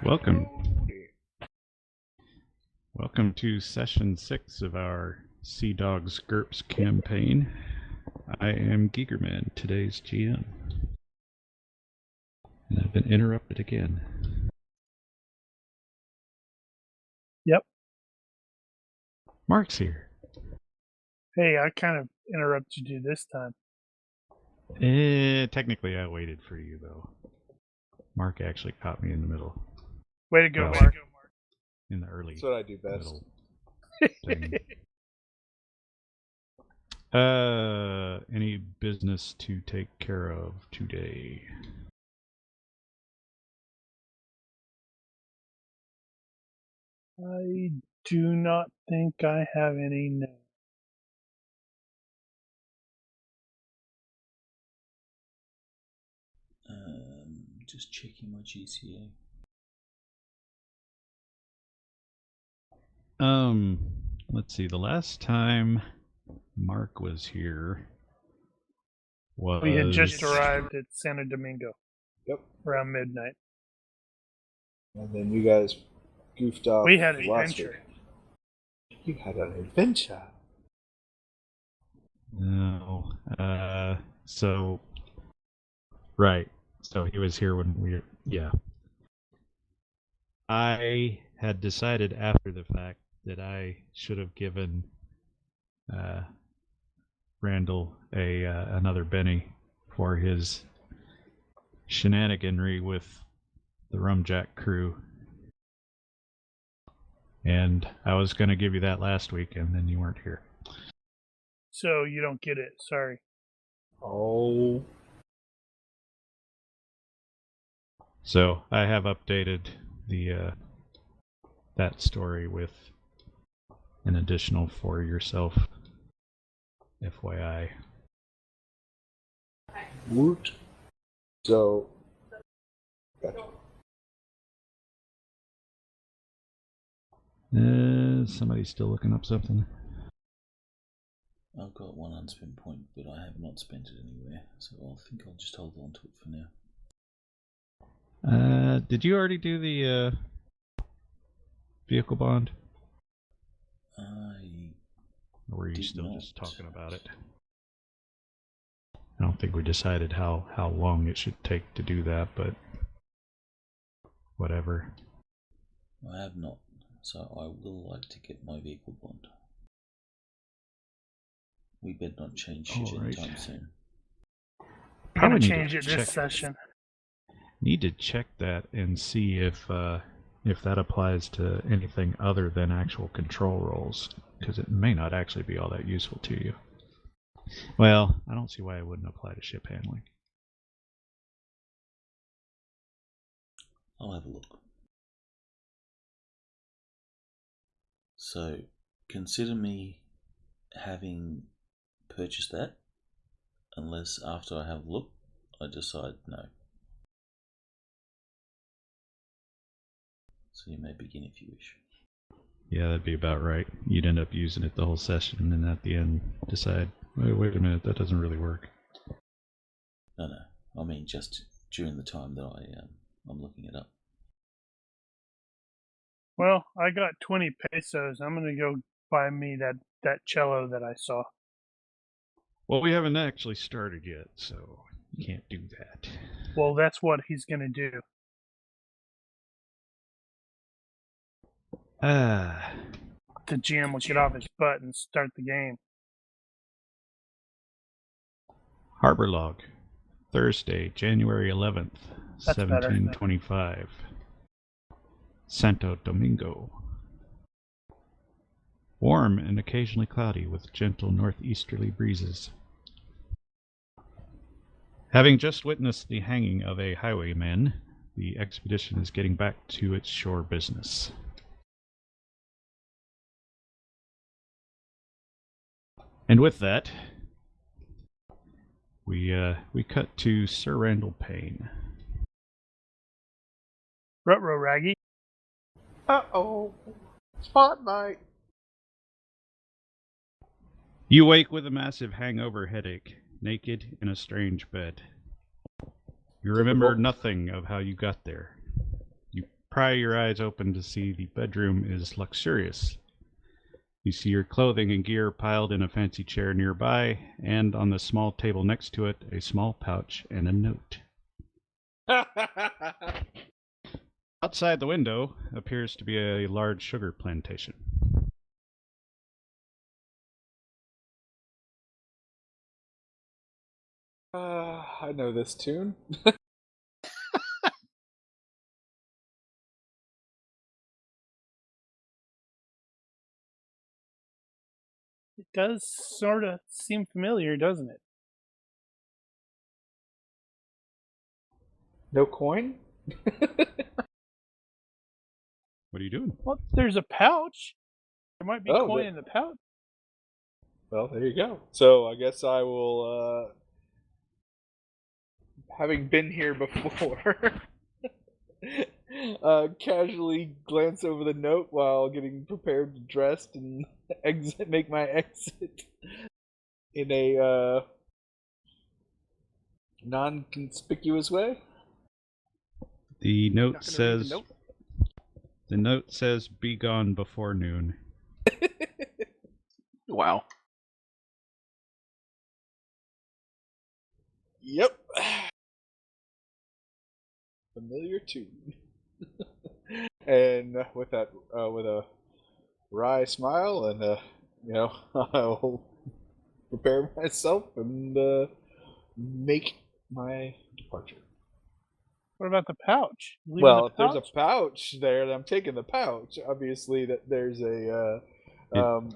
Welcome. Welcome to session 6 of our Sea Dogs GURPS campaign. I am Gigermann, today's GM. And I've been interrupted again. Yep. Mark's here. Hey, I kind of interrupted you this time. Technically I waited for you, though. Mark actually caught me in the middle. Way to go, Mark. In the early. That's what I do best. Any business to take care of today? I do not think I have any notes. Just checking my GCA. Let's see. The last time Mark was here was... We had just arrived at Santo Domingo. Yep. Around midnight. And then you guys goofed off. We had an last adventure. week. You had an adventure. No. So... Right. So he was here when we... Yeah. I had decided after the fact that I should have given Randel another Benny for his shenaniganry with the Rumjack crew. And I was going to give you that last week, and then you weren't here. So you don't get it. Sorry. Oh. So I have updated the that story with an additional for yourself, FYI. Woot. So, gotcha. Somebody's still looking up something. I've got one unspent point, but I have not spent it anywhere, so I think I'll just hold on to it for now. Did you already do the vehicle bond? Or were you still just talking about it? I don't think we decided how long it should take to do that, but whatever. I have not, so I will like to get my vehicle bond. We better not change shit anytime soon. I'm going to change it this session. Need to check that and see if that applies to anything other than actual control roles, because it may not actually be all that useful to you. Well, I don't see why it wouldn't apply to ship handling. I'll have a look. So, consider me having purchased that, unless after I have a look, I decide no. So you may begin if you wish. Yeah, that'd be about right. You'd end up using it the whole session, and then at the end decide, wait a minute, that doesn't really work. No, I mean just during the time that I'm looking it up. Well, I got 20 pesos. I'm going to go buy me that cello that I saw. Well, we haven't actually started yet, so you can't do that. Well, that's what he's going to do. The GM will get off his butt and start the game. Harbor log, Thursday, January 11th, That's 1725. Santo Domingo. Warm and occasionally cloudy with gentle northeasterly breezes. Having just witnessed the hanging of a highwayman, the expedition is getting back to its shore business. And with that, we cut to Sir Randel Payne. Ruh-roh, Raggy. Uh-oh. Spotlight. You wake with a massive hangover headache, naked in a strange bed. You remember nothing of how you got there. You pry your eyes open to see the bedroom is luxurious. You see your clothing and gear piled in a fancy chair nearby, and on the small table next to it, a small pouch and a note. Outside the window appears to be a large sugar plantation. I know this tune. It does sort of seem familiar, doesn't it? No coin? What are you doing? Well, there's a pouch. There might be Oh, coin in the pouch. Well, there you go. So I guess I will, having been here before, casually glance over the note while getting prepared to dress and make my exit in a non-conspicuous way. The Not note gonna read says, the note? "The note says, be gone before noon." Wow. Yep. Familiar tune. And with that, with a wry smile, and I'll prepare myself and make my departure. What about the pouch? You leaving Well, the if there's pouch? a pouch there, then I'm taking the pouch. Obviously, that there's a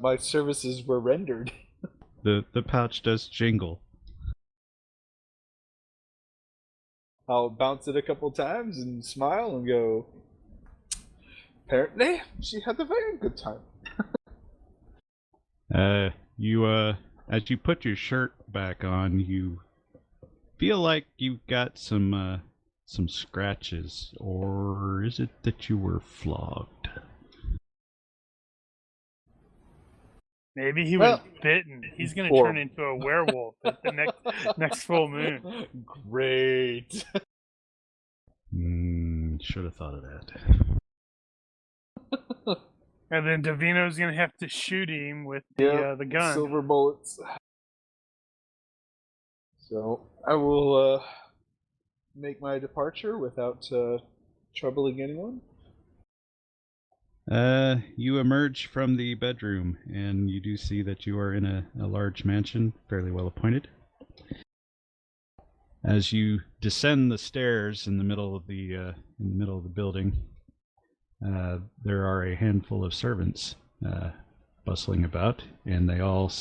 my services were rendered. The pouch does jingle. I'll bounce it a couple times and smile and go, apparently, she had a very good time. As you put your shirt back on, you feel like you've got some scratches, or is it that you were flogged? Maybe he Well- was bitten. He's going to Or- turn into a werewolf at the next full moon. Great. Should have thought of that. And then Davino's going to have to shoot him with the gun. Silver bullets. So I will make my departure without troubling anyone. You emerge from the bedroom, and you do see that you are in a large mansion, fairly well appointed. As you descend the stairs in the middle of the building, there are a handful of servants bustling about, and they all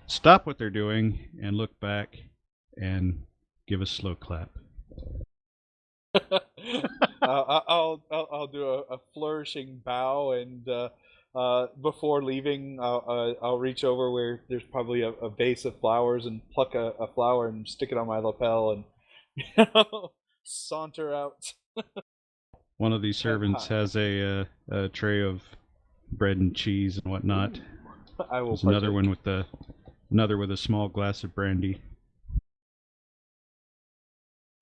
stop what they're doing and look back and give a slow clap. I'll do a flourishing bow, and before leaving, I'll reach over where there's probably a vase of flowers and pluck a flower and stick it on my lapel and saunter out. One of these servants has a tray of bread and cheese and whatnot. I will. There's another one with a small glass of brandy.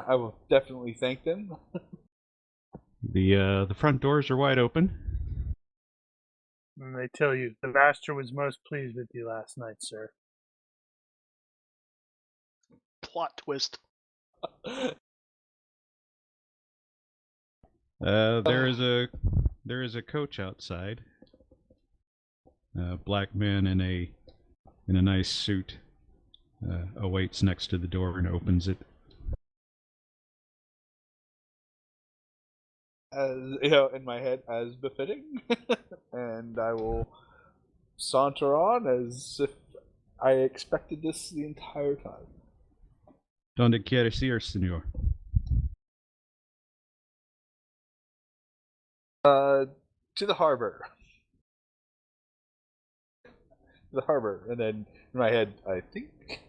I will definitely thank them. The front doors are wide open. And they tell you, the master was most pleased with you last night, sir. Plot twist. There is a coach outside. A black man in a nice suit awaits next to the door and opens it. As in my head, as befitting, and I will saunter on as if I expected this the entire time. Donde quiere ir, señor? To the harbor. The harbor, and then in my head, I think.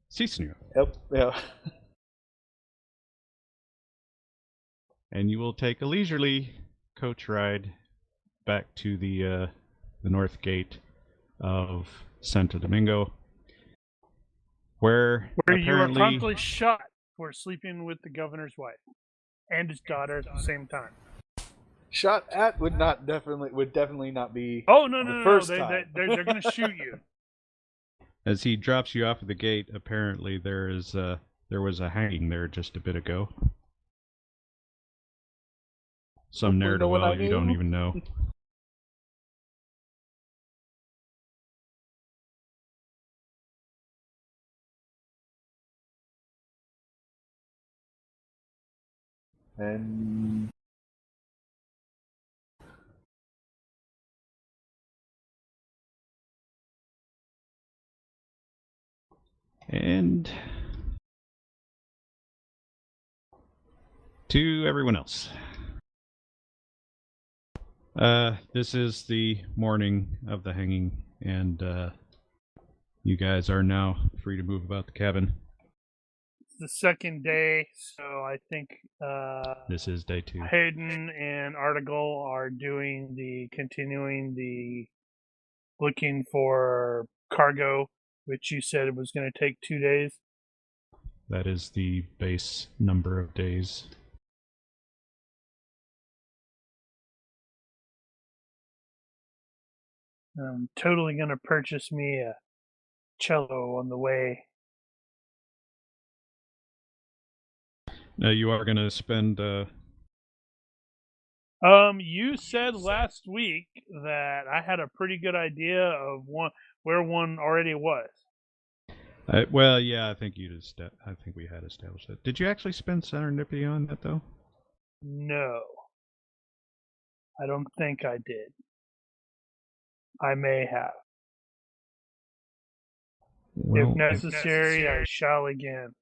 Si, señor. Yep. Yeah. And you will take a leisurely coach ride back to the north gate of Santo Domingo, where you were apparently promptly shot for sleeping with the governor's wife and his daughter at the same time. Shot at would definitely not be. Oh no the no no! first They're time. going to shoot you. As he drops you off of the gate, apparently there was a hanging there just a bit ago. Some Hopefully no one I ne'er-do-well you don't knew. even know. And And to everyone else. This is the morning of the hanging, and you guys are now free to move about the cabin. It's the second day, so I think This is day 2. Hayden and Article are continuing the looking for cargo, which you said it was going to take 2 days. That is the base number of days. I'm totally going to purchase me a cello on the way. Now you are going to spend. You said last week that I had a pretty good idea of where one already was. Well, yeah, I think we had established that. Did you actually spend serendipity on that though? No, I don't think I did. I may have. Well, If necessary, I shall again.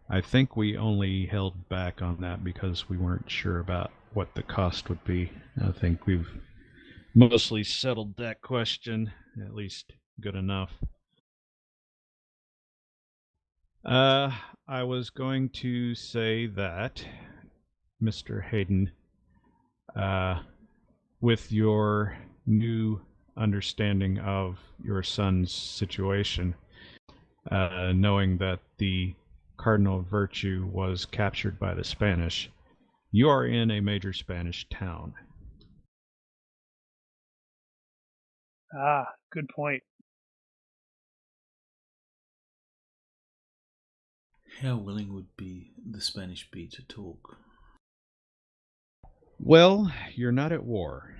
I think we only held back on that because we weren't sure about what the cost would be. I think we've mostly settled that question, at least good enough. I was going to say that, Mr. Hayden, with your new understanding of your son's situation, knowing that the Cardinal Virtue was captured by the Spanish, you are in a major Spanish town. Ah, good point. How willing would the Spanish be to talk? Well, you're not at war.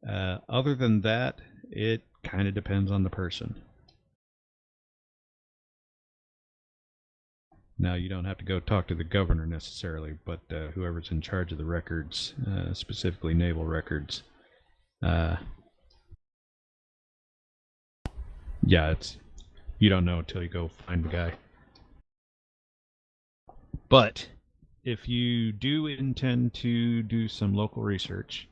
Other than that, it kind of depends on the person. Now, you don't have to go talk to the governor necessarily, but whoever's in charge of the records, specifically naval records, yeah, you don't know until you go find the guy. But if you do intend to do some local research,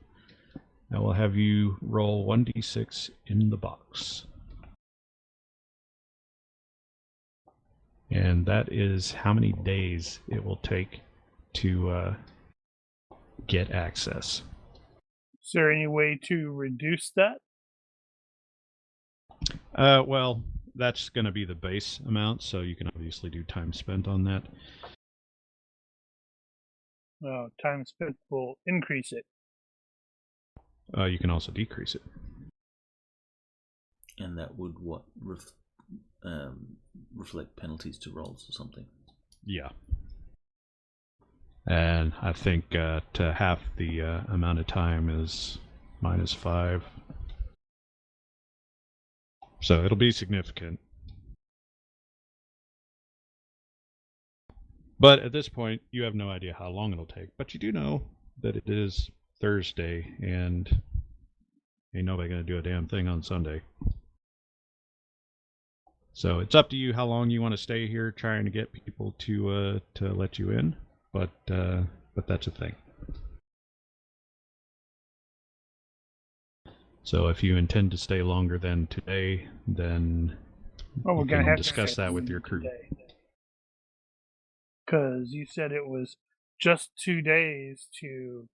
I will have you roll 1d6 in the box. And that is how many days it will take to get access. Is there any way to reduce that? Well, that's going to be the base amount, so you can obviously do time spent on that. Time spent will increase it. You can also decrease it. And that would reflect penalties to rolls or something. Yeah. And I think to half the amount of time is -5. So it'll be significant. But at this point, you have no idea how long it'll take. But you do know that it is Thursday, and ain't nobody going to do a damn thing on Sunday. So it's up to you how long you want to stay here trying to get people to let you in. But that's a thing. So if you intend to stay longer than today, then We're you going to can have discuss to that with your crew. Because you said it was just 2 days to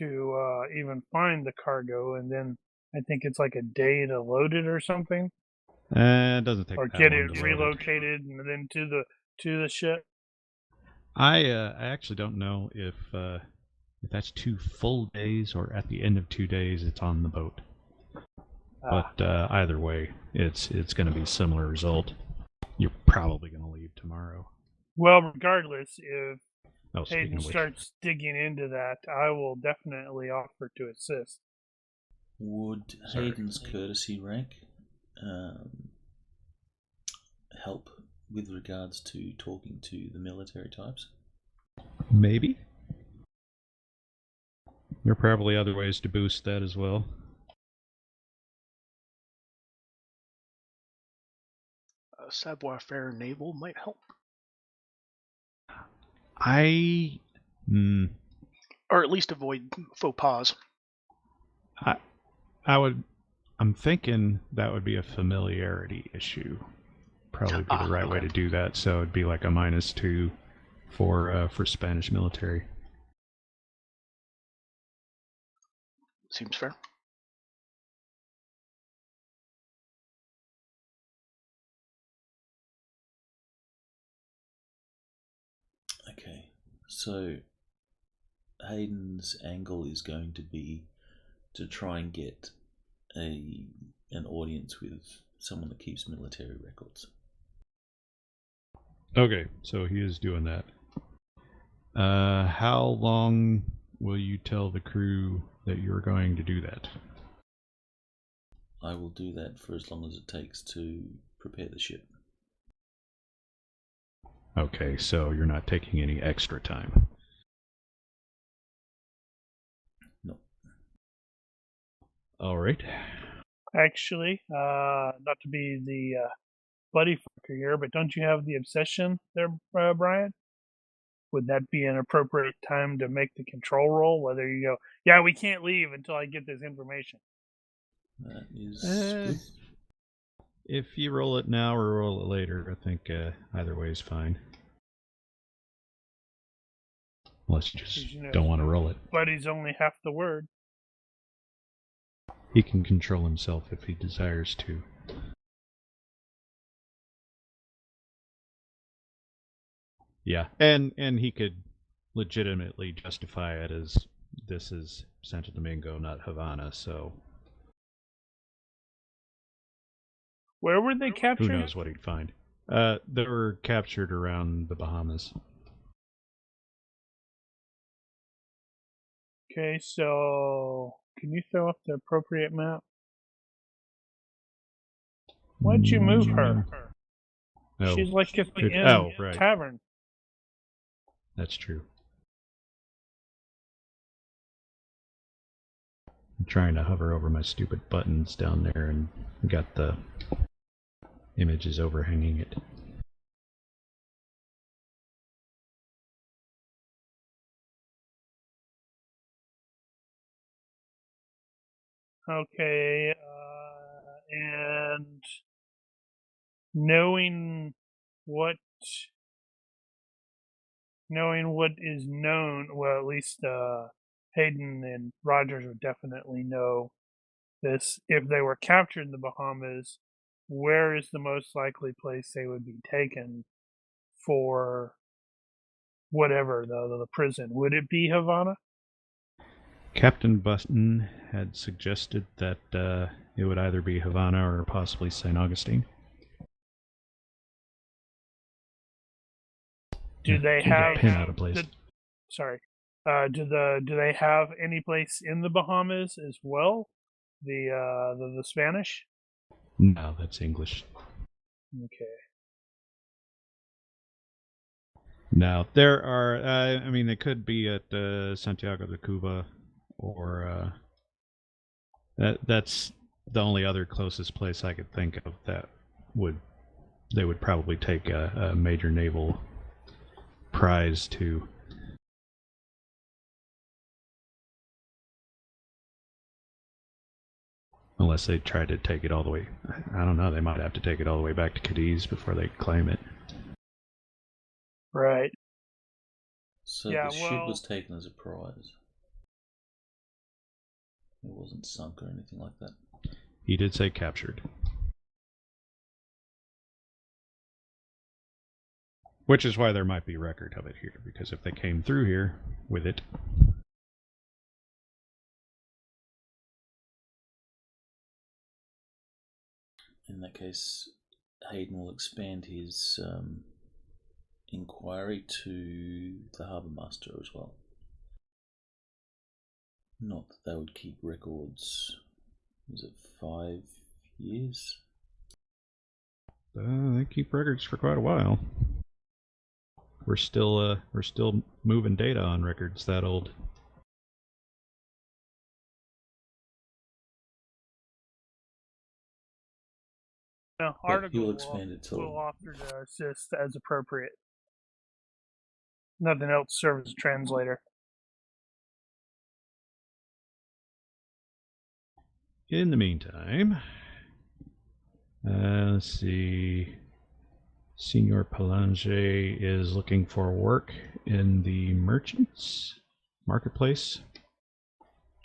even find the cargo, and then I think it's like a day to load it or something, It doesn't take or that get long it to load relocated and then to the ship. I actually don't know if If that's 2 full days, or at the end of 2 days, it's on the boat. But either way, it's going to be similar result. You're probably going to leave tomorrow. Well, regardless, if Speaking Hayden of which, starts digging into that, I will definitely offer to assist. Would Hayden's courtesy rank help with regards to talking to the military types? maybe. There are probably other ways to boost that as well. Savoir-faire naval might help. Or at least avoid faux pas. I'm thinking that would be a familiarity issue. Probably be the right way to do that. So it'd be like a -2 for Spanish military. Seems fair. Okay, so Hayden's angle is going to be to try and get an audience with someone that keeps military records. Okay, so he is doing that. How long will you tell the crew that you're going to do that? I will do that for as long as it takes to prepare the ship. Okay, so you're not taking any extra time. No. All right. Actually, not to be the buddy fucker here, but don't you have the obsession there, Brian? Would that be an appropriate time to make the control roll? Whether you go, yeah, we can't leave until I get this information. That is good. If you roll it now or roll it later, I think either way is fine. Unless you just don't want to roll it. Buddy's only half the word. He can control himself if he desires to. Yeah, and he could legitimately justify it as this is Santo Domingo, not Havana, so Where were they captured? who knows what he'd find. They were captured around the Bahamas. Okay, so can you throw up the appropriate map? Why'd you move her? Oh, She's like at the right. tavern. That's true. I'm trying to hover over my stupid buttons down there and got the images overhanging it. Okay, and knowing what is known, well, at least Hayden and Rogers would definitely know this. If they were captured in the Bahamas, where is the most likely place they would be taken for whatever the prison? Would it be Havana? Captain Button had suggested that it would either be Havana or possibly St. Augustine. Do they have pin out of place? Do they have any place in the Bahamas as well? The Spanish? No, that's English. Okay. No, there are. I mean, they could be at Santiago de Cuba, or that's the only other closest place I could think of that they would probably take a major naval prize to. Unless they try to take it all the way. I don't know, they might have to take it all the way back to Cadiz before they claim it. Right. So the ship was taken as a prize. It wasn't sunk or anything like that. He did say captured. Which is why there might be record of it here, because if they came through here with it, in that case, Hayden will expand his inquiry to the harbour master as well. Not that they would keep records. Was it 5 years? They keep records for quite a while. We're still moving data on records that old. No, But article he'll expand it will till offer to assist as appropriate. Nothing else serves as a translator. In the meantime, let's see. Senor Palange is looking for work in the merchants marketplace.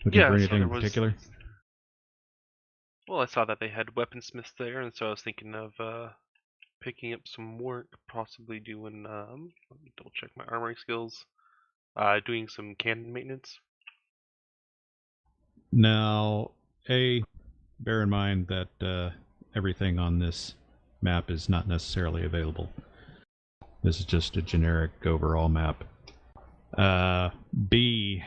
Looking Yeah, for so anything there in was- particular? Well, I saw that they had weaponsmiths there, and so I was thinking of picking up some work, possibly doing. Let me double check my armory skills. Doing some cannon maintenance. Now, bear in mind that everything on this map is not necessarily available. This is just a generic overall map. B,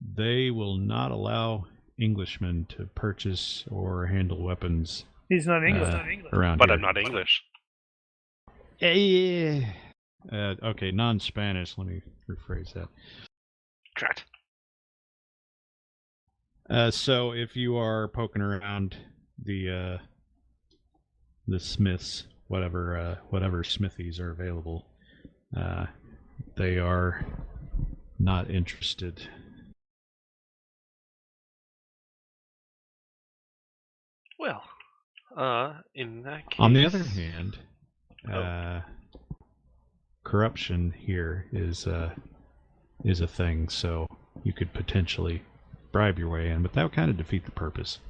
they will not allow Englishmen to purchase or handle weapons He's not English. around But here. I'm not English. Okay, non-Spanish. Let me rephrase that. Drat. So if you are poking around the smiths, whatever smithies are available, they are not interested. Well, in that case. On the other hand, corruption here is a thing, so you could potentially bribe your way in, but that would kind of defeat the purpose.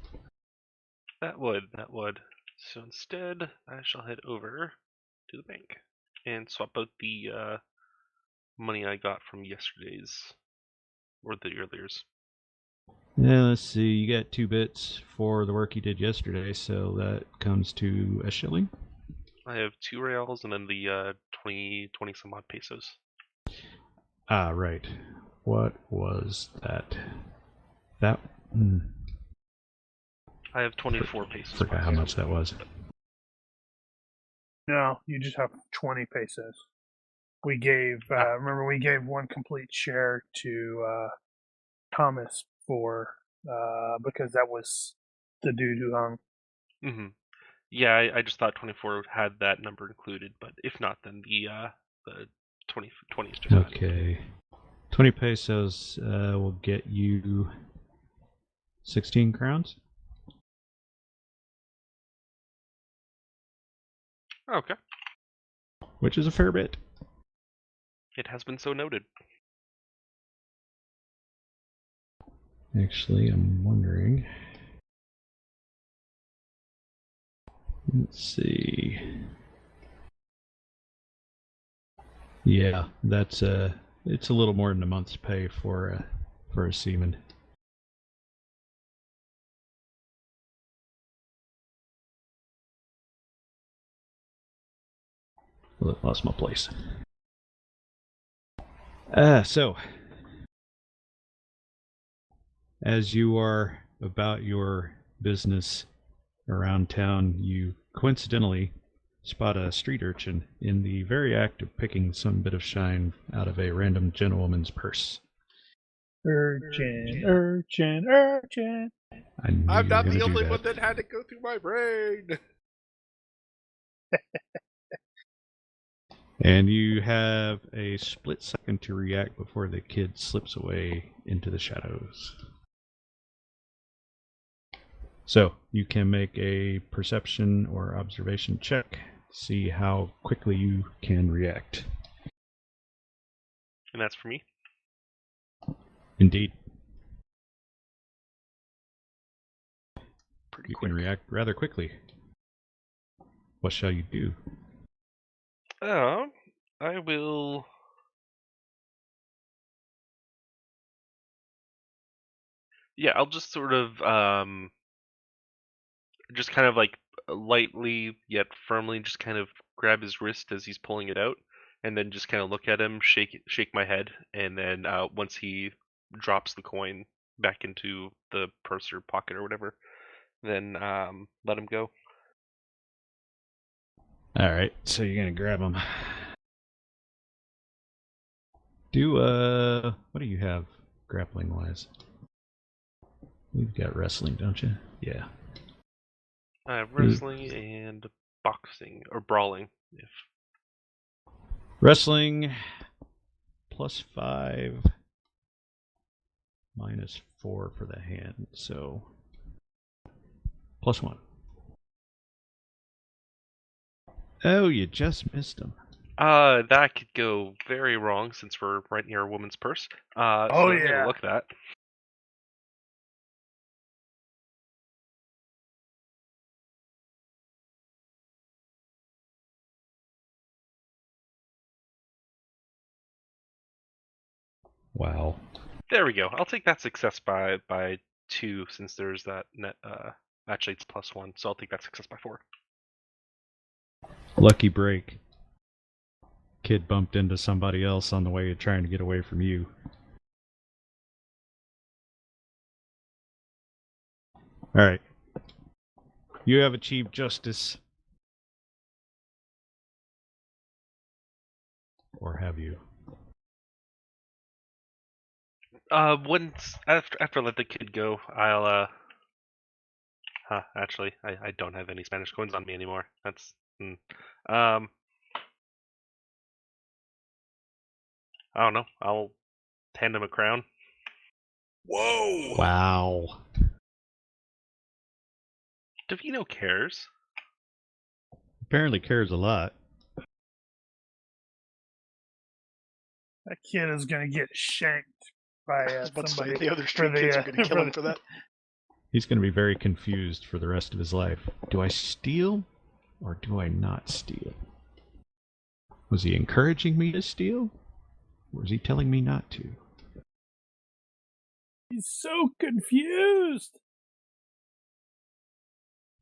That would. So instead, I shall head over to the bank and swap out the money I got from yesterday's or the earlier's. Yeah, let's see. You got 2 bits for the work you did yesterday, so that comes to a shilling. I have 2 reals and then the 20 some odd pesos. Ah, right. What was that? I have 24 pesos. Forgot how much that was. No, you just have 20 pesos. We gave, remember, we gave 1 complete share to Thomas for because that was the dude who hung. Mm-hmm. Yeah, I just thought 24 had that number included, but if not, then the 20 is just fine. Okay. 20 pesos will get you 16 crowns. Okay. Which is a fair bit. It has been so noted. Actually, I'm wondering. Let's see. Yeah, that's it's a little more than a month's pay for a seaman. Well, I lost my place. So as you are about your business around town, you coincidentally spot a street urchin in the very act of picking some bit of shine out of a random gentlewoman's purse. Urchin. I knew I'm you not were the gonna do only that. one that had to go through my brain. And you have a split second to react before the kid slips away into the shadows. So you can make a perception or observation check, see how quickly you can react. And that's for me. Indeed, Pretty you quick. can react rather quickly. What shall you do? I will. Yeah, I'll just sort of just kind of like lightly yet firmly just kind of grab his wrist as he's pulling it out, and then just kind of look at him, shake my head, and then once he drops the coin back into the purse or pocket or whatever, then let him go. All right, so you're gonna grab him. What do you have grappling wise? You've got wrestling, don't you? Yeah. Wrestling and boxing or brawling. If wrestling +5, -4 for the hand, so +1. Oh, you just missed him. that could go very wrong since we're right near a woman's purse. So I'm gonna look at that. Wow. There we go. I'll take that success by 2 since there's that net. Actually, it's +1, so I'll take that success by 4. Lucky break. Kid bumped into somebody else on the way trying to get away from you. All right. You have achieved justice. Or have you? Once after I let the kid go, I'll actually, I don't have any Spanish coins on me anymore. That's I don't know. I'll hand him a crown. Whoa! Wow. Davino cares. Apparently cares a lot. That kid is going to get shanked by somebody. The other street kids are going to kill him for that. He's going to be very confused for the rest of his life. Do I steal or do I not steal? Was he encouraging me to steal? Or was he telling me not to? He's so confused.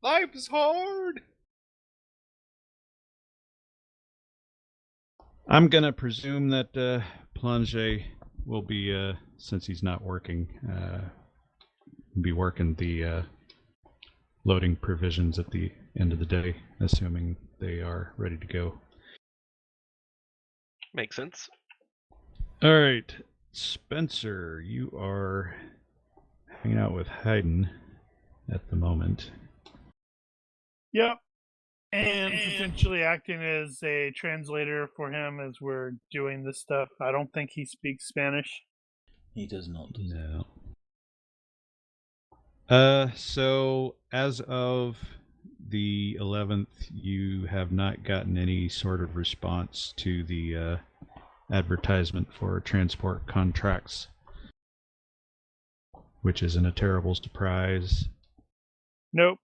Life is hard! I'm going to presume that Plonge will be, since he's not working, be working the loading provisions at the end of the day, assuming they are ready to go. Makes sense. All right, Spencer, you are hanging out with Hayden at the moment. Yep. And potentially acting as a translator for him as we're doing this stuff. I don't think he speaks Spanish. He does not. No. So as of the 11th, you have not gotten any sort of response to the advertisement for transport contracts, which isn't a terrible surprise. Nope.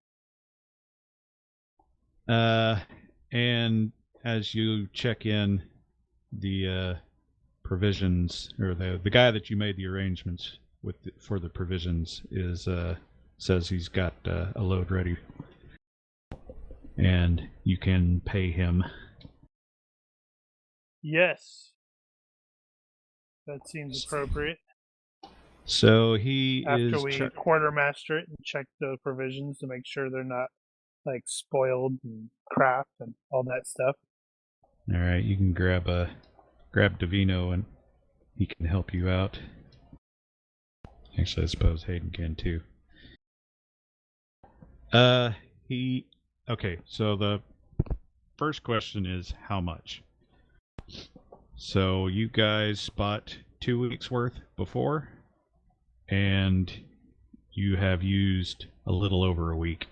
And as you check in, the provisions, or the guy that you made the arrangements with for the provisions is says he's got a load ready, and you can pay him. Yes. That seems appropriate. So he is after we quartermaster it and check the provisions to make sure they're not like spoiled and crap and all that stuff. All right, you can grab Davino and he can help you out. Actually, I suppose Hayden can too. Okay, so the first question is how much? So you guys bought 2 weeks worth before, and you have used a little over a week.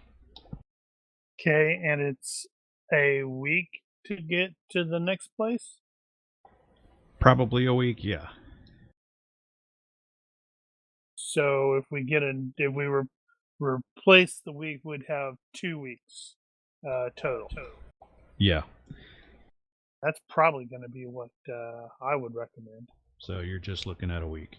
Okay, and it's a week to get to the next place? Probably a week, yeah. So if we replace the week, we'd have 2 weeks total. Yeah. That's probably going to be what I would recommend. So you're just looking at a week.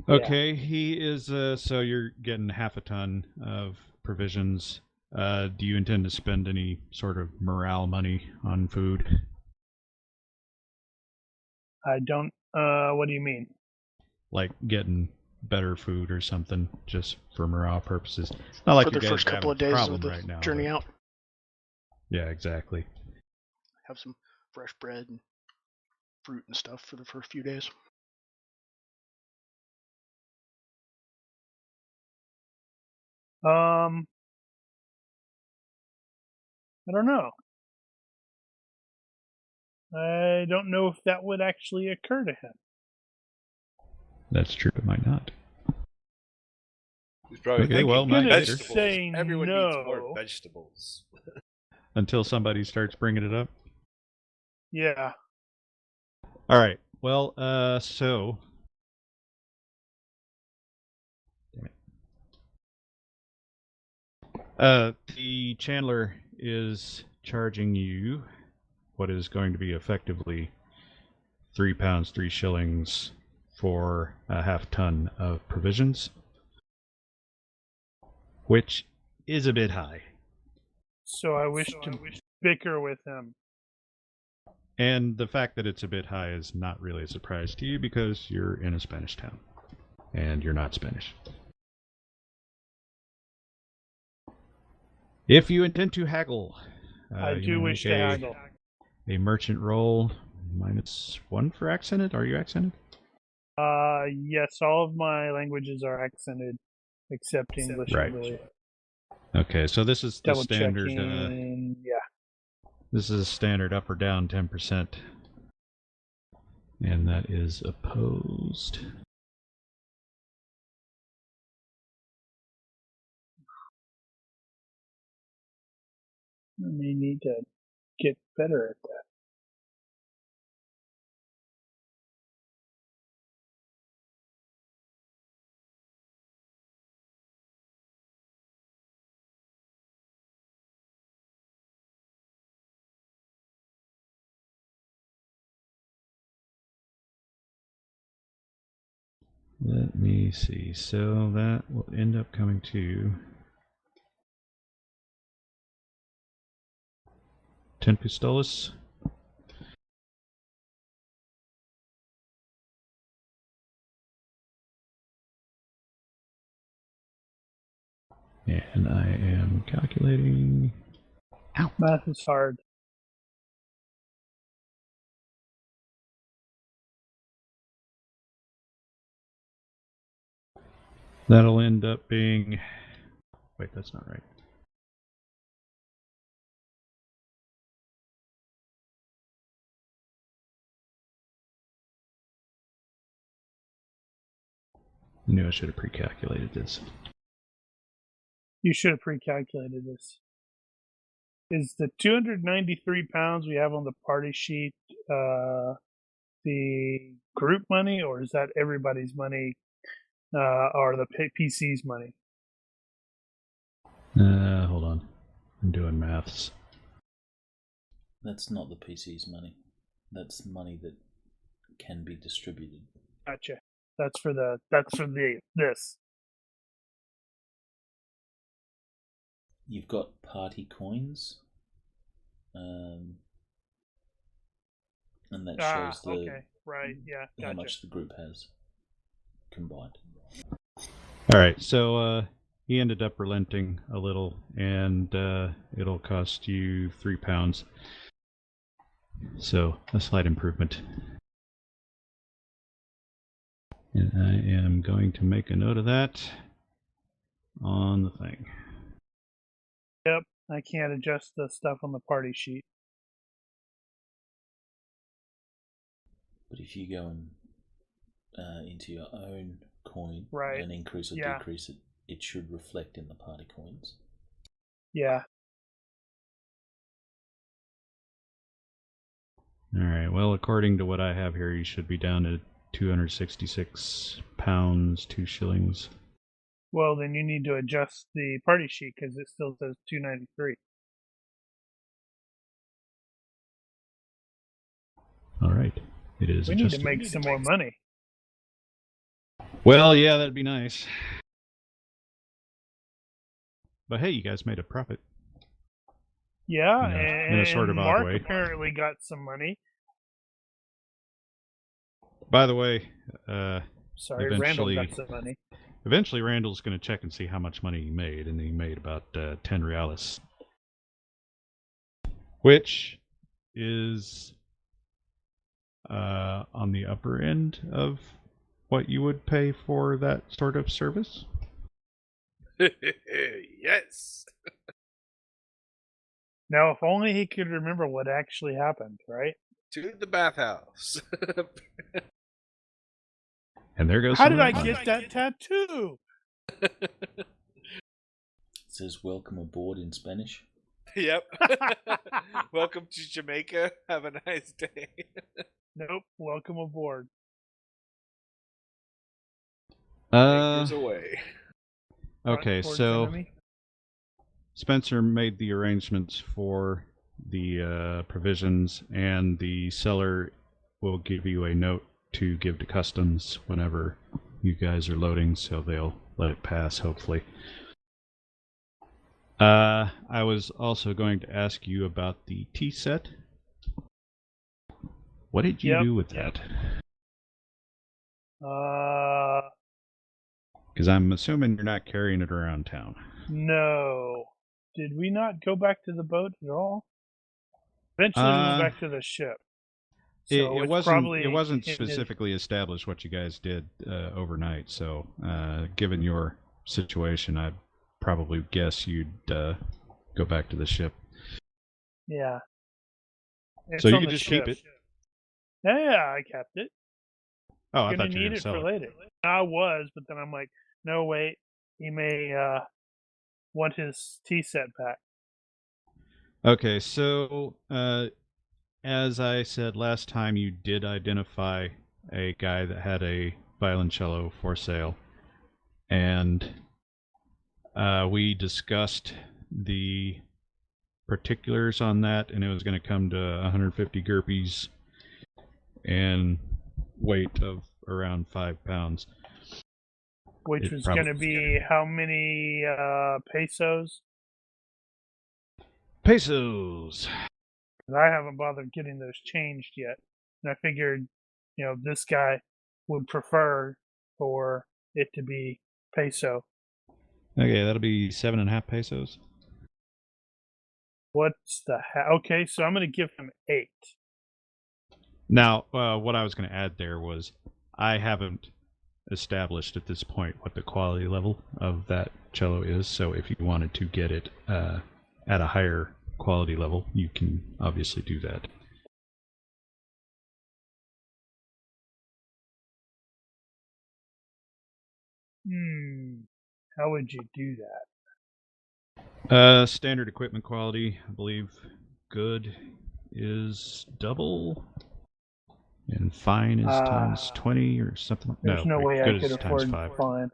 Okay, yeah. He is, so you're getting half a ton of provisions. Do you intend to spend any sort of morale money on food? I don't. What do you mean? Like getting better food or something, just for morale purposes. It's not like For you the guys first are couple of having a days problem of the right now. journey out. Yeah, exactly. Have some fresh bread and fruit and stuff for the first few days. I don't know. I don't know if that would actually occur to him. That's true. It might not. He's probably Okay, thinking well, my vegetables. say Everyone needs no. more vegetables. Until somebody starts bringing it up. Yeah. All right. Well, so. Damn it. The Chandler is charging you what is going to be effectively 3 pounds, 3 shillings for a half ton of provisions, which is a bit high. So I wish to bicker with him. And the fact that it's a bit high is not really a surprise to you because you're in a Spanish town and you're not Spanish. If you intend to haggle, I do wish to haggle. A merchant roll -1 for accented. Are you accented? Yes, all of my languages are accented except English, Right. I believe. Okay, so this is the Double standard. checking. Yeah. This is a standard up or down 10%, and that is opposed. I may need to get better at that. Let me see. So that will end up coming to 10 pistolas. And I am calculating. Ow! Math is hard. That'll end up being. Wait, that's not right. I knew I should have pre-calculated this. You should have pre-calculated this. Is the 293 pounds we have on the party sheet the group money, or is that everybody's money, or the PC's money? Hold on. I'm doing maths. That's not the PC's money. That's money that can be distributed. Gotcha. That's for this. You've got party coins, and that shows the okay, right, yeah, how gotcha. much the group has combined. All right, so he ended up relenting a little, and it'll cost you 3 pounds. So a slight improvement. And I am going to make a note of that on the thing. Yep, I can't adjust the stuff on the party sheet. But if you go into your own coin Right. and increase or Yeah. decrease it, it should reflect in the party coins. Yeah. All right, well, according to what I have here, you should be down to 266 pounds, 2 shillings. Well, then you need to adjust the party sheet because it still says 293. All right, it is We adjusted. need to make some more money. Well, yeah, that'd be nice. But hey, you guys made a profit. Yeah, in a sort of odd Mark way. apparently got some money. By the way, Sorry, eventually, Randall got some money. eventually Randall's going to check and see how much money he made, and he made about 10 reales, which is on the upper end of what you would pay for that sort of service. Yes. Now, if only he could remember what actually happened, right? To the bathhouse. And there goes How some did of I that money. get that tattoo? It says welcome aboard in Spanish. Yep. Welcome to Jamaica. Have a nice day. Nope. Welcome aboard. Anchors away. Okay, Front towards so enemy. Spencer made the arrangements for the provisions, and the seller will give you a note to give to customs whenever you guys are loading, so they'll let it pass, hopefully. I was also going to ask you about the tea set. What did you do with that? Because I'm assuming you're not carrying it around town. No. Did we not go back to the boat at all? Eventually, we went back to the ship. So It probably wasn't specifically established what you guys did overnight. So, given your situation, I'd probably guess you'd go back to the ship. Yeah. So you could just keep it. Yeah, I kept it. Oh, I Gonna thought you were need going to it sell for it. later. I was, but then I'm like, no, wait. He may want his tea set back. Okay, so as I said last time, you did identify a guy that had a violoncello for sale, and we discussed the particulars on that, and it was going to come to 150 GURPS and weight of around 5 pounds. Which was going to be how many pesos? Pesos! I haven't bothered getting those changed yet. And I figured, this guy would prefer for it to be peso. Okay, that'll be 7.5 pesos. What's the okay, so I'm going to give him 8. Now, what I was going to add there was I haven't established at this point what the quality level of that cello is, so if you wanted to get it at a higher quality level, you can obviously do that. How would you do that? Standard equipment quality, I believe good is double, and fine is times 20 or something. There's no way I could afford fine.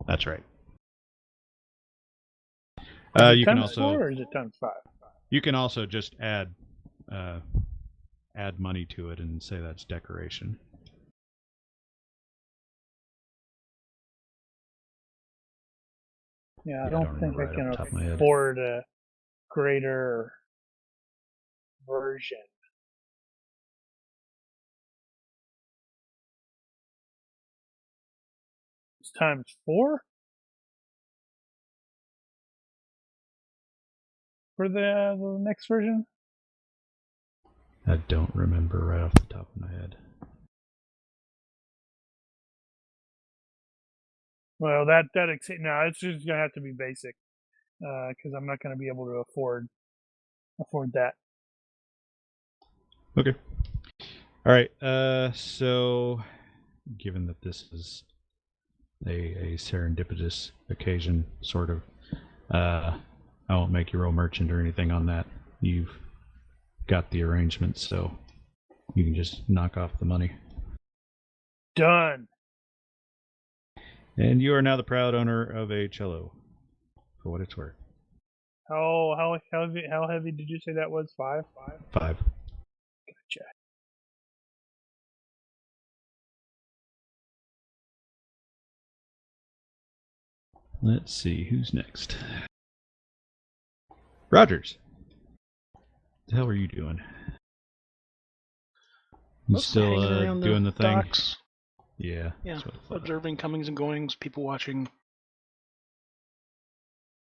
That's right. Is you it can times also 4 or is it times 5? You can also just add money to it and say that's decoration. Yeah, I don't think right I can off the top of my head. afford a greater version. It's times 4 for the next version. I don't remember right off the top of my head. Well, no, it's just gonna have to be basic, because I'm not gonna be able to afford that. Okay. All right. So, given that this is a serendipitous occasion, sort of, I won't make you roll merchant or anything on that. You've got the arrangement, so you can just knock off the money. Done. And you are now the proud owner of a cello, for what it's worth. How heavy did you say that was? 5? 5. Gotcha. Let's see, who's next? Rogers, what the hell are you doing? You Mostly still hanging around doing the thing? docks. Yeah. Yeah, that's what I thought. observing comings and goings, people watching.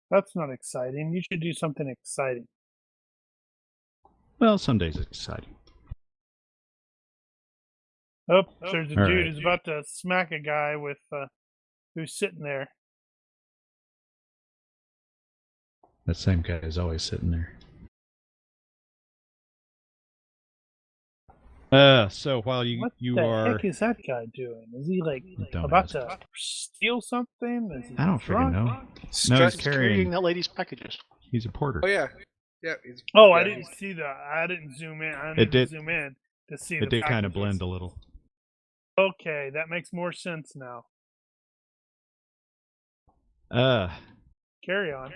That's not exciting. You should do something exciting. Well, some days it's exciting. Oh, there's a All dude right. who's about to smack a guy with who's sitting there. That same guy is always sitting there. So while What you the are, heck is that guy doing? Is he like Don't about ask. to steal something? Is he I don't freaking drunk? know. No, Strut- he's Carrying carrying. that lady's packages. He's a porter. Oh yeah, yeah. It's, Oh, yeah, I didn't see that. I didn't zoom in. I It didn't did- zoom in to see It the did kind of packages. blend a little. Okay, that makes more sense now. Carry on.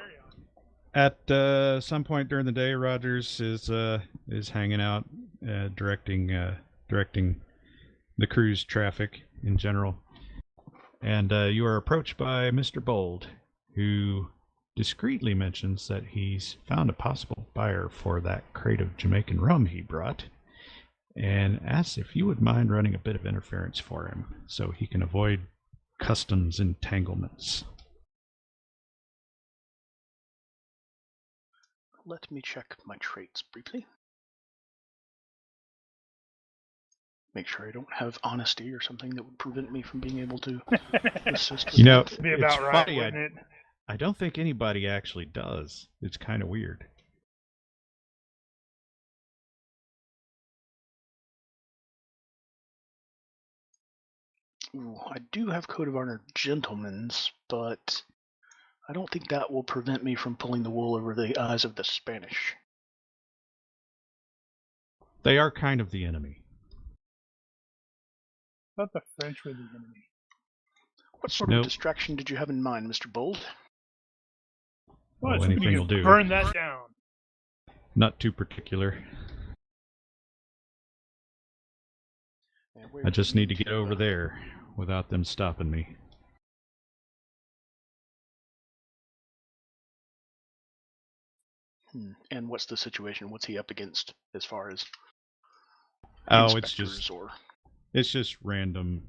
At some point during the day, Rogers is hanging out, directing the cruise traffic in general, and you are approached by Mr. Bold, who discreetly mentions that he's found a possible buyer for that crate of Jamaican rum he brought, and asks if you would mind running a bit of interference for him so he can avoid customs entanglements. Let me check my traits briefly. Make sure I don't have honesty or something that would prevent me from being able to assist with You know, it. Be it's about right, funny, wouldn't it? I don't think anybody actually does. It's kind of weird. Ooh, I do have Code of Honor Gentleman's, but I don't think that will prevent me from pulling the wool over the eyes of the Spanish. They are kind of the enemy. I thought the French were the enemy. What sort Nope. of distraction did you have in mind, Mr. Bold? Well, Oh, somebody anything just will do. burn that down. Not too particular. And where I do just you need to get over uh, there without them stopping me. And what's the situation? What's he up against as far as Oh, inspectors or? it's just random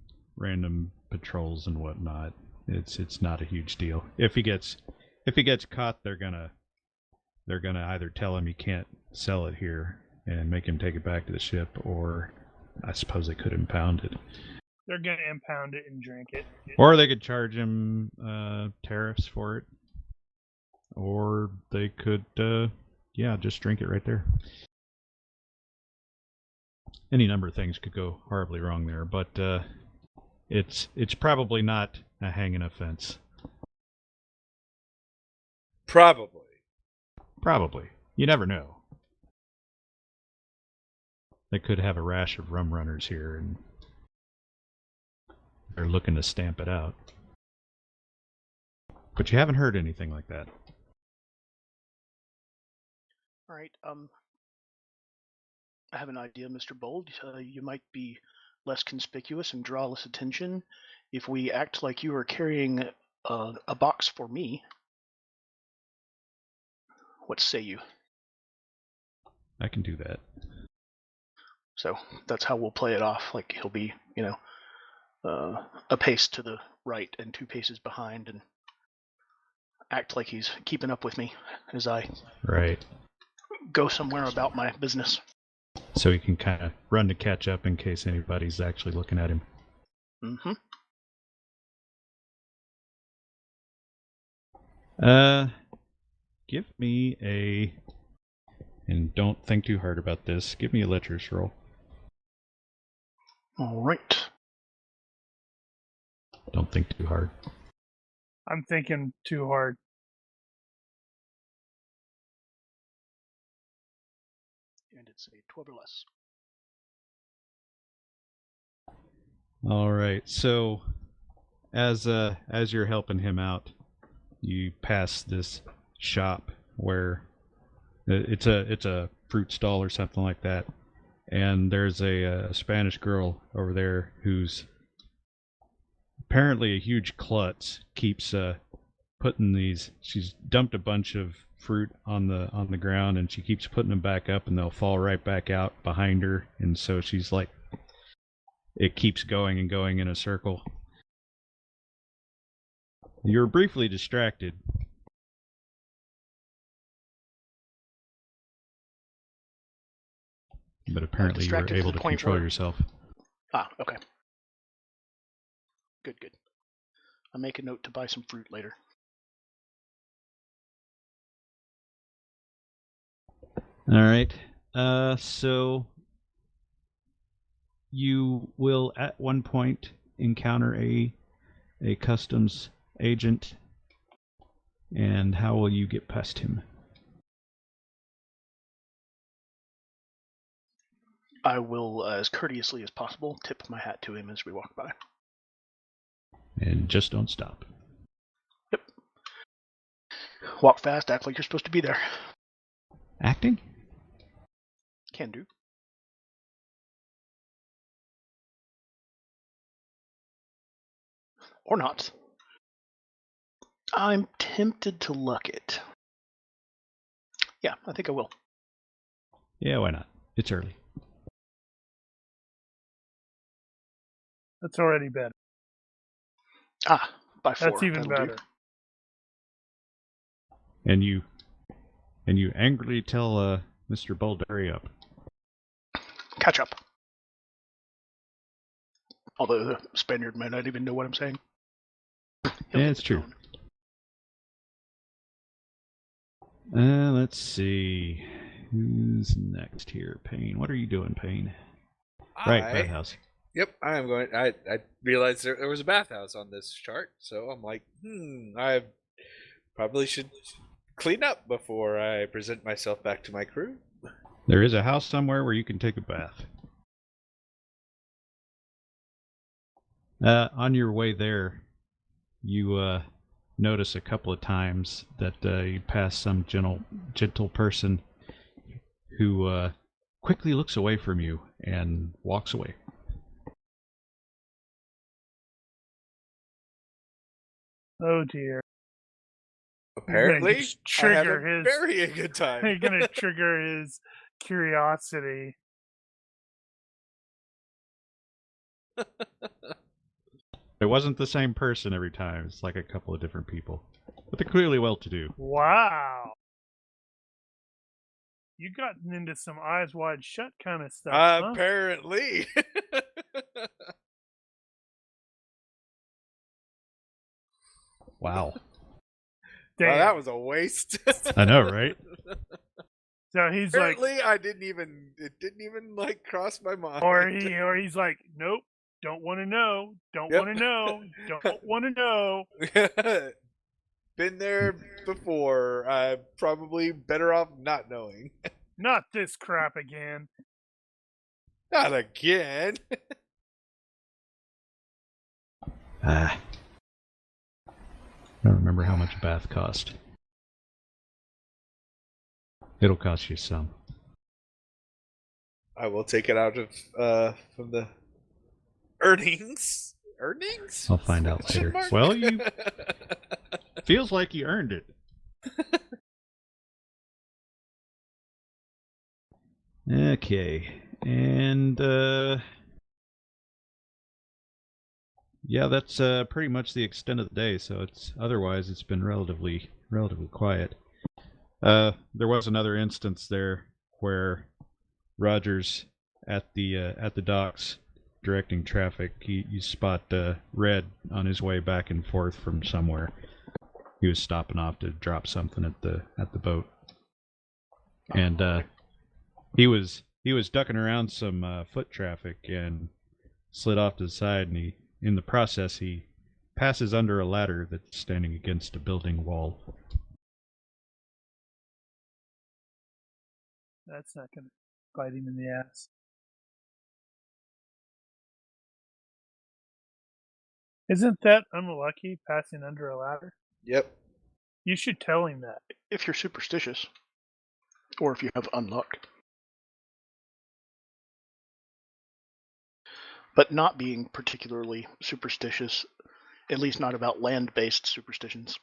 patrols and whatnot. It's not a huge deal. If he gets caught, they're gonna either tell him he can't sell it here and make him take it back to the ship, or I suppose they could impound it, They're gonna impound it and drink it. or they could charge him tariffs for it, or they could just drink it right there. Any number of things could go horribly wrong there, but it's probably not a hanging offense. probably. Probably. You never know. They could have a rash of rum runners here, and they're looking to stamp it out. But you haven't heard anything like that. All right. I have an idea, Mr. Bold. You might be less conspicuous and draw less attention if we act like you are carrying a box for me. What say you? I can do that. So that's how we'll play it off. Like he'll be, a pace to the right and 2 paces behind, and act like he's keeping up with me as I Right. go somewhere about my business. So he can kind of run to catch up in case anybody's actually looking at him. Mm-hmm. Give me a... And don't think too hard about this. Give me a letters roll. All right. Don't think too hard. I'm thinking too hard. And it's a 12 or less. All right. So, as you're helping him out, you pass this shop where it's a fruit stall or something like that, and there's a Spanish girl over there who's apparently a huge klutz. Keeps she's dumped a bunch of fruit on the ground, and she keeps putting them back up, and they'll fall right back out behind her, and so she's like, it keeps going and going in a circle. You're briefly distracted. But apparently you were Distracted to able the to point control where- yourself. Ah, okay. Good. I'll make a note to buy some fruit later. All right. So you will at one point encounter a customs agent, and how will you get past him? I will, as courteously as possible, tip my hat to him as we walk by. And just don't stop. Yep. Walk fast, act like you're supposed to be there. Acting? Can do. Or not. I'm tempted to luck it. Yeah, I think I will. Yeah, why not? It's early. That's already better. Ah, by 4. That's even That'll better. do. And you angrily tell Mr. Bull to hurry up. Catch up. Although the Spaniard might not even know what I'm saying. He'll Yeah, get it's the true. tone. Let's see. Who's next here? Payne. What are you doing, Payne? Right, bathhouse. Yep, I am going. I realized there was a bathhouse on this chart, so I'm like, I probably should clean up before I present myself back to my crew. There is a house somewhere where you can take a bath. On your way there, you notice a couple of times that you pass some gentle person who quickly looks away from you and walks away. Oh dear. Apparently, just I have trigger a his- very good time. You're gonna trigger his curiosity. It wasn't the same person every time. It's like a couple of different people. But they're clearly well-to-do. Wow. You gotten into some eyes wide shut kind of stuff, huh? Apparently. Wow. Damn. Wow, that was a waste. I know, right? So he's like, Apparently, it didn't even like cross my mind. or he's like, nope, don't want to know, don't Yep. want to know, don't want to know. Been there before. I'm probably better off not knowing. Not this crap again. Not again. I don't remember how much a bath cost. It'll cost you some. I will take it out of from the earnings. Earnings? I'll find out Question later. mark? Well, you feels like you earned it. Okay, and yeah, that's pretty much the extent of the day. So it's been relatively quiet. There was another instance there where Rogers at the docks directing traffic. You spot Red on his way back and forth from somewhere. He was stopping off to drop something at the boat, and he was ducking around some foot traffic and slid off to the side. And in the process, he passes under a ladder that's standing against a building wall. That's not gonna bite him in the ass. Isn't that unlucky, passing under a ladder? Yep. You should tell him that. If you're superstitious, or if you have unluck. But not being particularly superstitious, at least not about land-based superstitions,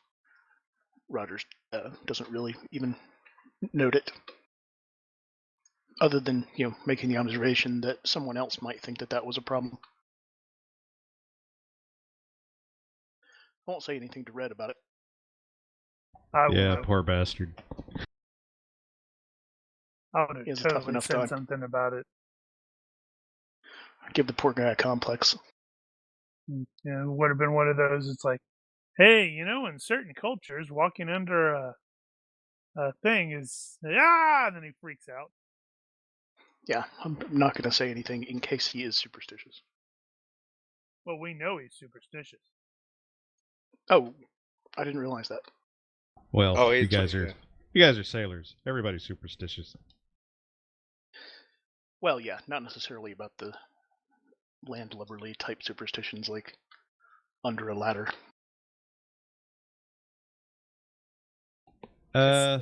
Rogers doesn't really even note it, other than making the observation that someone else might think that was a problem. I won't say anything to Red about it. Yeah, poor bastard. I would He has have a tough totally enough said time. something about it. Give the poor guy a complex. It would have been one of those. It's like, hey, in certain cultures, walking under a thing is and then he freaks out. Yeah, I'm not going to say anything in case he is superstitious. Well, we know he's superstitious. Oh, I didn't realize that. Well, you guys are sailors. Everybody's superstitious. Well, yeah, not necessarily about the land lubberly type superstitions like under a ladder. Go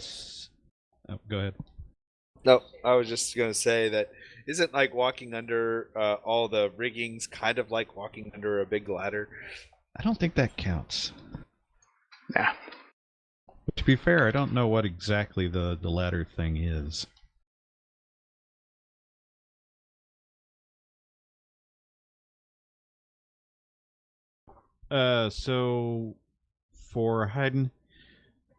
ahead. No, I was just going to say that isn't like walking under all the riggings kind of like walking under a big ladder? I don't think that counts. Nah. But to be fair, I don't know what exactly the ladder thing is. So for Haydn,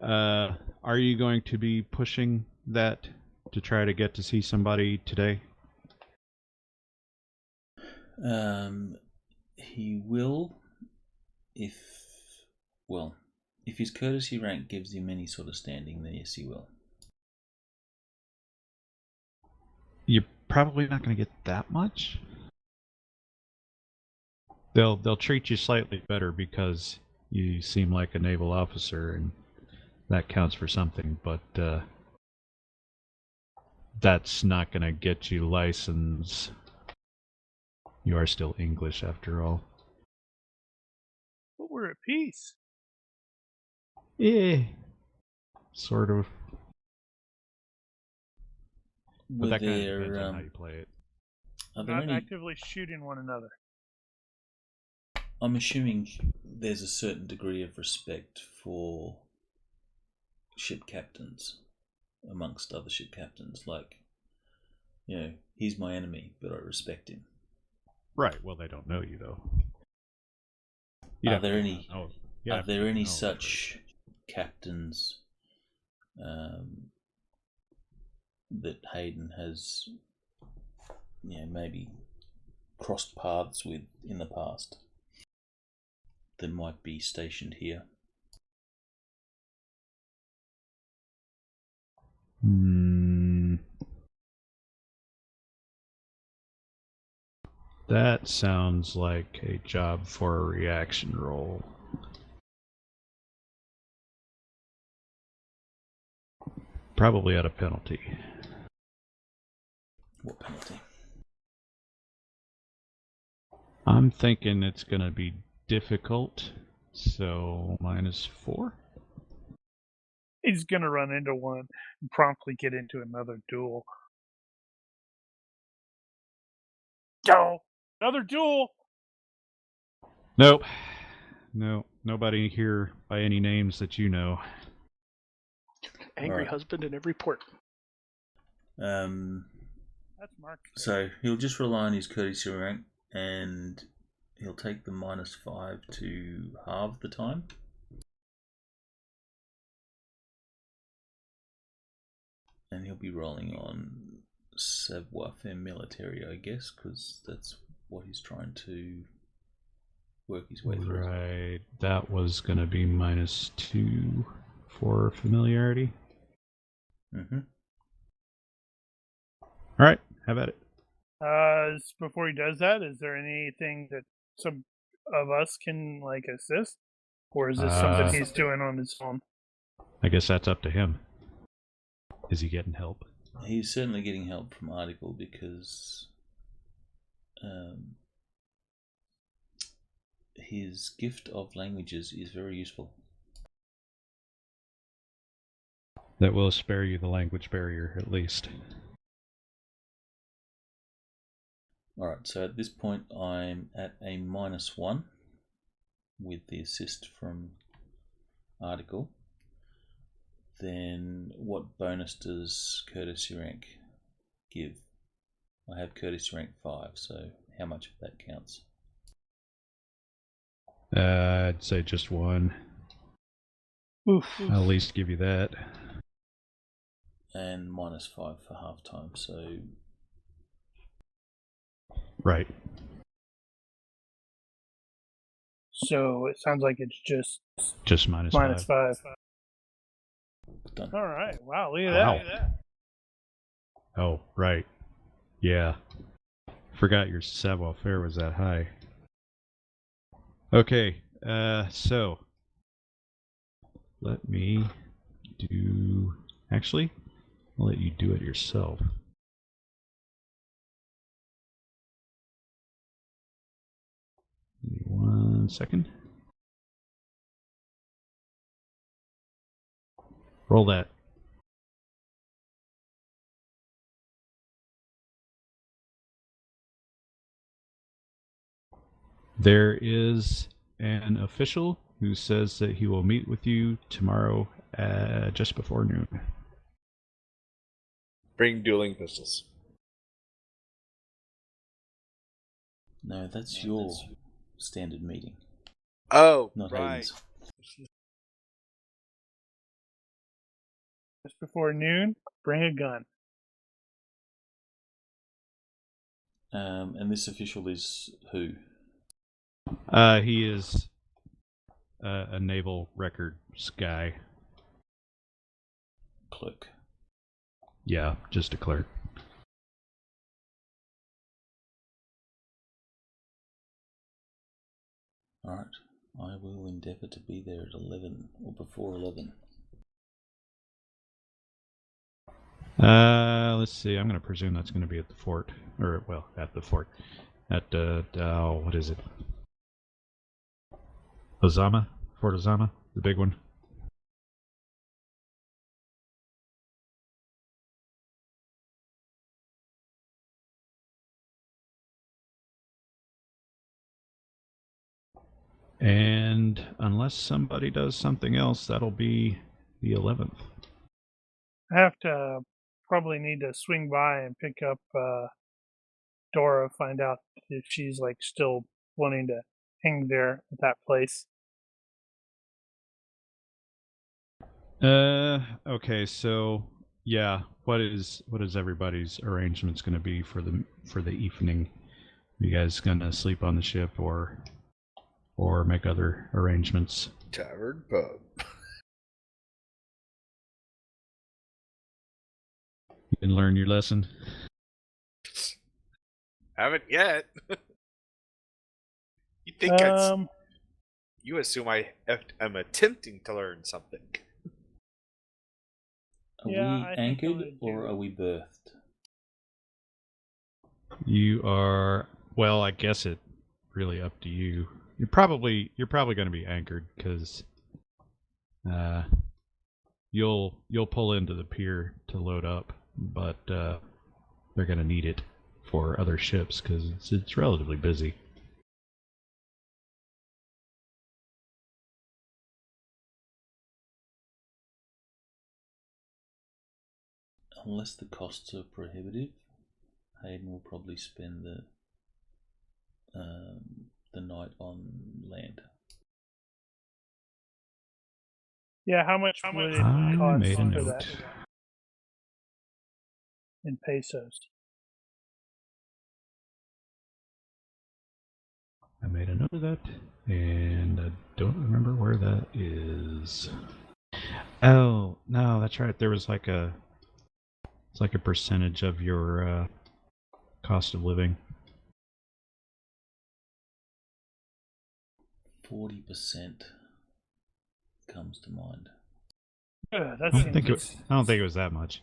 are you going to be pushing that to try to get to see somebody today? He will, if his courtesy rank gives him any sort of standing, then yes, he will. You're probably not going to get that much. They'll treat you slightly better because you seem like a naval officer, and that counts for something. But that's not going to get you license. You are still English after all. But we're at peace. Yeah, sort of. But that kind of depends on how you play it. Are We're not actively shooting one another. I'm assuming there's a certain degree of respect for ship captains amongst other ship captains. Like, he's my enemy, but I respect him. Right. Well, they don't know you though. Are there any such captains that Haydn has, maybe crossed paths with in the past that might be stationed here? That sounds like a job for a reaction roll. Probably at a penalty. What penalty? I'm thinking it's going to be difficult, so -4. He's going to run into one and promptly get into another duel. Go! Another duel! Nope. No, nobody here by any names that you know. Angry husband in every port. That's Mark. So he'll just rely on his courtesy rank, and he'll take the -5 to halve the time. And he'll be rolling on savoir-faire military, I guess, because that's what he's trying to work his way through. Right. That was going to be -2 for familiarity. Mm-hmm. All right. How about it? Before he does that, is there anything that some of us can assist, or is this something he's doing on his own? I guess that's up to him. Is he getting help? He's certainly getting help from Article because his gift of languages is very useful. That will spare you the language barrier, at least. Alright, so at this point I'm at a -1 with the assist from Article. then what bonus does courtesy rank give? I have courtesy rank 5, so how much of that counts? I'd say just one. Oof. I'll at least give you that. And -5 for halftime, so Right. So it sounds like it's just minus -5. done. All right. Wow. Look at Wow. that. Oh, right. Yeah. Forgot your savoir-faire was that high. Okay, so let me do... Actually, I'll let you do it yourself. Give me 1 second. Roll that. There is an official who says that he will meet with you tomorrow just before noon. Bring dueling pistols. No, that's your standard meeting, Oh, not right. Hayden's. Just before noon, bring a gun. And this official is who? He is a naval records guy. Clerk. Yeah, just a clerk. Alright, I will endeavour to be there at 11 or before 11. Let's see. I'm going to presume that's going to be at the fort, or well, at the fort, at what is it? Ozama, Fort Ozama, the big one. And unless somebody does something else, that'll be the 11th. I have to probably need to swing by and pick up Dora, find out if she's like still wanting to hang there at that place. Okay, so yeah, what is everybody's arrangements going to be for the evening? You guys gonna sleep on the ship or make other arrangements? Tavern pub. You didn't learn your lesson? Haven't yet. You think you assume I'm attempting to learn something. Are Yeah, we I think I'm anchored gonna or do- are we berthed? You are, well, I guess it really up to you. You're probably going to be anchored because you'll pull into the pier to load up, but they're going to need it for other ships because it's relatively busy. Unless the costs are prohibitive, Hayden will probably spend the night on land. Yeah, how much would it I cost made a for note. that in pesos? I made a note of that, and I don't remember where that is. Oh no, that's right. There was like it's like a percentage of your cost of living. 40% comes to mind. That I don't seems think it was that much.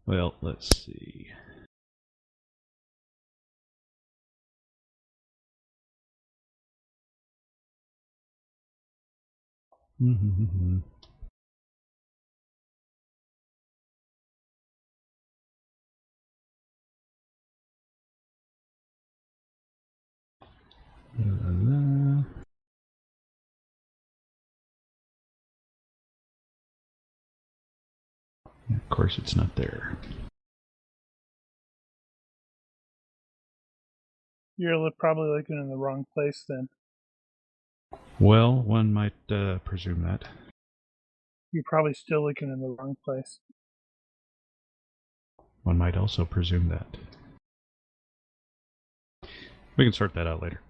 Well, let's see. La, la. Of course, it's not there. You're probably looking in the wrong place then. Well, one might presume that. You're probably still looking in the wrong place. One might also presume that. We can sort that out later.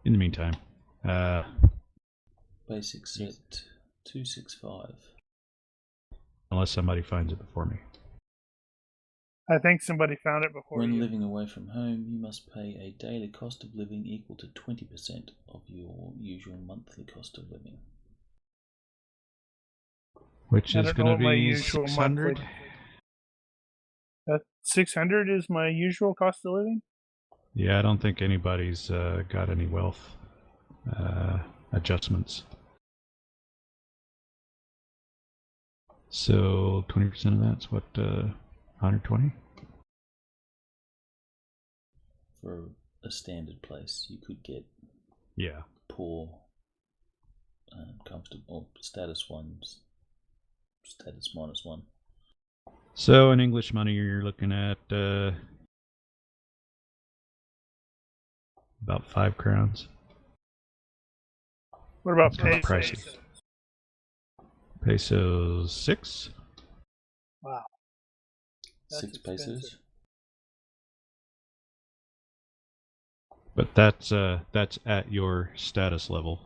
In the meantime, Basic set 265. unless somebody finds it before me. I think somebody found it before When you. living away from home, you must pay a daily cost of living equal to 20% of your usual monthly cost of living. Which I is don't know going to what my be usual 600. monthly- 600 is my usual cost of living? Yeah, I don't think anybody's got any wealth adjustments. So 20% of that's what, 120? For a standard place, you could get Yeah. poor, comfortable, status ones, status -1. So in English money, you're looking at about 5 crowns. What about It's kinda pesos? pricey. Pesos 6. Wow. That's 6 pesos. expensive. But that's at your status level.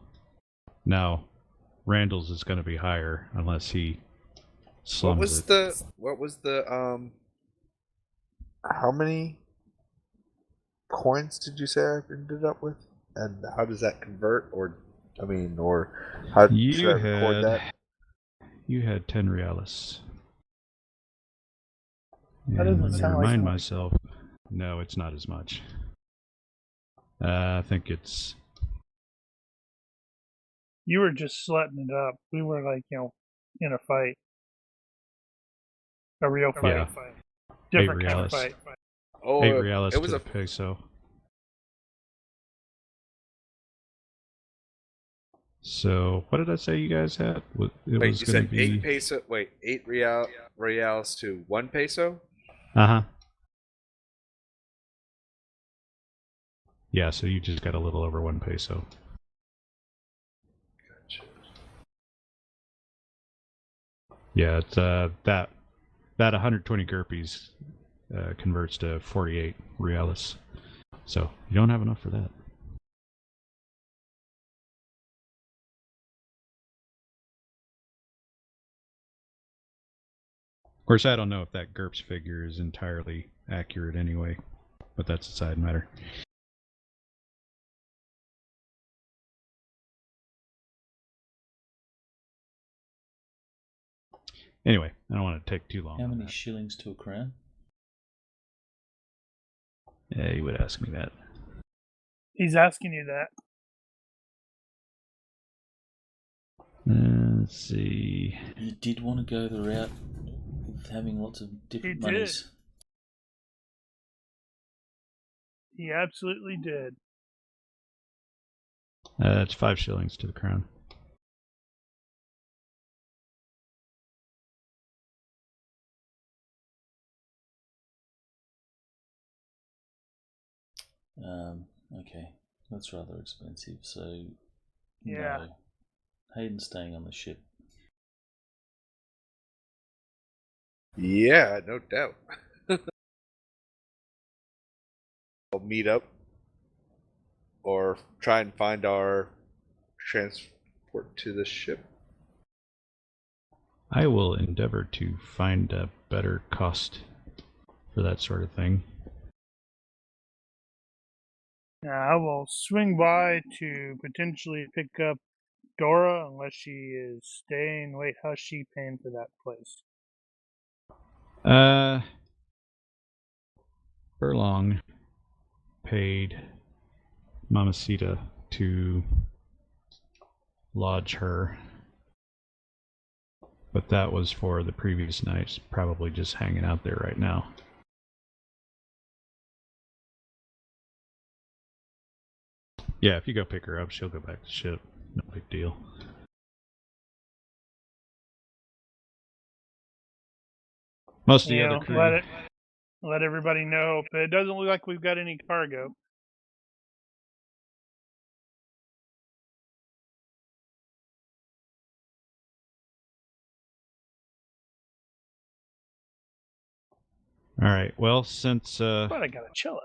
Now, Randall's is going to be higher unless he slums What was the how many coins did you say I ended up with? And how does that convert, or how should I record that? You had 10 reales. That And doesn't let me sound like remind much. myself. No, it's not as much. I think it's. You were just slutting it up. We were like, in a fight. A real fight. Yeah. Different 8 kind of reales. fight. Oh, 8 reales it was to a the peso. So, what did I say you guys had? It wait. was You going said to be 8 peso. Wait, 8 reals to 1 peso. Uh-huh. Yeah, so you just got a little over 1 peso. Gotcha. Yeah, it's that 120 GURPS converts to 48 reales. So you don't have enough for that. Of course, I don't know if that GURPS figure is entirely accurate anyway, but that's a side matter. Anyway, I don't want to take too long. How on many that. shillings to a crown? Yeah, you would ask me that. He's asking you that. Let's see. You did want to go the route of having lots of different He did. monies. He absolutely did. That's 5 shillings to the crown. Okay, that's rather expensive. So, Yeah. no. Hayden's staying on the ship. Yeah, no doubt. I'll meet up or try and find our transport to the ship. I will endeavor to find a better cost for that sort of thing. Now, I will swing by to potentially pick up Dora unless she is staying. Wait, how's she paying for that place? Furlong paid Mamacita to lodge her, but that was for the previous night. She's probably just hanging out there right now. Yeah, if you go pick her up, she'll go back to ship. No big deal. Most of the other crew. Let everybody know. But it doesn't look like we've got any cargo. All right. Well, since But I got a cello.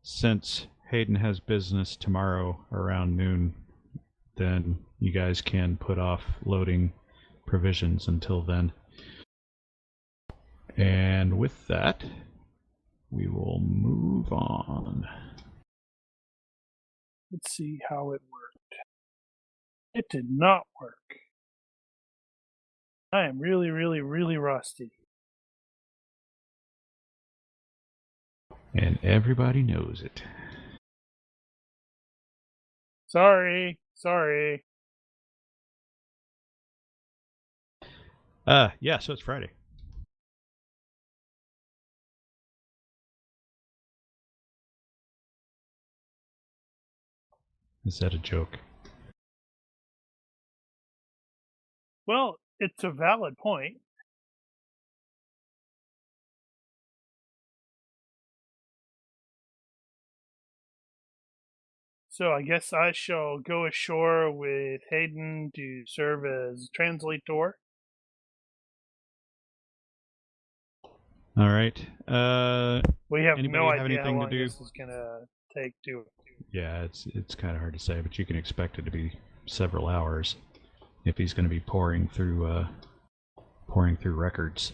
Since Hayden has business tomorrow around noon, then you guys can put off loading provisions until then. And with that, we will move on. Let's see how it worked. It did not work. I am really, really, really rusty. And everybody knows it. Sorry. Yeah, so it's Friday. Is that a joke? Well, it's a valid point. So I guess I shall go ashore with Hayden to serve as translator. All right. We have Anybody no have idea how anything to long do? this is gonna take to. Yeah, it's kind of hard to say, but you can expect it to be several hours if he's going to be pouring through records.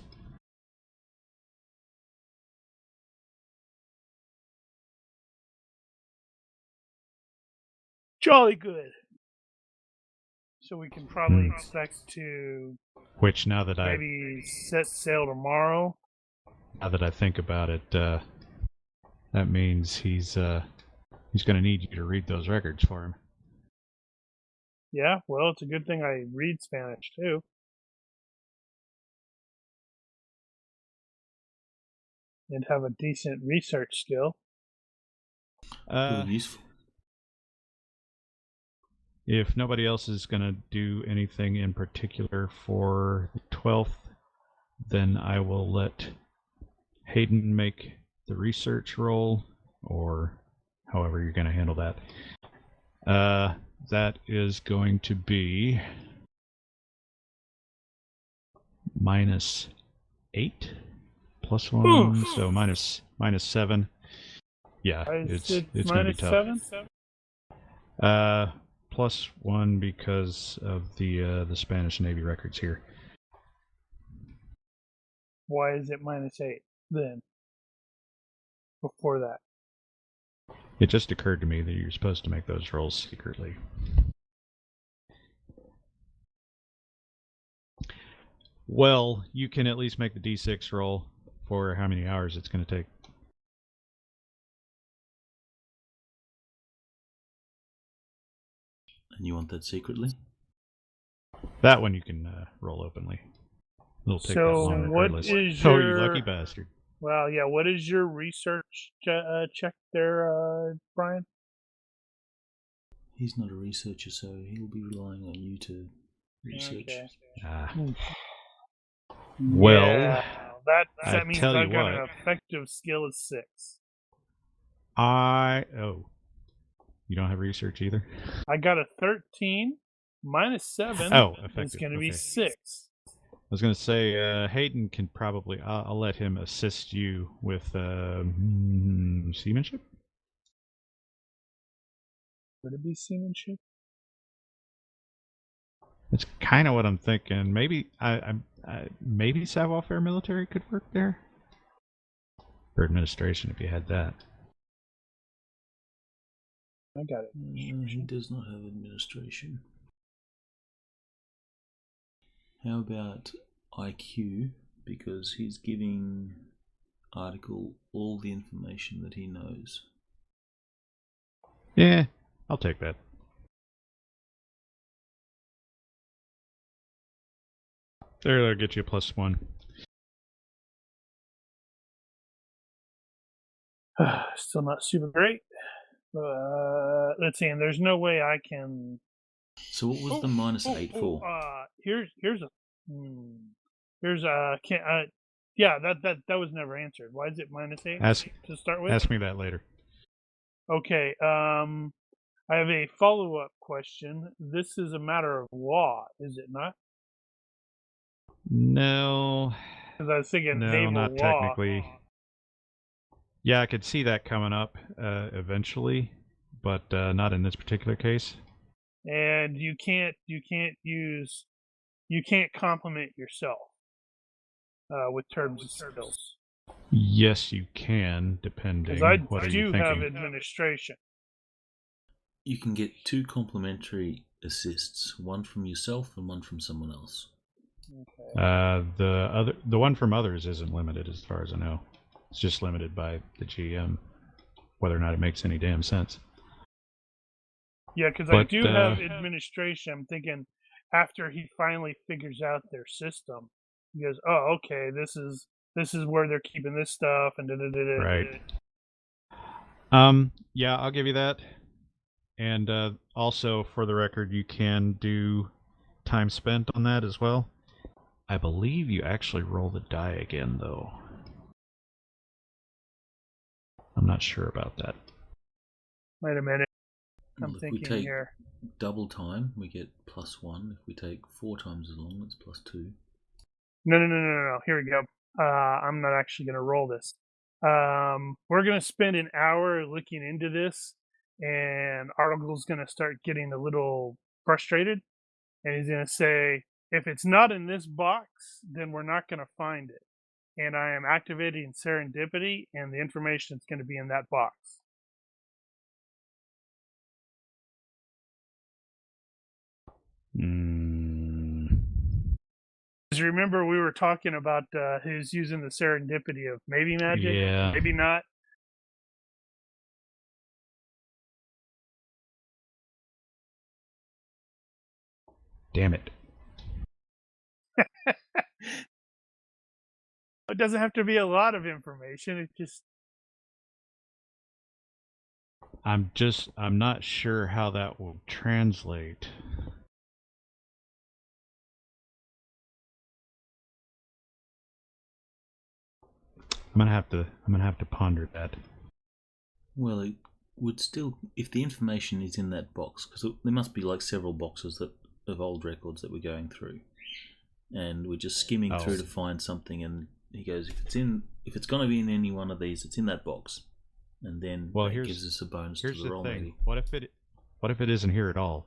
Jolly good. So we can probably expect to Which now that maybe set sail tomorrow. Now that I think about it, that means he's going to need you to read those records for him. Yeah, well, it's a good thing I read Spanish too. And have a decent research skill. Really useful. If nobody else is going to do anything in particular for the 12th, then I will let Hayden make the research roll, or however you're going to handle that. That is going to be -8 plus 1, Oof. so -7. Yeah, it's going to be tough. -7? +1 because of the Spanish Navy records here. Why is it -8 then? Before that. It just occurred to me that you're supposed to make those rolls secretly. Well, you can at least make the D6 roll for how many hours it's going to take. And you want that secretly? That one you can roll openly. It'll take that So long what regardless. is Oh, you your... lucky bastard. Well, yeah, what is your research check there, Brian? He's not a researcher, so he'll be relying on you to research. Okay. Well, yeah, that I means tell I've you got what. an effective skill of 6. You don't have research either? I got a 13 -7. Oh, effective. It's going to be okay. 6. I was going to say, Hayden can probably... I'll let him assist you with seamanship? Would it be seamanship? That's kind of what I'm thinking. Maybe maybe savoir-faire military could work there? Or administration, if you had that. I got it. He does not have administration. How about IQ? Because he's giving Article all the information that he knows. Yeah, I'll take that. That'll get you a +1. Still not super great. Let's see, and there's no way I can. So what was the -8 for? Here's a yeah, that was never answered. Why is it -8 to start with? Ask me that later. Okay. I have a follow-up question. This is a matter of law, is it not? No. Because I was thinking No, naval not law. technically. Yeah, I could see that coming up eventually, but not in this particular case. And you can't compliment yourself with terms of skills. Yes, you can, depending. Because I What are you do have thinking? administration. You can get 2 complimentary assists, one from yourself and one from someone else. Okay. The one from others isn't limited, as far as I know. It's just limited by the GM, whether or not it makes any damn sense. Yeah, because I do have administration. I'm thinking after he finally figures out their system, he goes, "Oh, okay, this is where they're keeping this stuff," and Right. Yeah, I'll give you that. And also, for the record, you can do time spent on that as well. I believe you actually roll the die again, though. I'm not sure about that. Wait a minute. Well, I'm if we thinking take here. double time, we get +1. If we take 4 times as long, it's +2. No. Here we go. I'm not actually going to roll this. We're going to spend an hour looking into this, and Article's going to start getting a little frustrated, and he's going to say, if it's not in this box, then we're not going to find it. And I am activating serendipity, and the information is going to be in that box. Because remember, we were talking about who's using the serendipity of maybe magic, Yeah. maybe not. Damn it. It doesn't have to be a lot of information. It just. I'm not sure how that will translate. I'm gonna have to ponder that. Well, it would still, if the information is in that box, because there must be like several boxes of old records that we're going through, and we're just skimming through to find something. And he goes, if it's going to be in any one of these, it's in that box, and then it gives us a bonus to the roll. Maybe. What if it isn't here at all?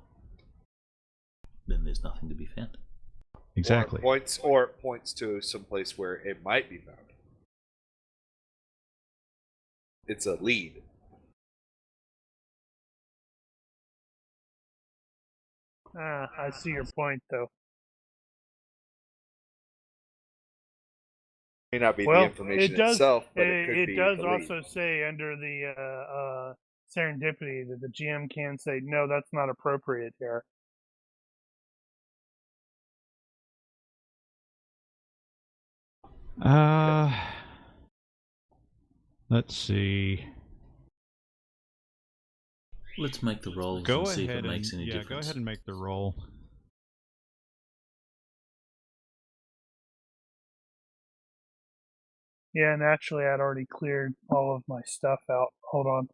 Then there's nothing to be found. Exactly. Or it points to some place where it might be found. It's a lead. I see your point, though. May not be the information itself, but it could be. It does also say under the serendipity that the GM can say, no, that's not appropriate here. Let's see. Let's make the rolls and see if it makes any difference. Go ahead and make the roll. Yeah, naturally, I'd already cleared all of my stuff out. Hold on.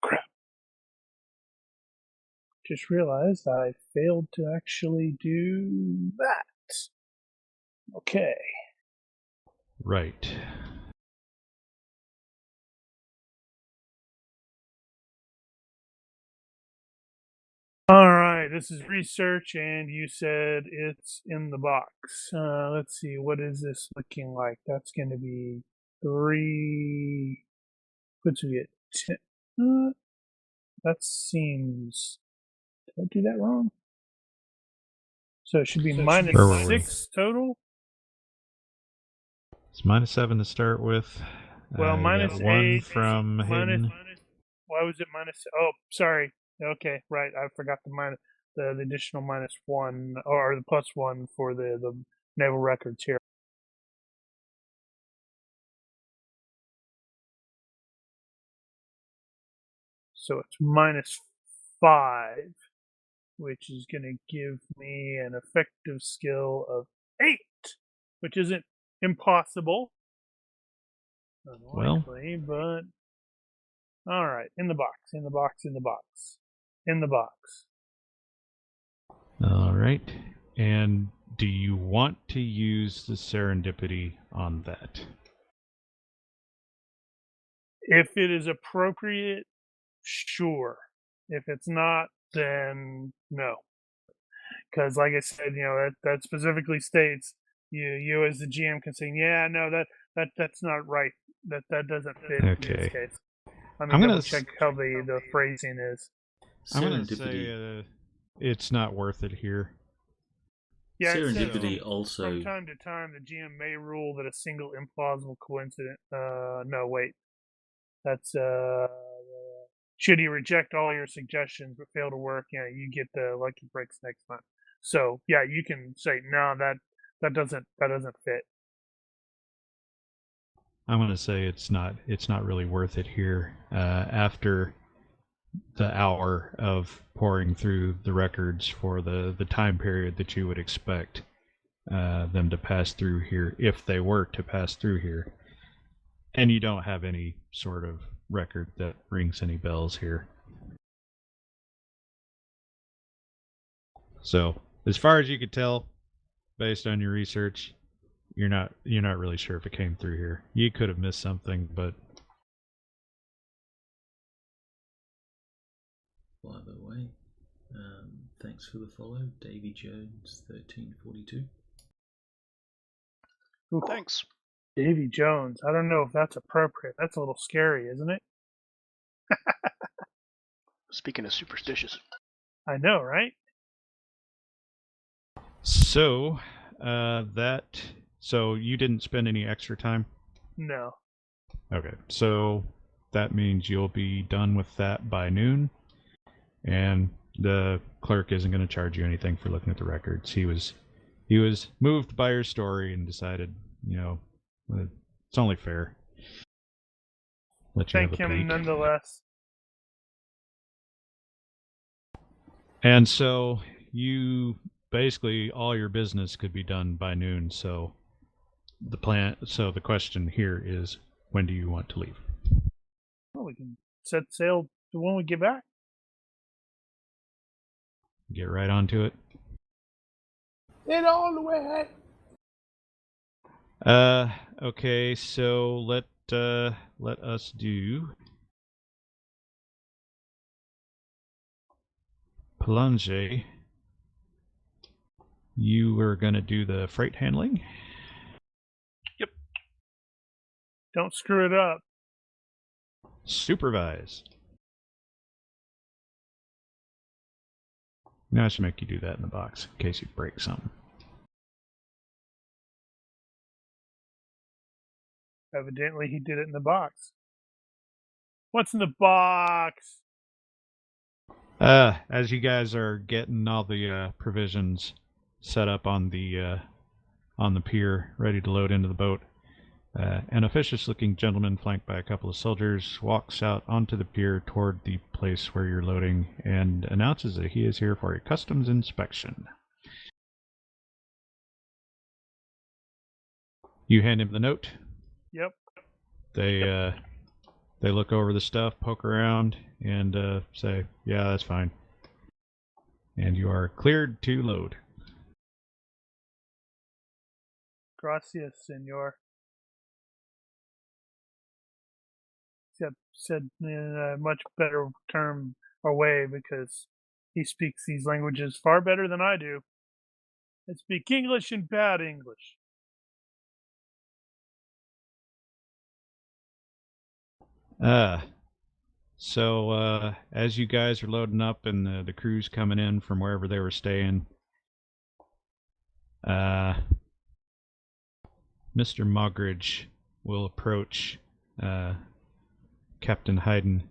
Crap. Just realized I failed to actually do that. Okay. Right. All right, this is research, and you said it's in the box. Let's see, what is this looking like? That's going to be 3. What's we get? 10. That seems. Did I do that wrong? So it should be minus Where were we? 6 total. It's -7 to start with. Well, you minus got 1 8, from Hayden. Why was it minus? Oh, sorry. Okay, right. I forgot the additional -1 or the +1 for the naval records here. So it's -5, which is going to give me an effective skill of 8, which isn't impossible. Unlikely, but all right. In the box. All right. And do you want to use the serendipity on that? If it is appropriate, sure. If it's not, then no. Because, like I said, that specifically states you as the GM can say, yeah, no, that's not right. That doesn't fit in this case. I'm gonna check how the phrasing is. I'm gonna say it's not worth it here. Yeah, serendipity also. From time to time, the GM may rule that a single implausible coincidence. No, wait. That's should he reject all your suggestions but fail to work, you get the lucky breaks next time. So yeah, you can say no, that doesn't fit. I'm gonna say it's not really worth it here. After the hour of pouring through the records for the time period that you would expect them to pass through here, if they were to pass through here, and you don't have any sort of record that rings any bells here. So, as far as you could tell, based on your research, you're not really sure if it came through here. You could have missed something, but by the way, thanks for the follow, Davy Jones 1342. Ooh, Thanks. Davy Jones. I don't know if that's appropriate. That's a little scary, isn't it? Speaking of superstitious. I know, right? So, so you didn't spend any extra time? No. Okay, so that means you'll be done with that by noon, and the clerk isn't going to charge you anything for looking at the records. He was moved by your story and decided, it's only fair. Let you Thank have a him peek. nonetheless. And so basically all your business could be done by noon. So the question here is, when do you want to leave? Well, we can set sail when we get back. Get right onto it. Get on the way. Okay, so let us do plunge. You were gonna do the freight handling? Yep. Don't screw it up. Supervise. Now I should make you do that in the box in case you break something. Evidently, he did it in the box. What's in the box? As you guys are getting all the provisions set up on the pier, ready to load into the boat, an officious-looking gentleman flanked by a couple of soldiers walks out onto the pier toward the place where you're loading and announces that he is here for a customs inspection. You hand him the note. Yep. They look over the stuff, poke around, and say, yeah, that's fine. And you are cleared to load. Gracias, senor. Said in a much better term or way because he speaks these languages far better than I do. I speak English and bad English. So as you guys are loading up and the crew's coming in from wherever they were staying, Mr. Mogridge will approach Captain Hayden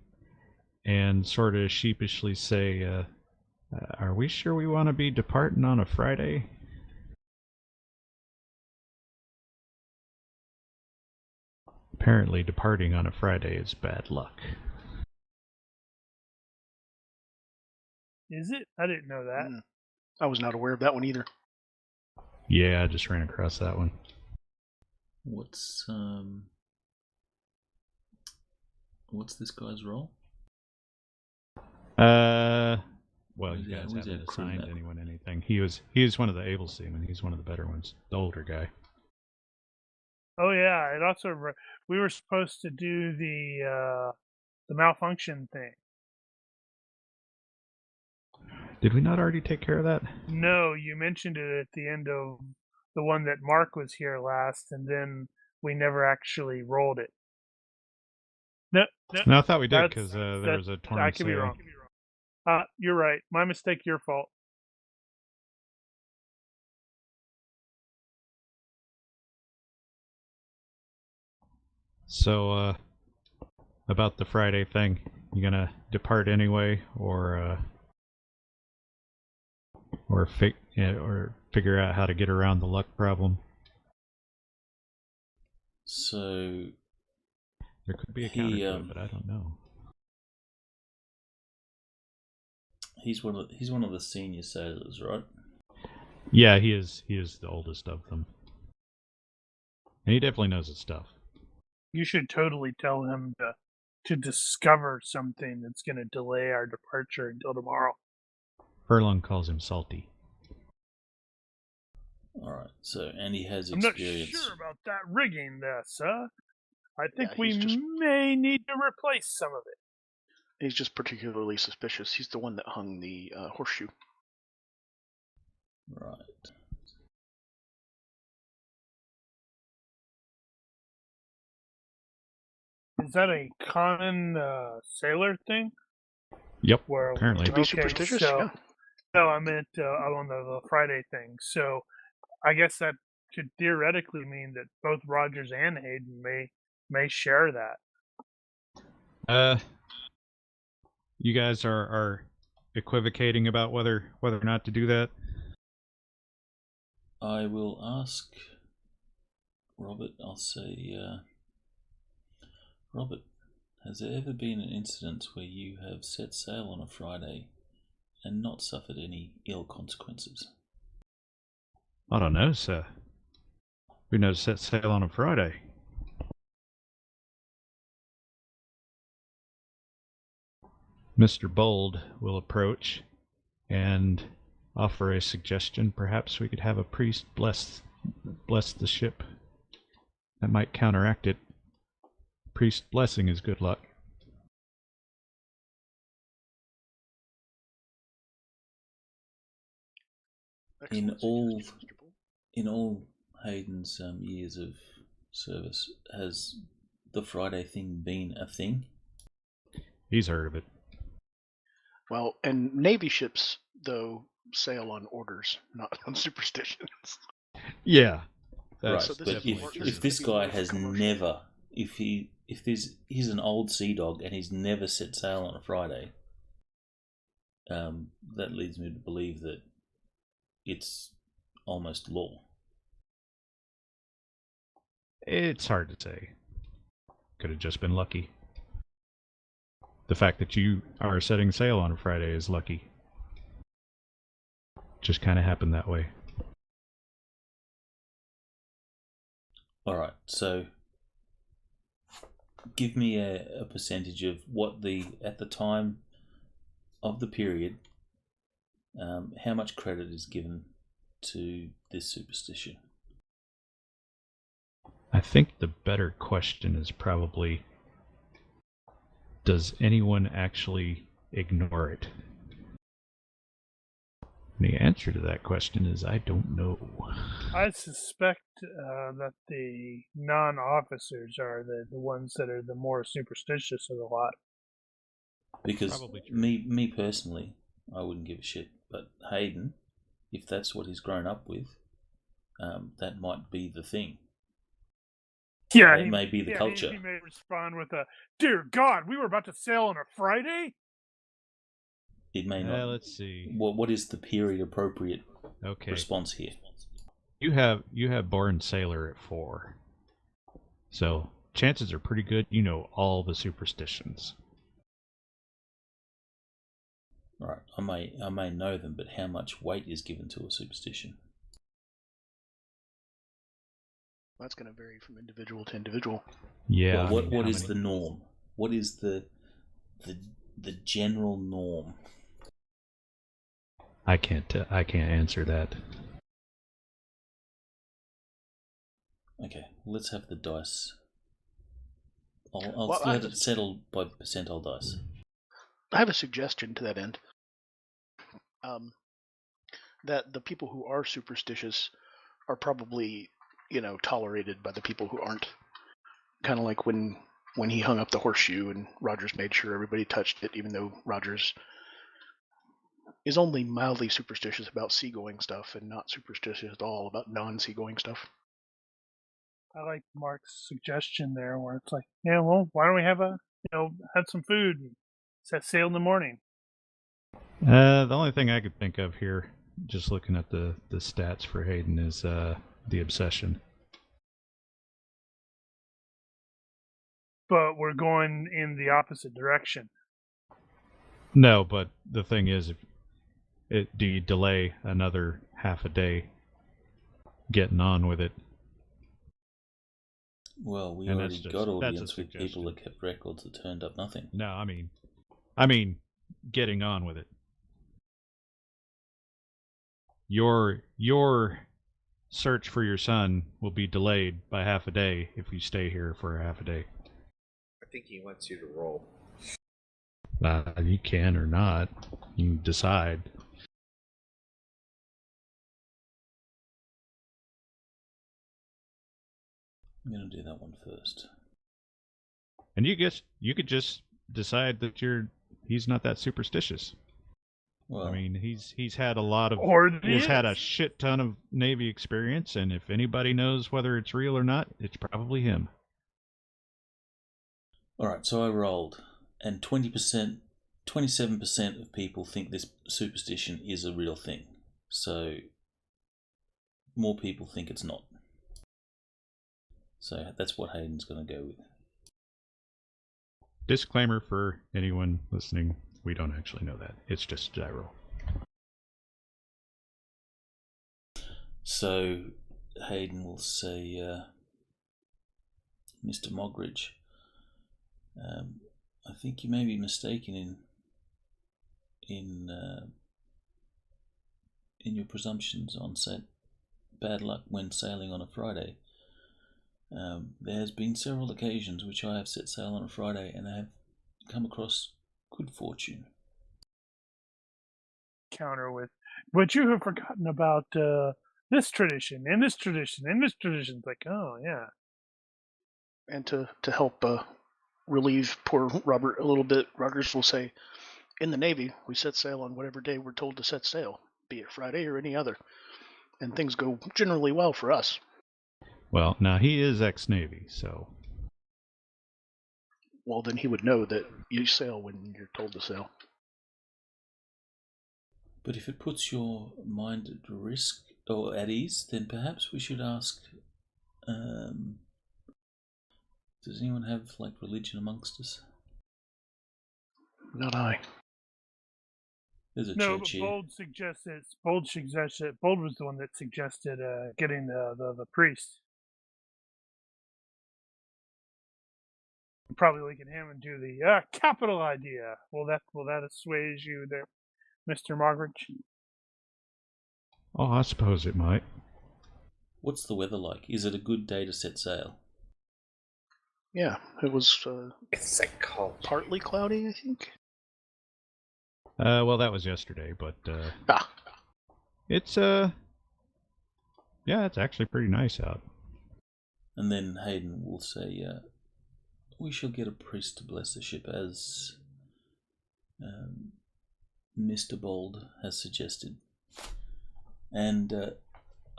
and sort of sheepishly say, are we sure we want to be departing on a Friday? Apparently departing on a Friday is bad luck. Is it? I didn't know that. I was not aware of that one either. Yeah, I just ran across that one. What's this guy's role? Well, you Yeah, guys who's haven't our crew assigned map? anyone anything. He was one of the able seamen. He's one of the better ones, the older guy. Oh yeah, it also we were supposed to do the malfunction thing. Did we not already take care of that? No, you mentioned it at the end of the one that Mark was here last, and then we never actually rolled it. No, No, I thought we did that's- because there that- was a torn I could be sail. wrong. You're right. My mistake. Your fault. So, about the Friday thing, you gonna depart anyway, or figure out how to get around the luck problem? So There could be a He, counter to it, but I don't know. he's one of the senior sailors, right? Yeah, he is. He is the oldest of them, and he definitely knows his stuff. You should totally tell him to discover something that's going to delay our departure until tomorrow. Furlong calls him salty. All right. So and he has I'm not experience. sure about that rigging there, sir. I think Yeah, we he's just- may need to replace some of it. He's just particularly suspicious. He's the one that hung the horseshoe. Right. Is that a common sailor thing? Yep. Where Apparently. To be Okay, superstitious? so- Yeah. No, I meant on the Friday thing. So I guess that could theoretically mean that both Rogers and Hayden may share that. You guys are equivocating about whether or not to do that. I will ask Robert. I'll say, Robert, has there ever been an incident where you have set sail on a Friday and not suffered any ill consequences? I don't know, sir. We know to set sail on a Friday. Mr. Bold will approach and offer a suggestion. Perhaps we could have a priest bless the ship. That might counteract it. Priest blessing is good luck. In Excellent all- suggestion, Mr. Bull. In all Hayden's years of service, has the Friday thing been a thing? He's heard of it. Well, and Navy ships, though, sail on orders, not on superstitions. Yeah. Right, so this but is more- if this maybe more guy of a has commercial- never, if he's an old sea dog and he's never set sail on a Friday, that leads me to believe that it's almost law. It's hard to say. Could have just been lucky. The fact that you are setting sail on a Friday is lucky. Just kind of happened that way. All right, so give me a percentage of what at the time of the period, how much credit is given to this superstition. I think the better question is probably, does anyone actually ignore it? And the answer to that question is, I don't know. I suspect that the non-officers are the ones that are the more superstitious of the lot. Because Probably true. me personally, I wouldn't give a shit. But Hayden, if that's what he's grown up with, that might be the thing. Yeah, That may be the culture. He may respond with a, "Dear God, we were about to sail on a Friday." It may not. Let's see. What is the period appropriate response here? You have born sailor at 4, so chances are pretty good you know all the superstitions. All right, I may know them, but how much weight is given to a superstition? That's going to vary from individual to individual. Yeah. Well, what is the norm? What is the general norm? I can't answer that. Okay, let's have the dice. I'll let it settle by percentile dice. I have a suggestion to that end. That the people who are superstitious are probably, tolerated by the people who aren't. Kind of like when he hung up the horseshoe and Rogers made sure everybody touched it, even though Rogers is only mildly superstitious about seagoing stuff and not superstitious at all about non-seagoing stuff. I like Mark's suggestion there, where it's like, yeah, well, why don't we have have some food and set sail in the morning? The only thing I could think of here, just looking at the stats for Hayden, is the obsession. But we're going in the opposite direction. No, but the thing is, do you delay another half a day getting on with it? Well, we already got audience with people that kept records that turned up nothing. No, I mean, getting on with it. Your search for your son will be delayed by half a day if you stay here for a half a day. I think he wants you to roll. You can or not. You can decide. I'm going to do that one first. And you could just decide that he's not that superstitious. Well, I mean, he's had a lot of he's had a shit ton of Navy experience, and if anybody knows whether it's real or not, it's probably him. All right, so I rolled, and 27% of people think this superstition is a real thing. So more people think it's not. So that's what Hayden's going to go with. Disclaimer for anyone listening, we don't actually know that. It's just gyro. So Hayden will say, Mr. Mogridge, I think you may be mistaken in your presumptions on bad luck when sailing on a Friday. There has been several occasions which I have set sail on a Friday and I have come across good fortune. Counter with, but you have forgotten about this tradition and this tradition and this tradition. It's like, oh yeah. And to help relieve poor Robert a little bit, Rogers will say, in the Navy, we set sail on whatever day we're told to set sail, be it Friday or any other. And things go generally well for us. Well, now he is ex-Navy, so... Well, then he would know that you sail when you're told to sail. But if it puts your mind at risk or at ease, then perhaps we should ask, does anyone have religion amongst us? Not I. There's a no, church here. Bold was the one that suggested getting the priest. Probably linking him and do the capital idea. Will that assuage you there, Mr. Mogridge? Oh, I suppose it might. What's the weather like? Is it a good day to set sail? Yeah, it was It's partly cloudy, I think. Well, that was yesterday, but it's it's actually pretty nice out. And then Hayden will say, we shall get a priest to bless the ship, as Mr. Bold has suggested. And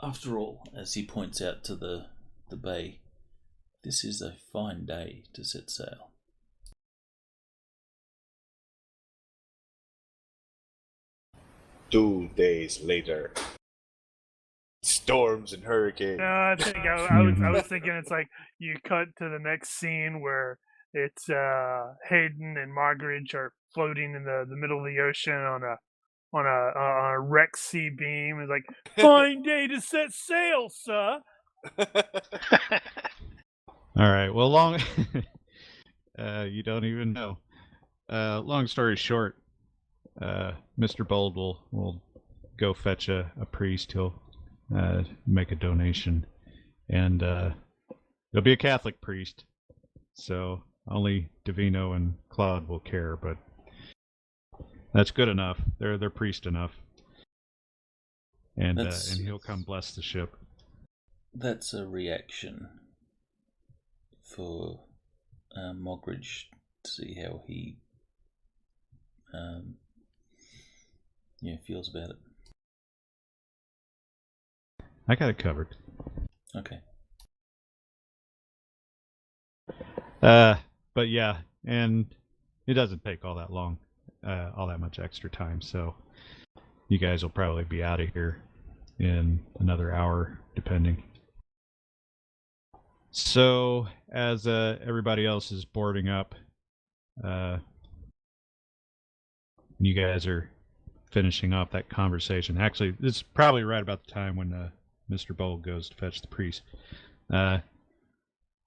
After all, as he points out to the bay, this is a fine day to set sail. Two days later. Storms and hurricanes. No, I think I was thinking it's like you cut to the next scene where it's Hayden and Margaret are floating in the middle of the ocean on a wrecked sea beam. It's like, fine day to set sail, sir. All right. Well, long. You don't even know. Long story short, Mr. Bold will go fetch a priest. He'll make a donation, and he'll be a Catholic priest. So only Davino and Claude will care, but that's good enough. They're priest enough, and he'll come bless the ship. That's a reaction for Mogridge to see how he feels about it. I got it covered. Okay. But yeah, and it doesn't take all that long, all that much extra time. So you guys will probably be out of here in another hour, depending. So as everybody else is boarding up, you guys are finishing off that conversation. Actually, this is probably right about the time when Mr. Bold goes to fetch the priest.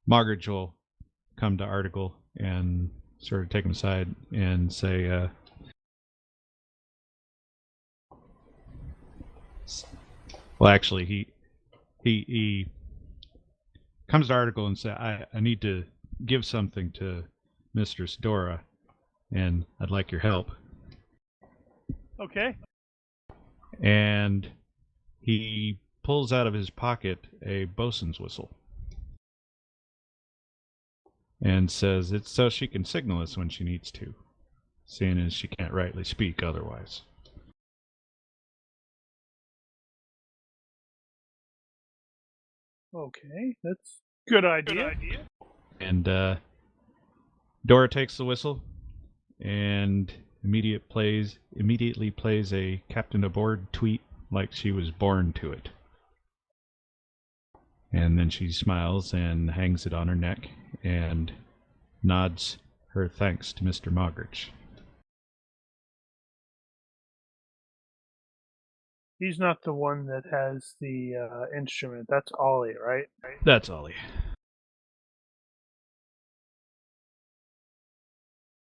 Margaret will come to Article and sort of take him aside and say, well, actually, he comes to Article and says, I need to give something to Mistress Dora, and I'd like your help. Okay. And he pulls out of his pocket a bosun's whistle and says it's so she can signal us when she needs to, seeing as she can't rightly speak otherwise. Okay, that's good idea. And Dora takes the whistle and immediately plays a captain aboard tweet like she was born to it. And then she smiles and hangs it on her neck and nods her thanks to Mr. Mogridge. He's not the one that has the instrument. That's Ollie, right? That's Ollie.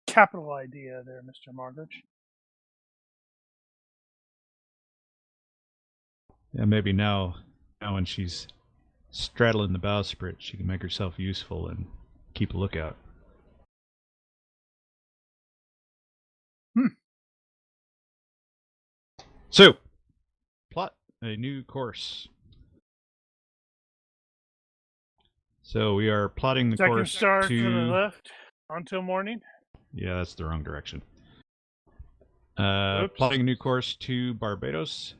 Capital idea there, Mr. Margaret. Yeah, maybe now when she's straddling the bowsprit, she can make herself useful and keep a lookout. So, plot a new course. So we are plotting the Second course star to the left until morning. Yeah, that's the wrong direction. Oops. Plotting a new course to Barbados.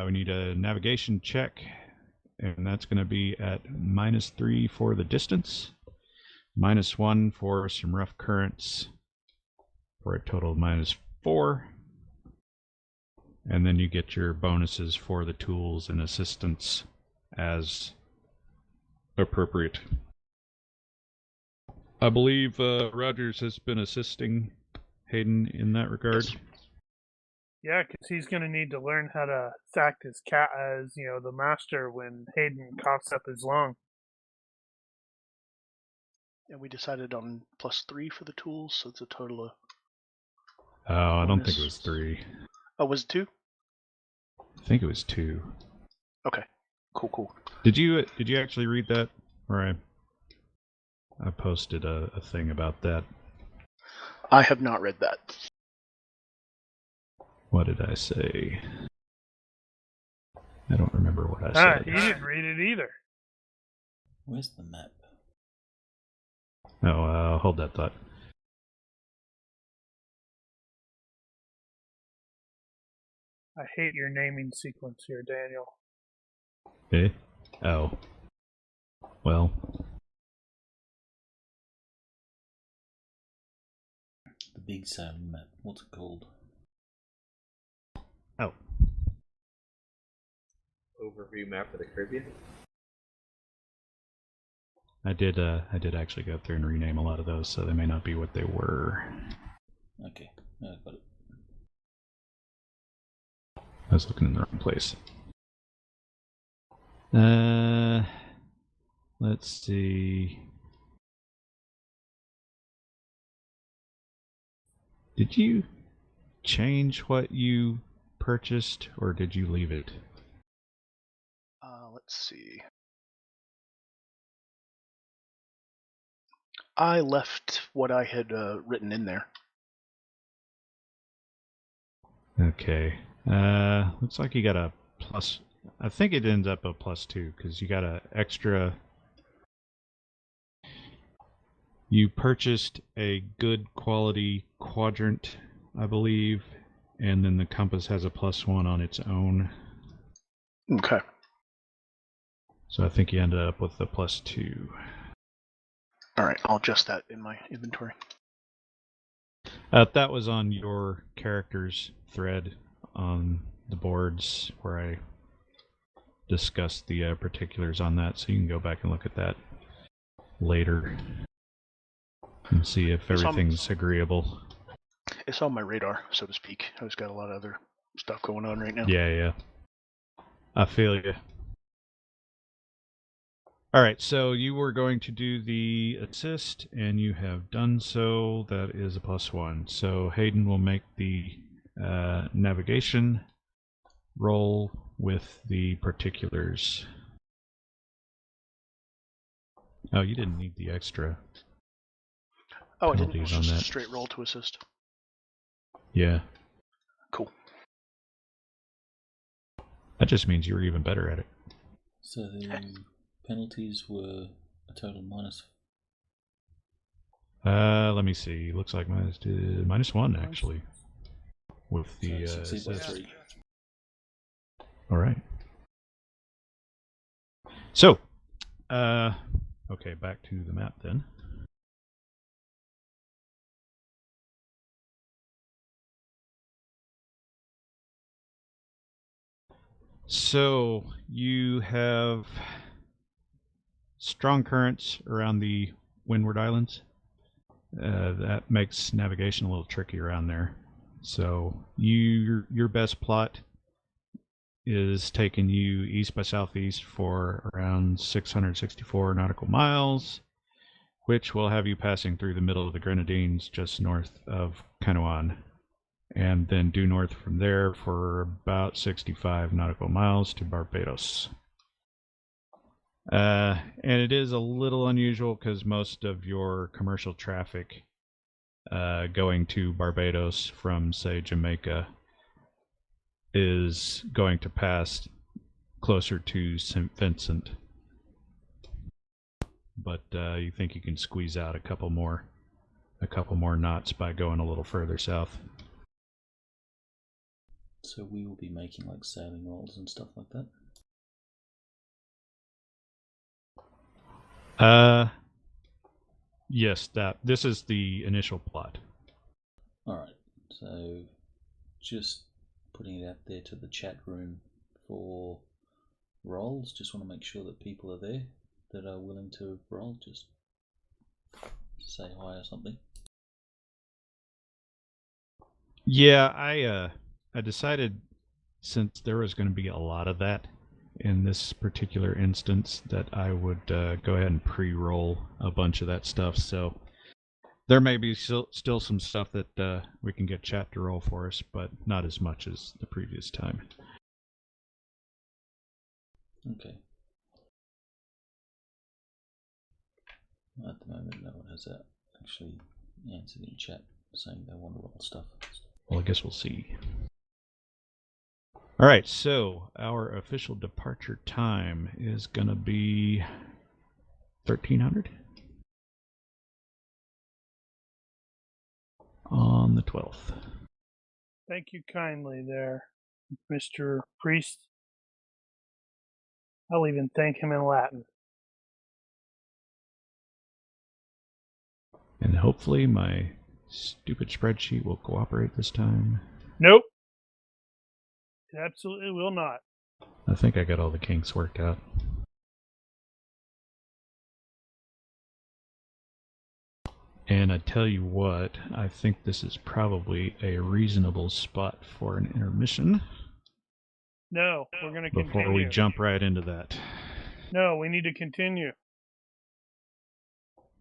We need a navigation check, and that's going to be at -3 for the distance, -1 for some rough currents, for a total of -4. And then you get your bonuses for the tools and assistance as appropriate. I believe Rogers has been assisting Hayden in that regard. Yes. Yeah, because he's going to need to learn how to act as the master when Hayden coughs up his lung. And we decided on +3 for the tools, so it's a total of. Oh, I don't think it was 3. Oh, was it 2? I think it was 2. Okay. Cool. Did you actually read that? Or I posted a thing about that. I have not read that. What did I say? I don't remember what I said. He didn't read it either. Where's the map? No, hold that thought. I hate your naming sequence here, Daniel. Eh? Oh. Well. The big sailing map. What's it called? Oh. Overview map of the Caribbean. I did actually go through and rename a lot of those, so they may not be what they were. Okay, I got it. I was looking in the wrong place. Let's see. Did you change what you purchased, or did you leave it? Let's see. I left what I had written in there. Okay. Looks like you got a plus. I think it ends up a +2 because you got a extra. You purchased a good quality quadrant, I believe, and then the compass has a +1 on its own. Okay. So I think you ended up with the +2. All right, I'll adjust that in my inventory. That was on your character's thread on the boards where I discussed the particulars on that, so you can go back and look at that later and see if everything's agreeable. It's on my radar, so to speak. I've just got a lot of other stuff going on right now. Yeah. I feel you. Alright, so you were going to do the assist, and you have done so. That is a +1. So Hayden will make the navigation roll with the particulars. Oh, you didn't need the extra. Oh, I didn't. It penalties was on just a that. straight roll to assist. Yeah. Cool. That just means you were even better at it. So the penalties were a total minus. Let me see. Looks like -1 actually. With the So succeed by assist. 3. All right. So, okay, back to the map then. So you have strong currents around the Windward Islands. That makes navigation a little tricky around there. So your best plot is taking you east by southeast for around 664 nautical miles, which will have you passing through the middle of the Grenadines just north of Canouan, and then due north from there for about 65 nautical miles to Barbados. And it is a little unusual because most of your commercial traffic going to Barbados from, say, Jamaica is going to pass closer to St. Vincent. But you think you can squeeze out a couple more knots by going a little further south. So we will be making like sailing rolls and stuff like that. Yes, this is the initial plot. Alright, so just putting it out there to the chat room for rolls. Just want to make sure that people are there that are willing to roll. Just say hi or something. Yeah, I decided, since there was going to be a lot of that in this particular instance, that I would go ahead and pre-roll a bunch of that stuff. So there may be still some stuff that we can get chat to roll for us, but not as much as the previous time. Okay. At the moment, no one has actually answered in chat saying they want to roll stuff. Well, I guess we'll see. All right, so our official departure time is going to be 1300 on the 12th. Thank you kindly there, Mr. Priest. I'll even thank him in Latin. And hopefully my stupid spreadsheet will cooperate this time. Nope. It absolutely will not. I think I got all the kinks worked out. And I tell you what, I think this is probably a reasonable spot for an intermission. No, we're going to continue. Before we jump right into that. No, we need to continue.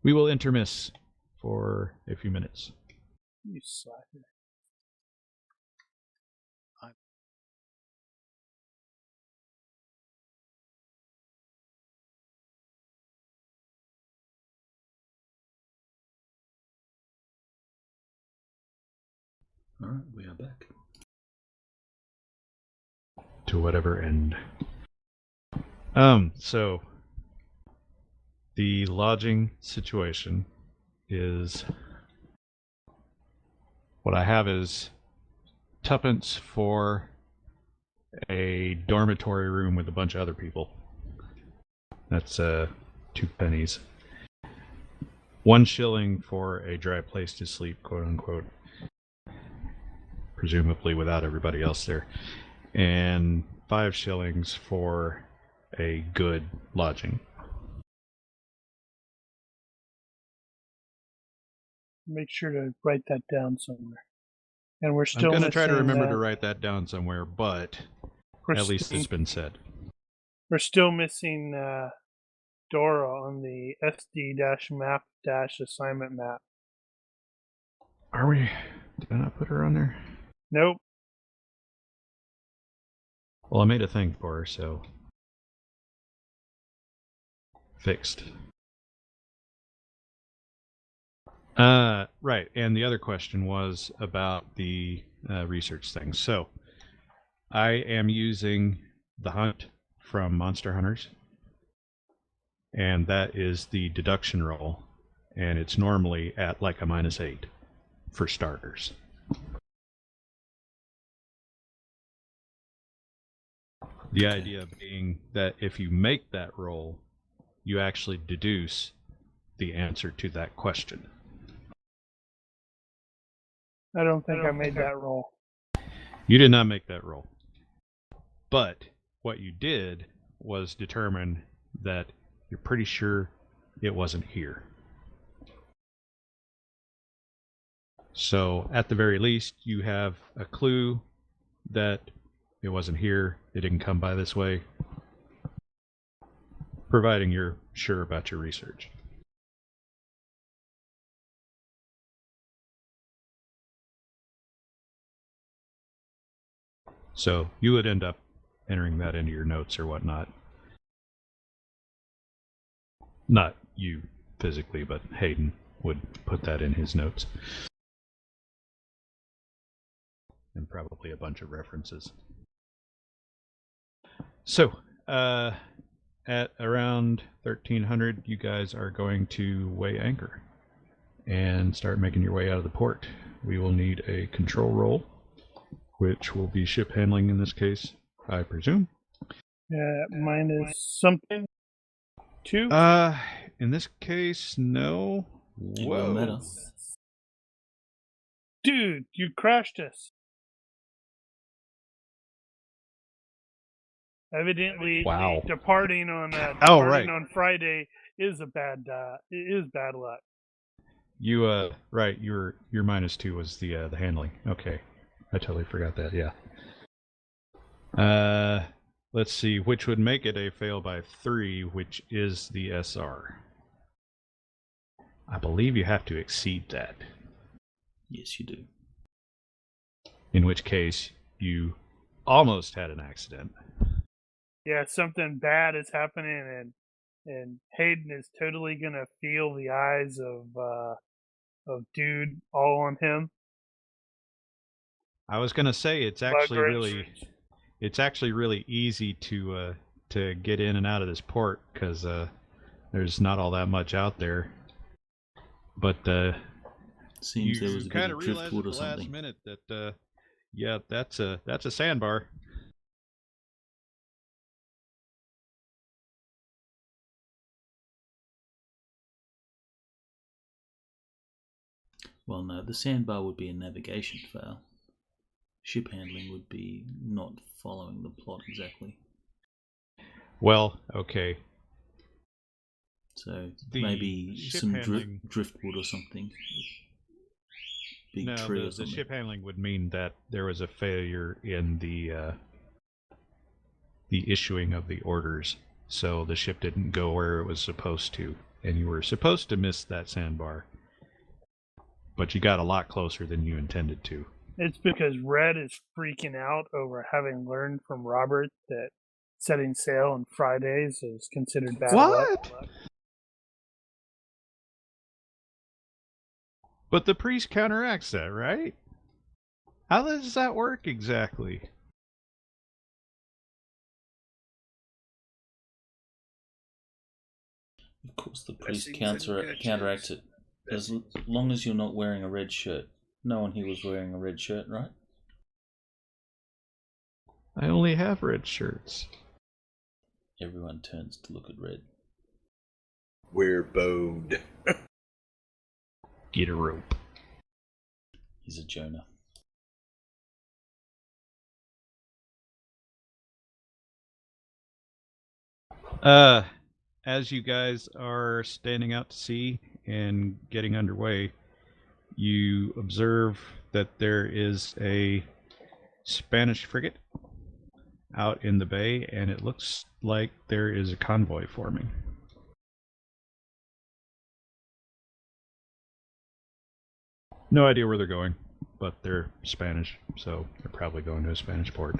We will intermiss for a few minutes. You slacker. Alright, we are back. To whatever end. So the lodging situation is what I have is tuppence for a dormitory room with a bunch of other people. That's 2 pennies. 1 shilling for a dry place to sleep, quote unquote. Presumably without everybody else there. And 5 shillings for a good lodging. Make sure to write that down somewhere. And we're still I'm going to try to remember that. to write that down somewhere, but at least it's been said. We're still missing Dora on the SD-map-assignment map. Are we? Did I not put her on there? Nope. Well, I made a thing for her, so fixed. Right, and the other question was about the research thing. So, I am using the hunt from Monster Hunters, and that is the deduction roll, and it's normally at like a -8 for starters. The idea being that if you make that roll, you actually deduce the answer to that question. I don't think I made that roll. You did not make that roll. But what you did was determine that you're pretty sure it wasn't here. So at the very least, you have a clue that it wasn't here, it didn't come by this way, providing you're sure about your research. So you would end up entering that into your notes or whatnot. Not you physically, but Hayden would put that in his notes. And probably a bunch of references. So, at around 1300, you guys are going to weigh anchor and start making your way out of the port. We will need a control roll, which will be ship handling in this case, I presume. Mine is something. 2? In this case, no. It won't matter. Dude, you crashed us. Evidently, Wow. departing on on Friday is a bad. It is bad luck. You right. Your -2 was the handling. Okay, I totally forgot that. Yeah. Let's see, which would make it a fail by 3, which is the SR. I believe you have to exceed that. Yes, you do. In which case, you almost had an accident. Yeah, something bad is happening, and Hayden is totally gonna feel the eyes of dude all on him. I was gonna say it's actually really easy to get in and out of this port because there's not all that much out there. But seems there was a bit kind of of realized driftwood at or the last something. minute that yeah, that's a sandbar. Well, no, the sandbar would be a navigation fail. Ship handling would be not following the plot exactly. Well, okay. So The maybe ship some handling- driftwood or something. Big No, tree or the something. ship handling would mean that there was a failure in the issuing of the orders, so the ship didn't go where it was supposed to, and you were supposed to miss that sandbar, but you got a lot closer than you intended to. It's because Red is freaking out over having learned from Robert that setting sail on Fridays is considered bad luck. But the priest counteracts that, right? How does that work exactly? Of course, the priest Blessings and counteracts it. As Blessings. long as you're not wearing a red shirt. No one here was wearing a red shirt, right? I only have red shirts. Everyone turns to look at Red. We're bowed. Get a rope. He's a Jonah. As you guys are standing out to sea and getting underway, you observe that there is a Spanish frigate out in the bay, and it looks like there is a convoy forming. No idea where they're going, but they're Spanish, so they're probably going to a Spanish port.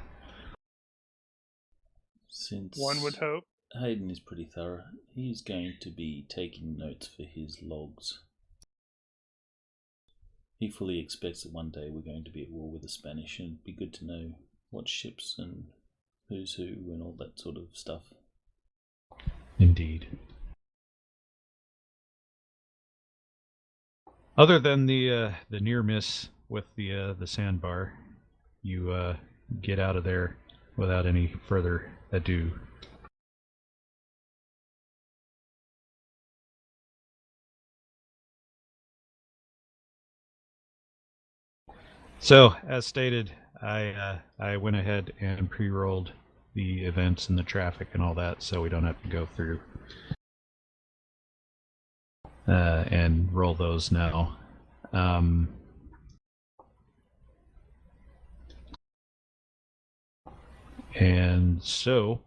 Since One would hope. Hayden is pretty thorough, he's going to be taking notes for his logs. He fully expects that one day we're going to be at war with the Spanish, and it'd be good to know what ships and who's who and all that sort of stuff. Indeed. Other than the near miss with the sandbar, you get out of there without any further ado. So, as stated, I went ahead and pre-rolled the events and the traffic and all that, so we don't have to go through and roll those now. And so,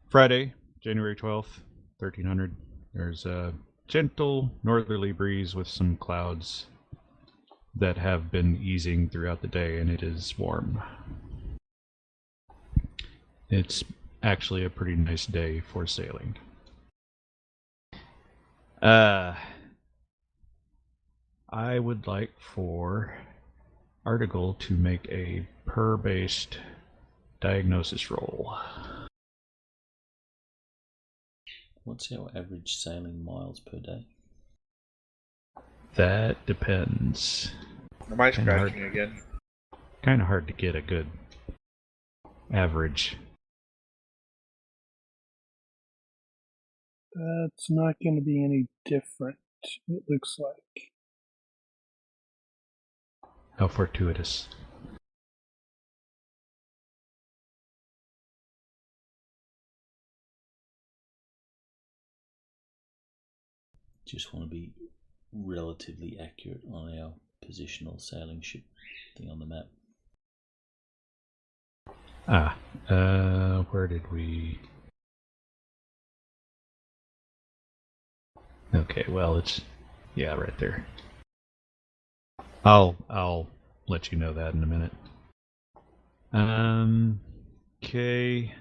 Friday, January 12th, 1300, there's a gentle northerly breeze with some clouds that have been easing throughout the day, and it is warm. It's actually a pretty nice day for sailing. I would like for Article to make a per-based diagnosis roll. What's our average sailing miles per day? That depends. Am I Kinda hard. scratching again? Kind of hard to get a good average. That's not going to be any different, it looks like. How fortuitous. Just want to be relatively accurate on our positional sailing ship thing on the map. Where did we... Okay, well, it's... yeah, right there. I'll let you know that in a minute. Okay.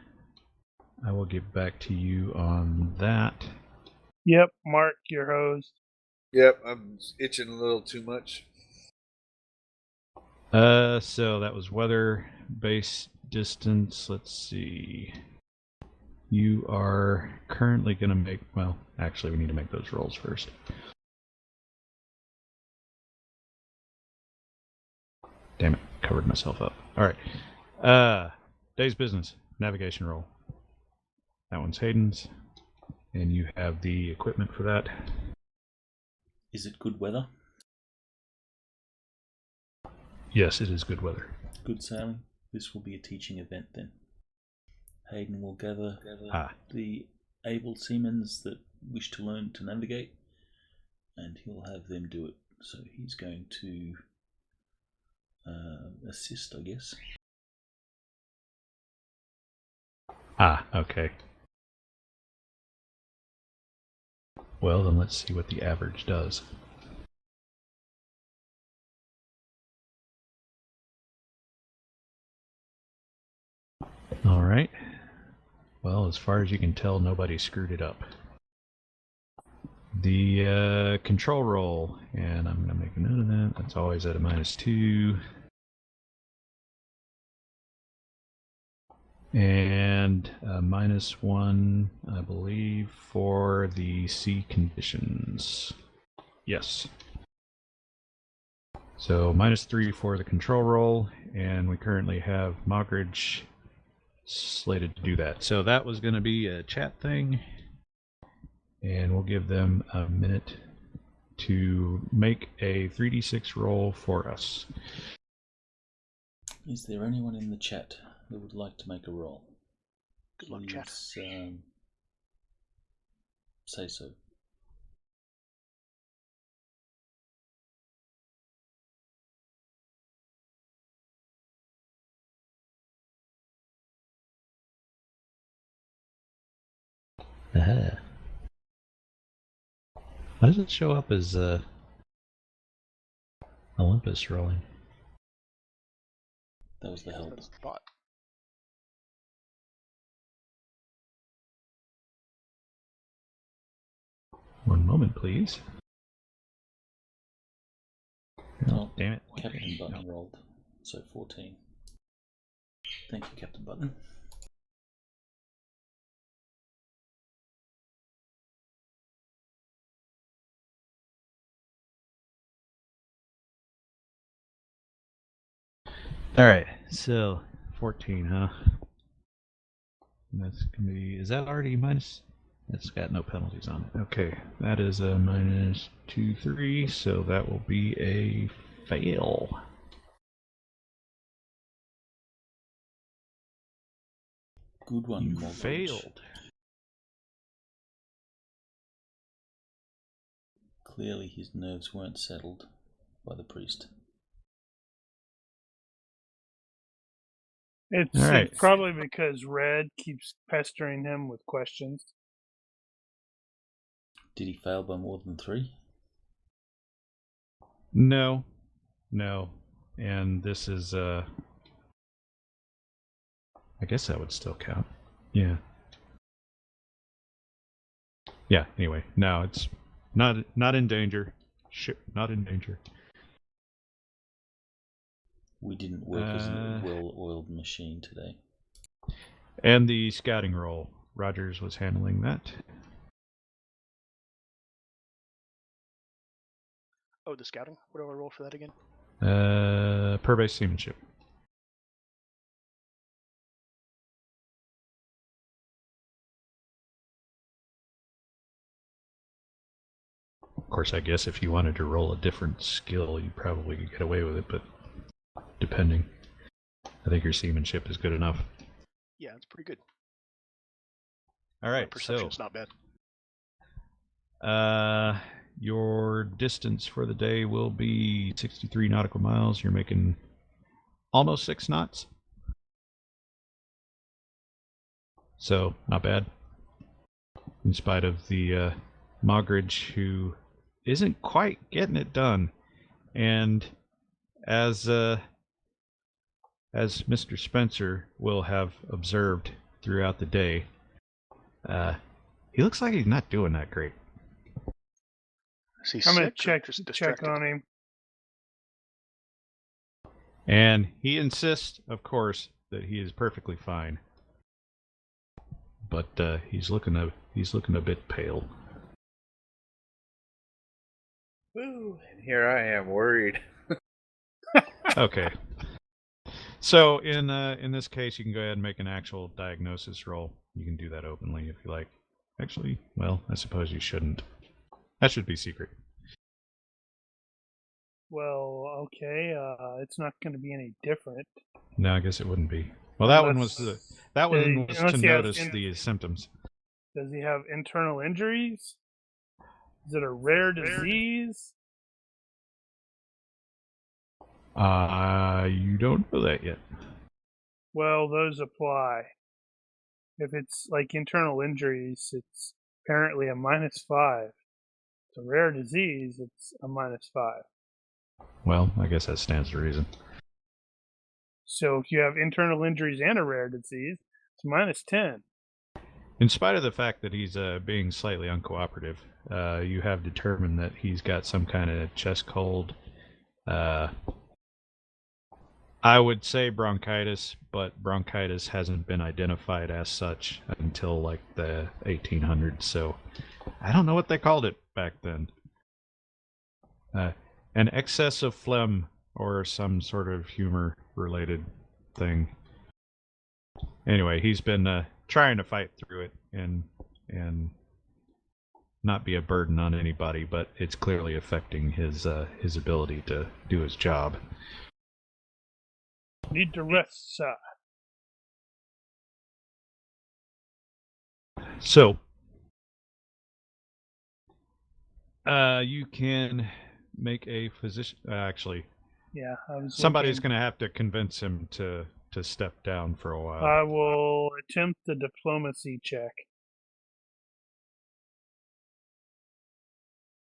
I will get back to you on that. Yep, Mark, your host. Yep, I'm itching a little too much. So that was weather, base distance, let's see. You are currently going to make, well, actually we need to make those rolls first. Damn it, covered myself up. Alright. Day's business, navigation roll. That one's Hayden's, and you have the equipment for that. Is it good weather? Yes, it is good weather. Good sailing? This will be a teaching event then. Hayden will gather the able seamen that wish to learn to navigate, and he'll have them do it. So he's going to assist, I guess. Okay. Well, then let's see what the average does. All right. Well, as far as you can tell, nobody screwed it up. The control roll, and I'm going to make a note of that. That's always at a -2. And -1, I believe, for the sea conditions. Yes. So -3 for the control roll, and we currently have Mogridge slated to do that. So that was going to be a chat thing, and we'll give them a minute to make a 3d6 roll for us. Is there anyone in the chat that would like to make a roll? Good luck, chat. Say so. Why does it show up as Olympus rolling? That was the help. That's the thought. One moment, please. Oh, damn it. Captain Button rolled, so 14. Thank you, Captain Button. Alright, so 14, huh? That's gonna be, is that already minus? It's got no penalties on it. Okay, that is a -2, 3, so that will be a fail. Good one, You Mogridge. failed. Clearly his nerves weren't settled by the priest. It's, All right. it's probably because Red keeps pestering him with questions. Did he fail by more than 3? No. And this is, I guess that would still count. Yeah. Yeah, anyway. No, it's not in danger. Shit, not in danger. We didn't work as a well-oiled machine today. And the scouting roll. Rogers was handling that. Oh, the scouting? What do I roll for that again? Per base seamanship. Of course, I guess if you wanted to roll a different skill, you probably could get away with it, but depending. I think your seamanship is good enough. Yeah, it's pretty good. All right, Perception's not bad. Your distance for the day will be 63 nautical miles. You're making almost 6 knots. So, not bad. In spite of the Mogridge, who isn't quite getting it done. And as Mr. Spencer will have observed throughout the day, he looks like he's not doing that great. Is he I'm going sick to or check just distracted? on him. And he insists, of course, that he is perfectly fine. But he's looking a bit pale. Woo! And here I am worried. Okay. So in this case, you can go ahead and make an actual diagnosis roll. You can do that openly if you like. Actually, well, I suppose you shouldn't. That should be secret. Well, okay. It's not going to be any different. No, I guess it wouldn't be. Well, that one was to unless he has notice the symptoms. Does he have internal injuries? Is it a rare disease? You don't know that yet. Well, those apply. If it's like internal injuries, it's apparently a -5. It's a rare disease, it's a -5. Well, I guess that stands to reason. So if you have internal injuries and a rare disease, it's -10. In spite of the fact that he's being slightly uncooperative, you have determined that he's got some kind of chest cold. I would say bronchitis, but bronchitis hasn't been identified as such until like the 1800s, so I don't know what they called it back then. An excess of phlegm or some sort of humor-related thing. Anyway, he's been trying to fight through it and not be a burden on anybody, but it's clearly affecting his ability to do his job. Need to rest, sir. So, you can make a physician. Actually, Yeah, somebody's going to have to convince him to step down for a while. I will attempt the diplomacy check.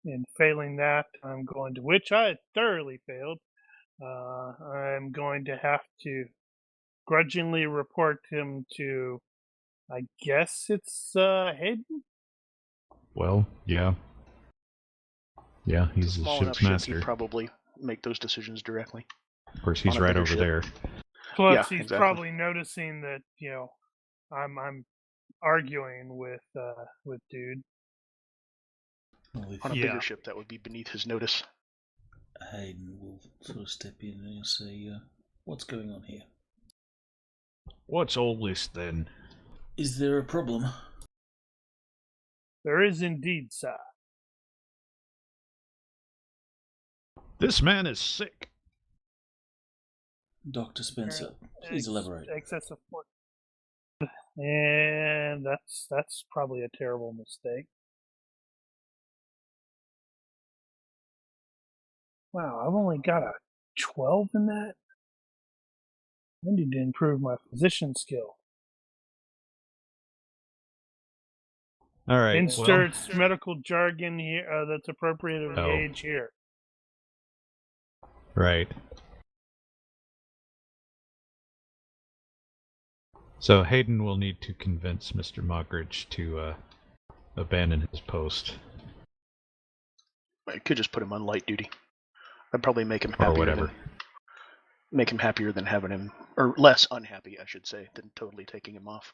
And failing that, I'm going to, which I thoroughly failed, I'm going to have to grudgingly report him to, I guess it's Hayden? Well, yeah. Yeah, he's the Small enough ship's ship, master. he'd probably make those decisions directly. Of course, he's on a right bigger over ship. there. Plus, Yeah, he's exactly. probably noticing that, I'm arguing with dude. Well, if On a Yeah. bigger ship, that would be beneath his notice. Hayden will sort of step in and say, what's going on here? What's all this then? Is there a problem? There is indeed, sir. This man is sick. Dr. Spencer, please elaborate. Excess of force. And that's probably a terrible mistake. Wow, I've only got a 12 in that? I need to improve my physician skill. All right. Insert medical jargon here that's appropriate of the Oh. age here. Right. So Hayden will need to convince Mr. Moggridge to abandon his post. I could just put him on light duty. I'd probably make him Or happier whatever. Make him happier than having him, or less unhappy, I should say, than totally taking him off.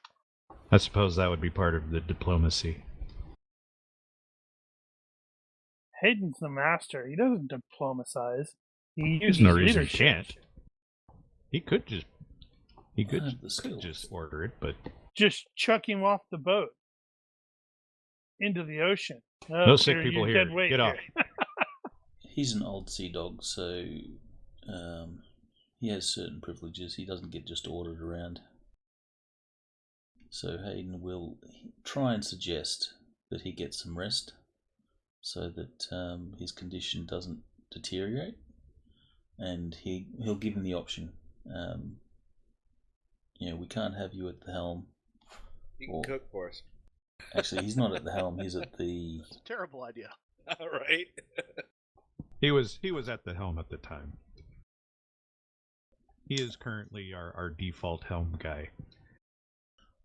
I suppose that would be part of the diplomacy. Hayden's the master. He doesn't diplomatize. He There's uses no reason he leadership. can't. He could have the skills. just order it, but Just chuck him off the boat into the ocean. no sick people you're here. dead weight Get off. He's an old sea dog, so he has certain privileges. He doesn't get just ordered around. So Hayden will try and suggest that he get some rest so that his condition doesn't deteriorate, and he'll give him the option. We can't have you at the helm. You can cook for us. Actually, he's not at the helm. He's at the. It's a terrible idea. All right. He was at the helm at the time. He is currently our default helm guy.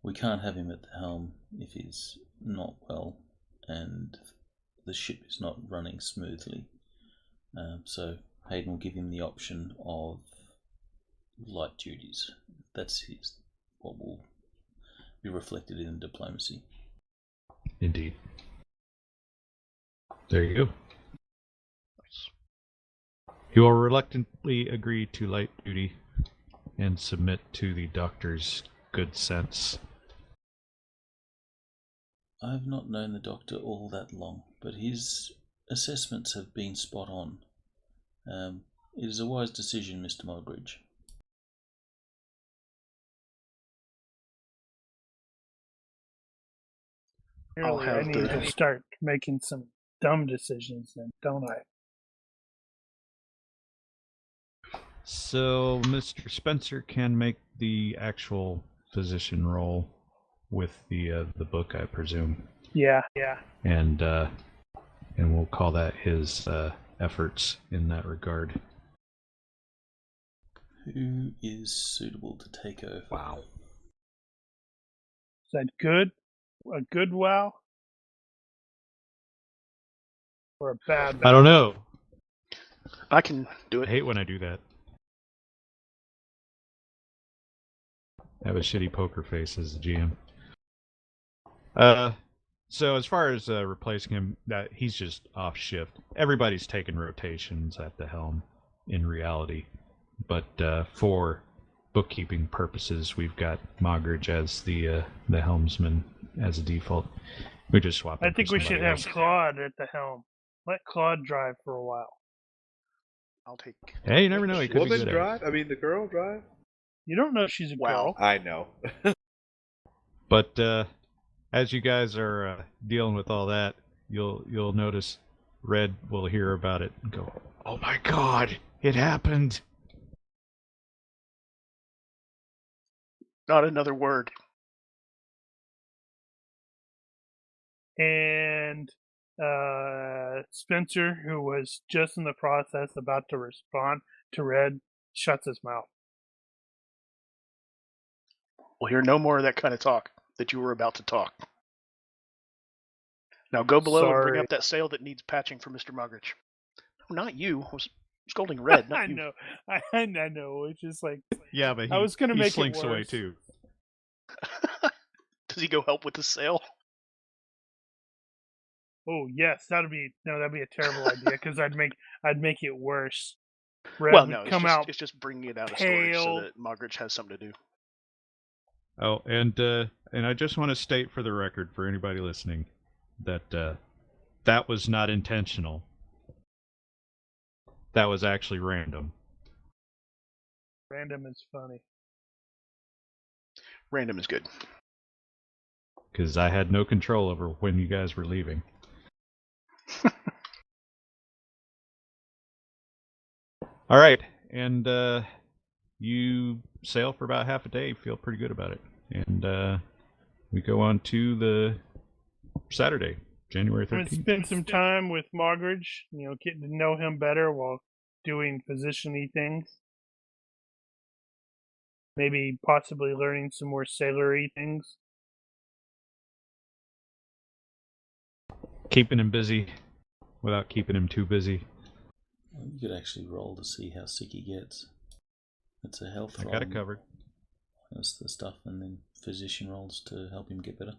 We can't have him at the helm if he's not well and the ship is not running smoothly. So Hayden will give him the option of light duties. That's what will be reflected in diplomacy. Indeed. There you go. He will reluctantly agree to light duty and submit to the doctor's good sense. I've not known the doctor all that long, but his assessments have been spot on, It is a wise decision, Mr. Mogridge. Really, I have need the- to start making some dumb decisions then, don't I? So Mr. Spencer can make the actual physician roll with the book, I presume. Yeah. And we'll call that his efforts in that regard. Who is suitable to take over? Wow. Is that good? A good wow? Or a bad wow? I don't know. I can do I it. hate when I do that. I have a shitty poker face as the GM. So as far as replacing him, that he's just off shift. Everybody's taking rotations at the helm in reality. But for bookkeeping purposes, we've got Mogridge as the helmsman as a default. We just swap. I think we should have Claude at the helm. Let Claude drive for a while. I'll take. Hey, you never know. He could be Woman good at it. drive? I mean, the girl drive? You don't know she's a Wow. girl. I know. But as you guys are dealing with all that, you'll notice Red will hear about it and go, "Oh my God, it happened!" Not another word. And Spencer, who was just in the process about to respond to Red, shuts his mouth. We'll hear no more of that kind of talk that you were about to talk. Now go below and bring Sorry. up that sail that needs patching for Mr. Mogridge. No, not you. I was scolding Red, not I you. know. I know. It's just like Yeah, but I was gonna he make it slinks away worse. too. Does he go help with the sail? Oh yes, that'd be a terrible idea because I'd make it worse. Red Well, would no, come out it's just bringing it out of storage so pale. that Mogridge has something to do. Oh, and I just want to state for the record, for anybody listening, that that was not intentional. That was actually random. Random is funny. Random is good. Because I had no control over when you guys were leaving. All right, and you sail for about half a day. Feel pretty good about it, and we go on to the Saturday, January I'm gonna 13th. spend some time with Mogridge. Getting to know him better while doing physician-y things. Maybe possibly learning some more sailory things. Keeping him busy without keeping him too busy. Well, you could actually roll to see how sick he gets. It's a health I roll. got it covered. That's the stuff, and then physician rolls to help him get better.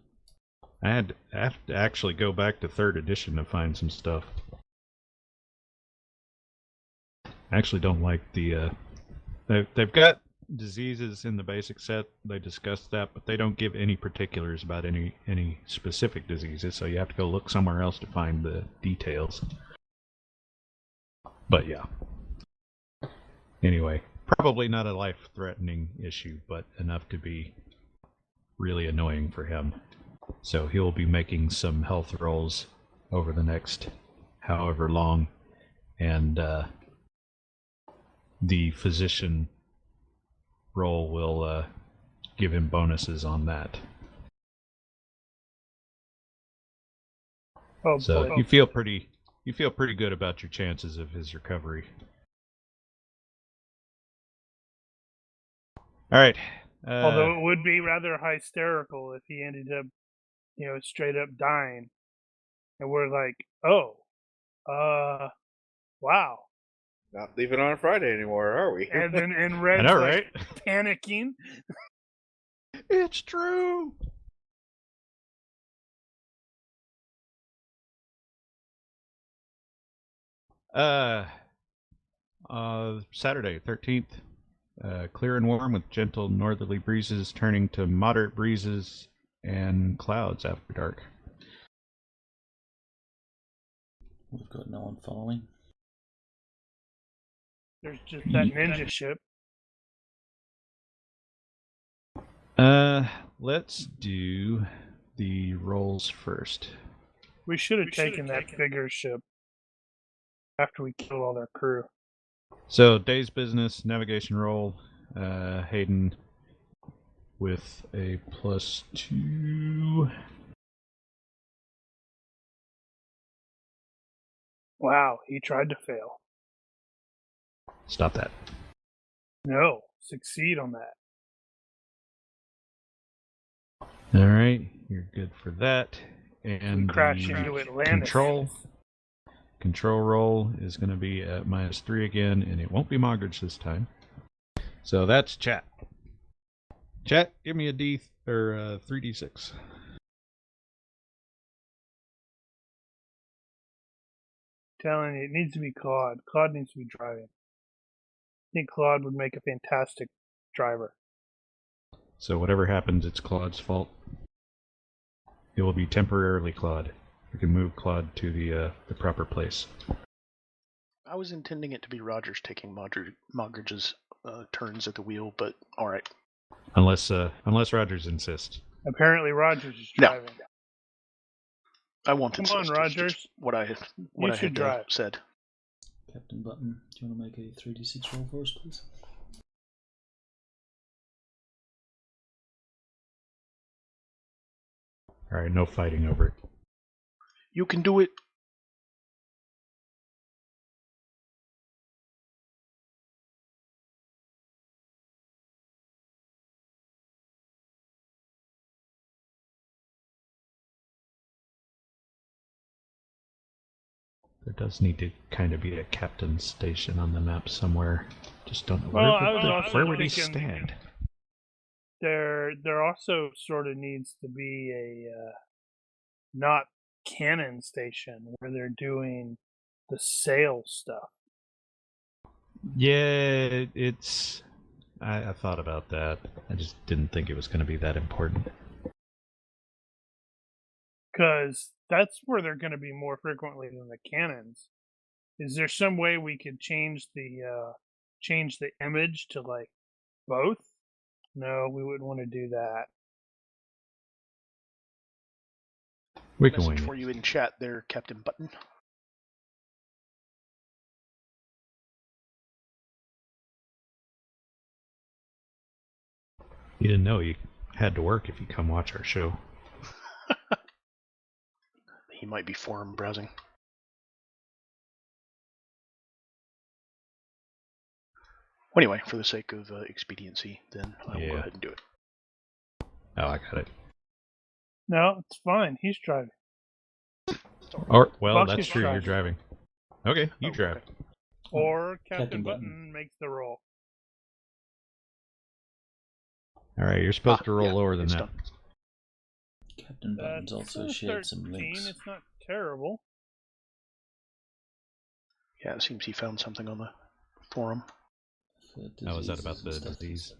I have to actually go back to 3rd edition to find some stuff. I actually don't like the... They've got diseases in the basic set. They discussed that, but they don't give any particulars about any specific diseases, so you have to go look somewhere else to find the details. But yeah. Anyway, probably not a life-threatening issue, but enough to be really annoying for him. So he'll be making some health rolls over the next however long, and the physician roll will give him bonuses on that. Oh So boy. you feel pretty good about your chances of his recovery. All right. Although it would be rather hysterical if he ended up, straight up dying, and we're like, oh, wow. Not leaving on a Friday anymore, are we? And then I Red's know, like right? panicking. It's true. Saturday, 13th. Clear and warm with gentle northerly breezes turning to moderate breezes and clouds after dark. We've got no one following. There's just that ninja ship. Let's do the rolls first. We should have taken that bigger ship after we killed all their crew. So, day's business, navigation roll, Hayden with a +2. Wow, he tried to fail. Stop that. No, succeed on that. Alright, you're good for that. And Crash the into Atlantis. Control roll is going to be at -3 again, and it won't be Mogridge this time. So that's chat. Chat, give me a 3d6. Telling you, it needs to be Claude. Claude needs to be driving. I think Claude would make a fantastic driver. So whatever happens, it's Claude's fault. It will be temporarily Claude. We can move Claude to the proper place. I was intending it to be Rogers taking Mogridge's turns at the wheel, but all right. Unless Rogers insists. Apparently, Rogers is No. driving. I won't Come insist. on, It's just Rogers. what I had should drive. said. Captain Button, do you want to make a 3d6 roll for us, please? Alright, no fighting over it. You can do it. There does need to kind of be a captain's station on the map somewhere. Just don't know Well, I was also where would he thinking- stand? There also sort of needs to be a not cannon station where they're doing the sail stuff. Yeah, it's... I thought about that. I just didn't think it was going to be that important. Because that's where they're going to be more frequently than the cannons. Is there some way we could change the image to like both? No, we wouldn't want to do that. We can Message wing for it. you in chat there, Captain Button. You didn't know you had to work if you come watch our show. He might be forum browsing. Well, anyway, for the sake of expediency, then I will go Yeah. ahead and do it. Oh, I got it. No, it's fine. He's driving. Or, well, Buck that's is true. You're driving. Okay, you Oh, drive. okay. Or Captain Captain Button Button. makes the roll. All right, you're supposed to roll yeah, lower than it's that. done. Captain Button's That's also a shared some 13. links. It's not terrible. Yeah, it seems he found something on the forum. For Oh, is that about diseases the and stuff. disease?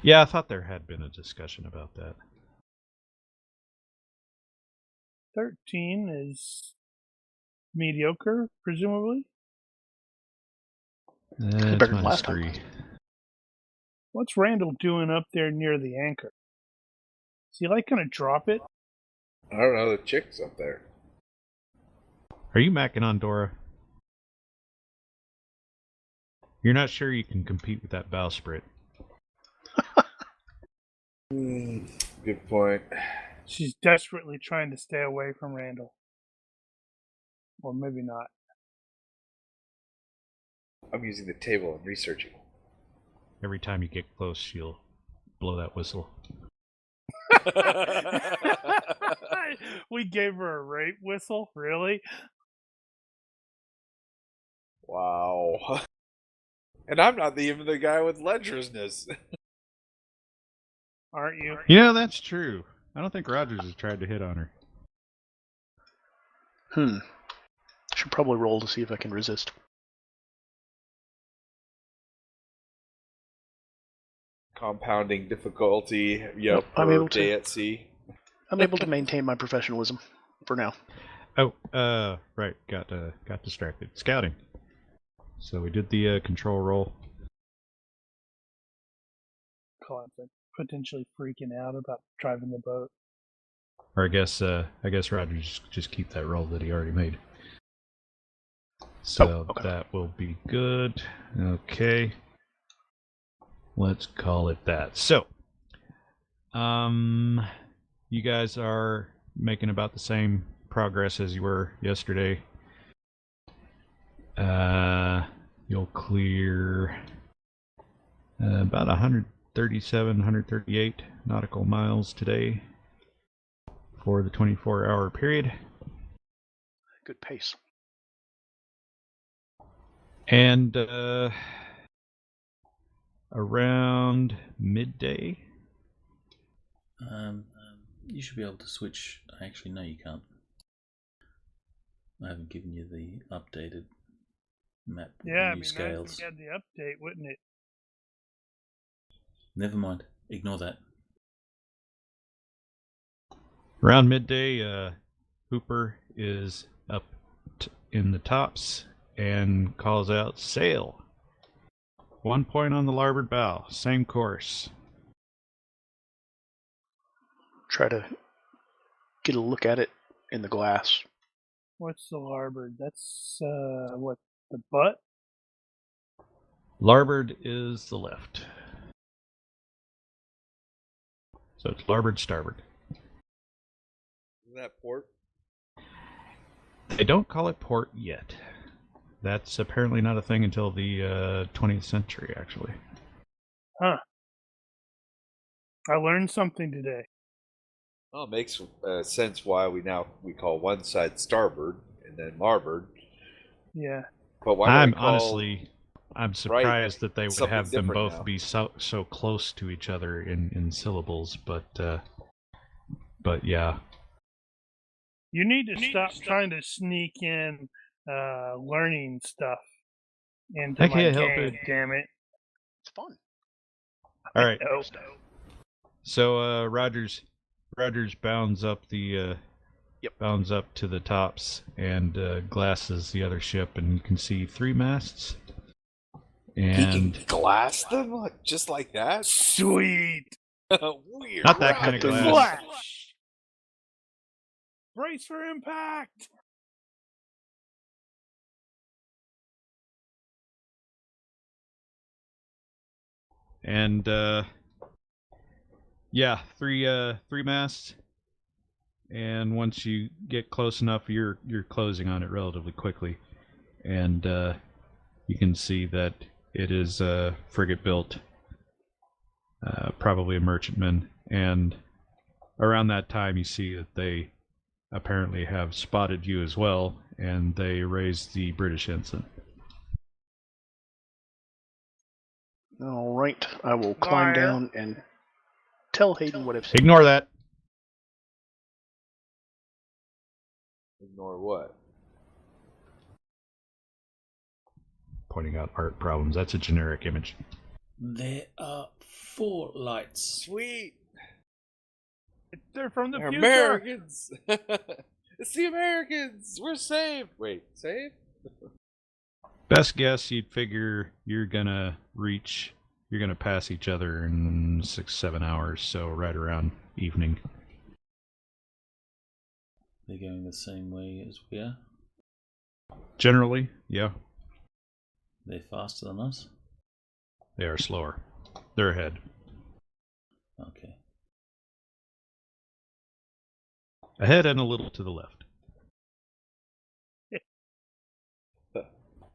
Yeah, I thought there had been a discussion about that. 13 is mediocre, presumably. It's Better than last time. -3. What's Randel doing up there near the anchor? Is he like going to drop it? I don't know, the chick's up there. Are you macking on Dora? You're not sure you can compete with that bowsprit. Good point. She's desperately trying to stay away from Randel. Or maybe not. I'm using the table and researching. Every time you get close, she'll blow that whistle. We gave her a rape whistle? Really? Wow. And I'm not even the guy with lecherousness. Aren't you? You know, that's true. I don't think Rogers has tried to hit on her. Should probably roll to see if I can resist. Compounding difficulty, yep, I'm per able to. day at sea. I'm able to maintain my professionalism for now. Oh, right. Got distracted. Scouting. So we did the control roll. Classic. Potentially freaking out about driving the boat. Or I guess Roger just keep that roll that he already made. So okay. that will be good. Okay. Let's call it that. So, you guys are making about the same progress as you were yesterday. You'll clear about 137, 138 nautical miles today for the 24-hour period. Good pace. And around midday. You should be able to switch. Actually, no, you can't. I haven't given you the updated map with Yeah, the I new mean, scales. nice if we had the update, wouldn't it? Never mind. Ignore that. Around midday, Hooper is up in the tops and calls out, "Sail! 1 point on the larboard bow, same course." Try to get a look at it in the glass. What's the larboard? That's, what, the butt? Larboard is the left. So it's larboard, starboard. Isn't that port? They don't call it port yet. That's apparently not a thing until the 20th century, actually. Huh. I learned something today. Well, it makes sense why we call one side starboard and then larboard. Yeah. But why do we call Honestly, I'm surprised that they would something have them different both now? be so close to each other in syllables, but yeah. You need to stop trying to sneak in learning stuff into I my can't help game, it. damn it. It's fun. All right. Oh. So Rogers bounds up the bounds up to the tops and glasses the other ship, and you can see 3 masts. And He can glass them just like that? Sweet. Weird. Not that kind of Right. glass. Flash. Brace for impact. And yeah, three masts. And once you get close enough, you're closing on it relatively quickly, and you can see that it is frigate built, probably a merchantman. And around that time, you see that they apparently have spotted you as well, and they raise the British ensign. All right. I will climb Fire. down and tell Hayden what I've seen. Ignore that. Ignore what? Pointing out art problems. That's a generic image. There are 4 lights. Sweet. They're from the They're future. Americans. It's the Americans. We're saved. Wait, saved? Best guess, you'd figure you're gonna pass each other in 6-7 hours, so right around evening. They're going the same way as we are. Generally, yeah, They're faster than us. they are slower. They're ahead. Okay. Ahead and a little to the left.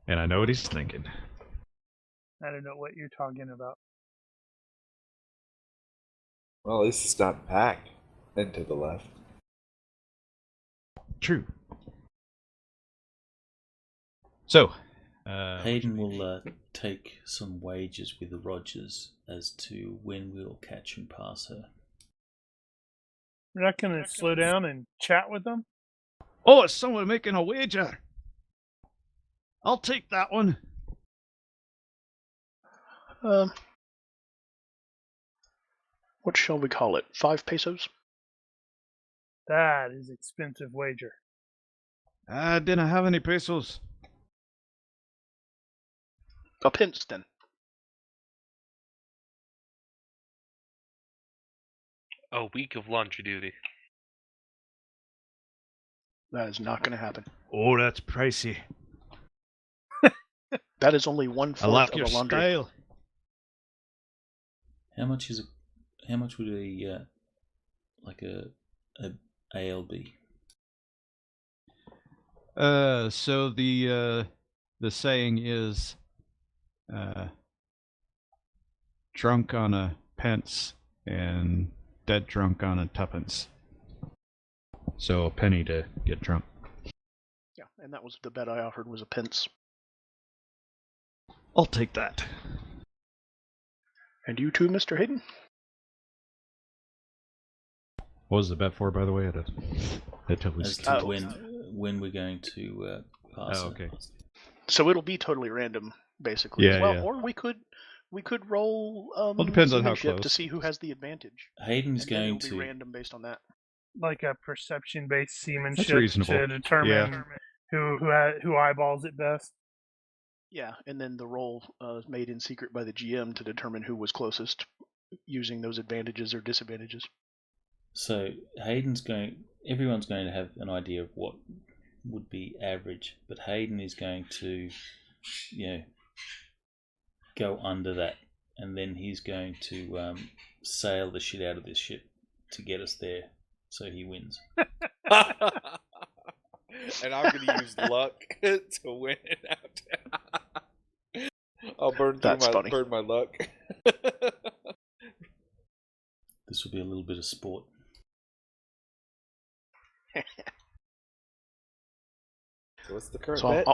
And I know what he's thinking. I don't know what you're talking about. Well, at least it's not packed. And to the left. True. So, Hayden will take some wagers with the Rogers as to when we'll catch and pass her. We're not going to slow down and chat with them? oh, is someone making a wager? I'll take that one. What shall we call it? 5 pesos? That is expensive wager. I didn't have any pesos. A pinch, then. A week of laundry duty. That is not going to happen. Oh, that's pricey. That is only 1/4 of a laundry. Style. How much is How much would a ale be? So the saying is, drunk on a pence and dead drunk on a tuppence. So a penny to get drunk. Yeah, and that was the bet I offered, was a pinch. I'll take that. And you too, Mr. Hayden? What was the bet for, by the way? I totally As skipped. to when we're going to pass. Oh, okay. So it'll be totally random, basically. Yeah, well, yeah. or we could roll Well, depends on how seamanship to close. see who has the advantage. Hayden's And then going it'll to. be random based on that. Like a perception-based seamanship reasonable. to determine who eyeballs it best. Yeah, and then the roll is made in secret by the GM to determine who was closest, using those advantages or disadvantages. So everyone's going to have an idea of what would be average, but Hayden is going to, go under that, and then he's going to sail the shit out of this ship to get us there, so he wins. And I'm going to use luck to win it out. I'll burn my luck. This will be a little bit of sport. So what's the current So bet?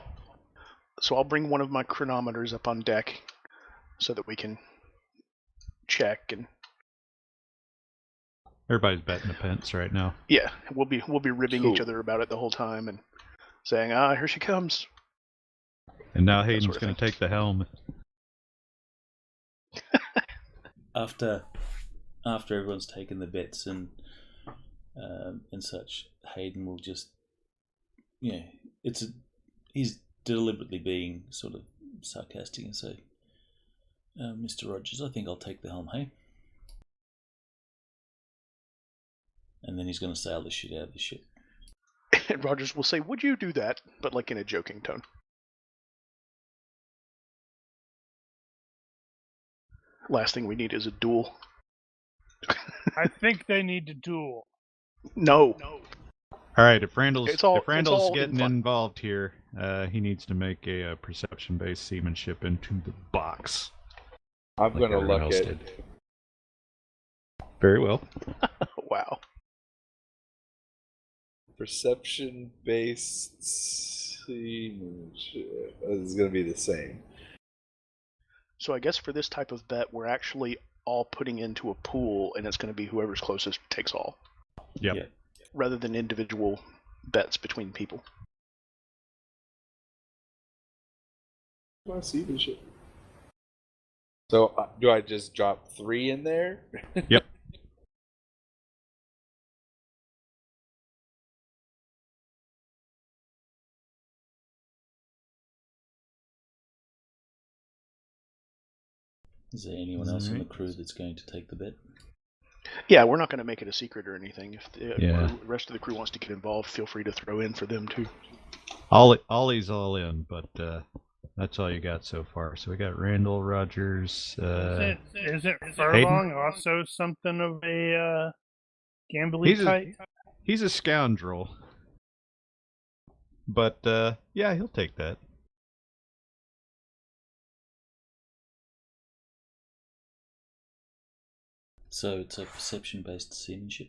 I'll bring one of my chronometers up on deck so that we can check and Everybody's betting a pence right now. yeah, we'll be ribbing Cool. each other about it the whole time and saying, here she comes. And now That Hayden's sort of going to thing. take the helm. After everyone's taken the bets and such, Hayden will just, he's deliberately being sort of sarcastic and say, Mr. Rogers, I think I'll take the helm, hey? And then he's going to sail the shit out of the ship. And Rogers will say, would you do that? But like in a joking tone. Last thing we need is a duel. I think they need to duel. No. All right, if Randall's It's all in getting fun. involved here, he needs to make a perception-based seamanship into the box. I'm like going to everyone luck else it. did. Very well. Wow. Perception-based seamanship is going to be the same. So I guess for this type of bet, we're actually all putting into a pool, and it's going to be whoever's closest takes all, Yep. Yeah. rather than individual bets between people. My seamanship. So do I just drop 3 in there? Yep. Is there anyone else on the crew that's going to take the bet? Yeah, we're not going to make it a secret or anything. If the Yeah. rest of the crew wants to get involved, feel free to throw in for them too. Ollie's all in, but that's all you got so far. So we got Randall, Rogers. Isn't Furlong also something of a gambling type? He's a scoundrel. But yeah, he'll take that. So it's a perception-based seamanship.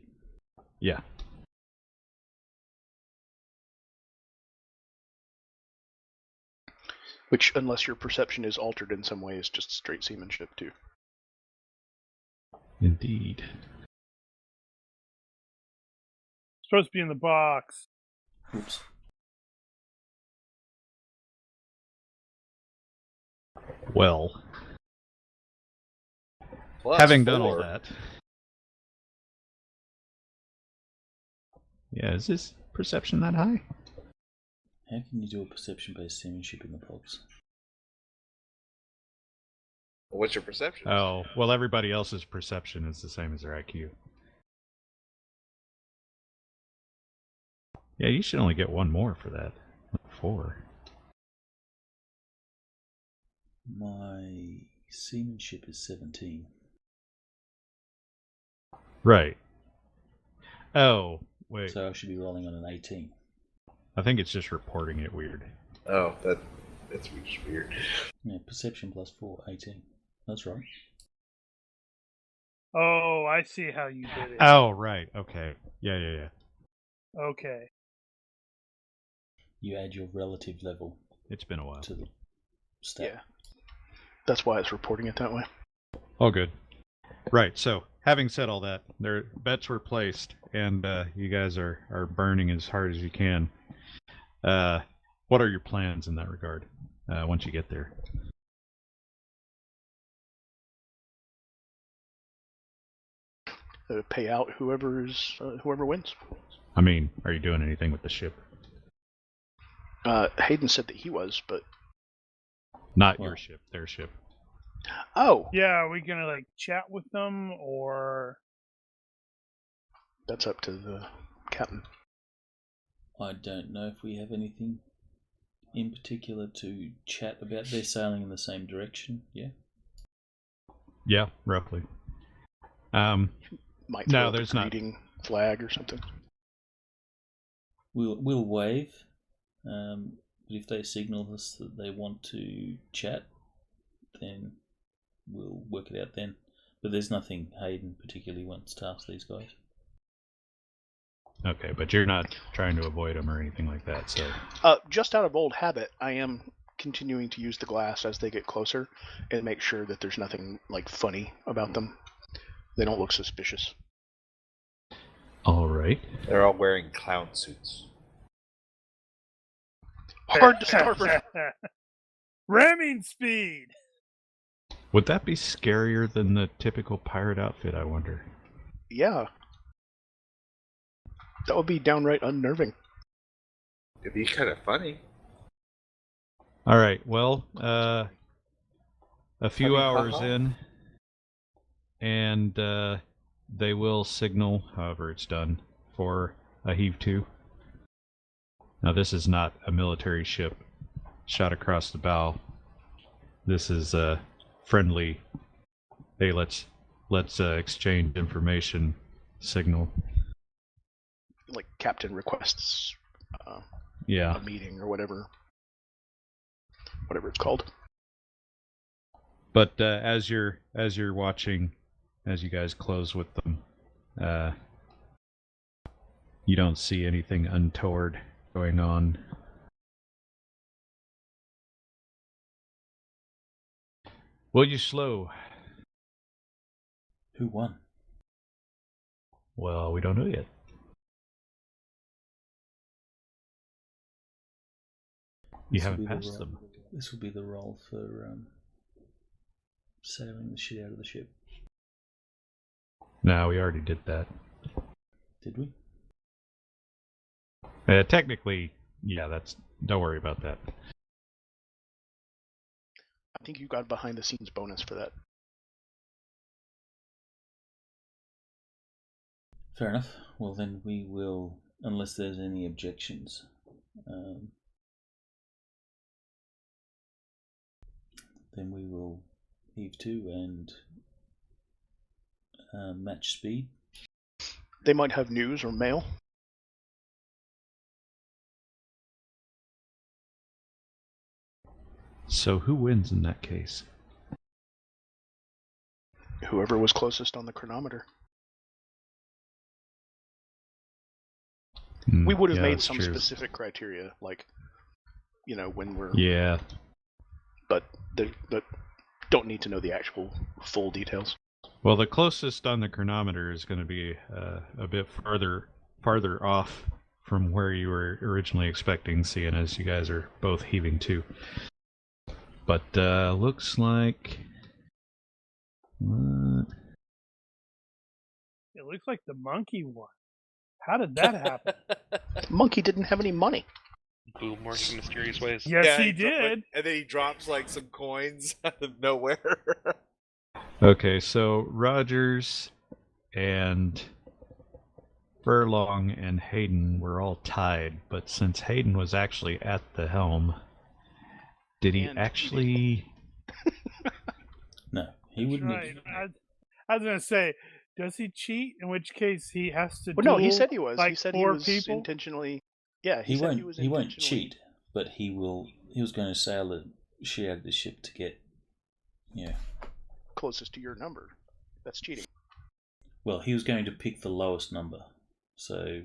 Yeah. Which, unless your perception is altered in some way, is just straight seamanship too. Indeed. Supposed to be in the box. Oops. Well, Plus having done all 4. that. Yeah, is this perception that high? How can you do a perception-based seamanship in the box? What's your perception? Oh, well, everybody else's perception is the same as their IQ. Yeah, you should only get one more for that. 4. My seamanship is 17. Right. Oh, wait. So I should be rolling on an 18. I think it's just reporting it weird. Oh, that's just weird. Yeah, perception plus 4, 18. That's right. Oh, I see how you did it. Oh, right. Okay. Yeah. Okay. You add your relative level It's been a while. to the stat. Yeah. That's why it's reporting it that way. All good. Right, so having said all that, their bets were placed, and you guys are burning as hard as you can. What are your plans in that regard once you get there? Pay out whoever wins. I mean, are you doing anything with the ship? Hayden said that he was, but Not Well- your ship, their ship. oh, Yeah, are we gonna like chat with them or? that's up to the captain. I don't know if we have anything in particular to chat about. They're sailing in the same direction, yeah? Yeah, roughly. Might No, throw up there's a not. greeting flag or something. We'll wave, but if they signal us that they want to chat, then we'll work it out then. But there's nothing Hayden particularly wants to ask these guys. Okay, but you're not trying to avoid them or anything like that, so... Just out of old habit, I am continuing to use the glass as they get closer and make sure that there's nothing like funny about them. They don't look suspicious. All right. They're all wearing clown suits. Hard to starboard. Ramming speed. Would that be scarier than the typical pirate outfit, I wonder? Yeah. That would be downright unnerving. It'd be kind of funny. All right, well, a few Funny, hours haha. in, and they will signal, however it's done, for a heave-to. Now, this is not a military ship shot across the bow. This is a friendly, hey, let's exchange information signal. Like captain requests Yeah. a meeting or whatever it's called. But as you're watching, as you guys close with them, you don't see anything untoward going on. Will you slow? Who won? Well, we don't know yet. You This will haven't be the passed roll- them. This will be the roll for sailing the shit out of the ship. No, we already did that. Did we? Technically, yeah, don't worry about that. I think you got behind the scenes bonus for that. Fair enough. Well, then we will, unless there's any objections, then we will heave to and match speed. They might have news or mail. So who wins in that case? Whoever was closest on the chronometer. We would have Yeah, made that's some true. specific criteria, like, when we're... Yeah. But don't need to know the actual full details. Well, the closest on the chronometer is going to be a bit farther off from where you were originally expecting, seeing as you guys are both heaving to. But looks like... What? It looks like the monkey won. How did that happen? Monkey didn't have any money. boom works in mysterious ways. Yes, Yeah, he dro- did. and then he drops like some coins out of nowhere. Okay, so Rogers and Furlong and Hayden were all tied, but since Hayden was actually at the helm, did he And actually... No, he That's wouldn't right. have. I was gonna say, does he cheat? In which case, he has to. Well, no, he duel, said he was. Like he said he 4 was people. intentionally. Yeah, He said won't. he was He won't intentionally cheat, but he will. He was going to sail a share of the ship to get. Yeah. closest to your number. That's cheating. Well, he was going to pick the lowest number, so.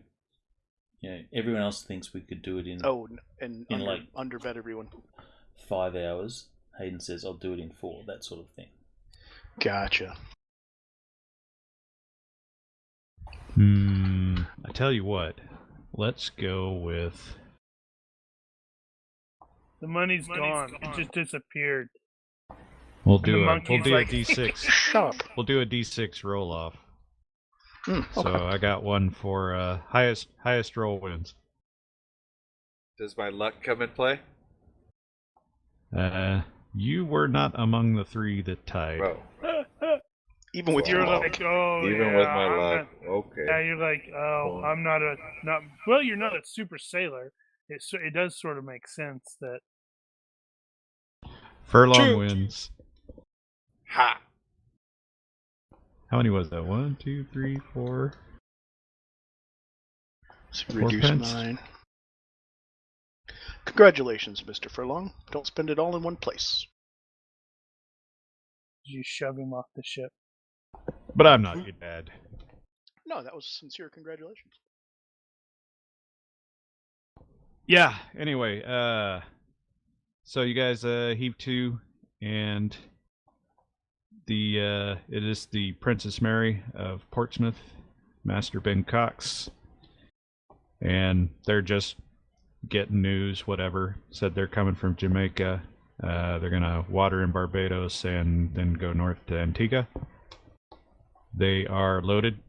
Everyone else thinks we could do it in Oh, and In like- underbet everyone. 5 hours. Hayden says, "I'll do it in 4." That sort of thing. Gotcha. I tell you what, let's go with... The money's gone. It just disappeared. We'll the do a monkey's like- D6. Shut up. We'll do a D6 roll off. Okay. So I got one for highest roll wins. Does my luck come in play? You were not among the 3 that tied. Bro, Even with You're your luck. like, oh, Even yeah, with my I'm luck. not- Okay. Yeah, you're like, oh, Well- I'm not. Well, you're not a super sailor. It does sort of make sense that. Furlong True. wins. ha! How many was that? 1, 2, 3, 4. So 4 reduce pence. mine. Congratulations, Mr. Furlong. Don't spend it all in one place. You shove him off the ship. But I'm not your dad. No, that was sincere congratulations. Yeah, anyway, so you guys heave to, and it is the Princess Mary of Portsmouth, Master Ben Cox, and they're just getting news, whatever. Said they're coming from Jamaica. They're gonna water in Barbados and then go north to Antigua. They are loaded,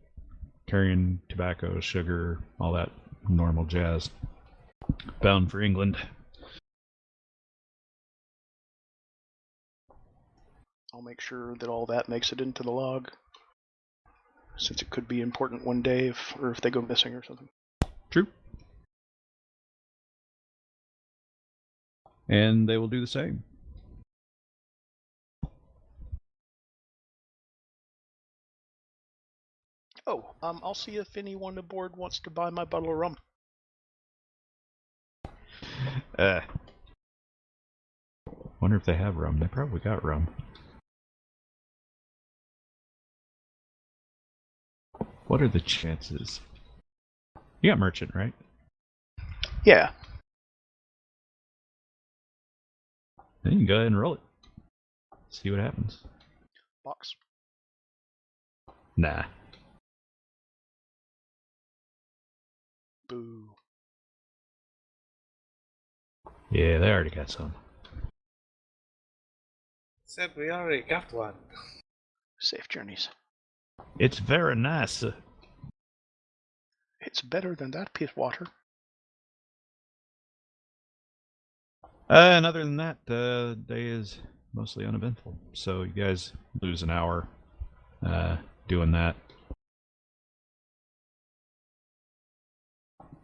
carrying tobacco, sugar, all that normal jazz. Bound for England. I'll make sure that all that makes it into the log, since it could be important one day if they go missing or something. True. And they will do the same. Oh, I'll see if anyone aboard wants to buy my bottle of rum. Wonder if they have rum. They probably got rum. What are the chances? You got merchant, right? Yeah. Then you can go ahead and roll it. See what happens. Box. Nah. Boo. Yeah, they already got some. Said we already got one. Safe journeys. It's very nice. It's better than that piece of water. And other than that, the day is mostly uneventful. So you guys lose an hour doing that.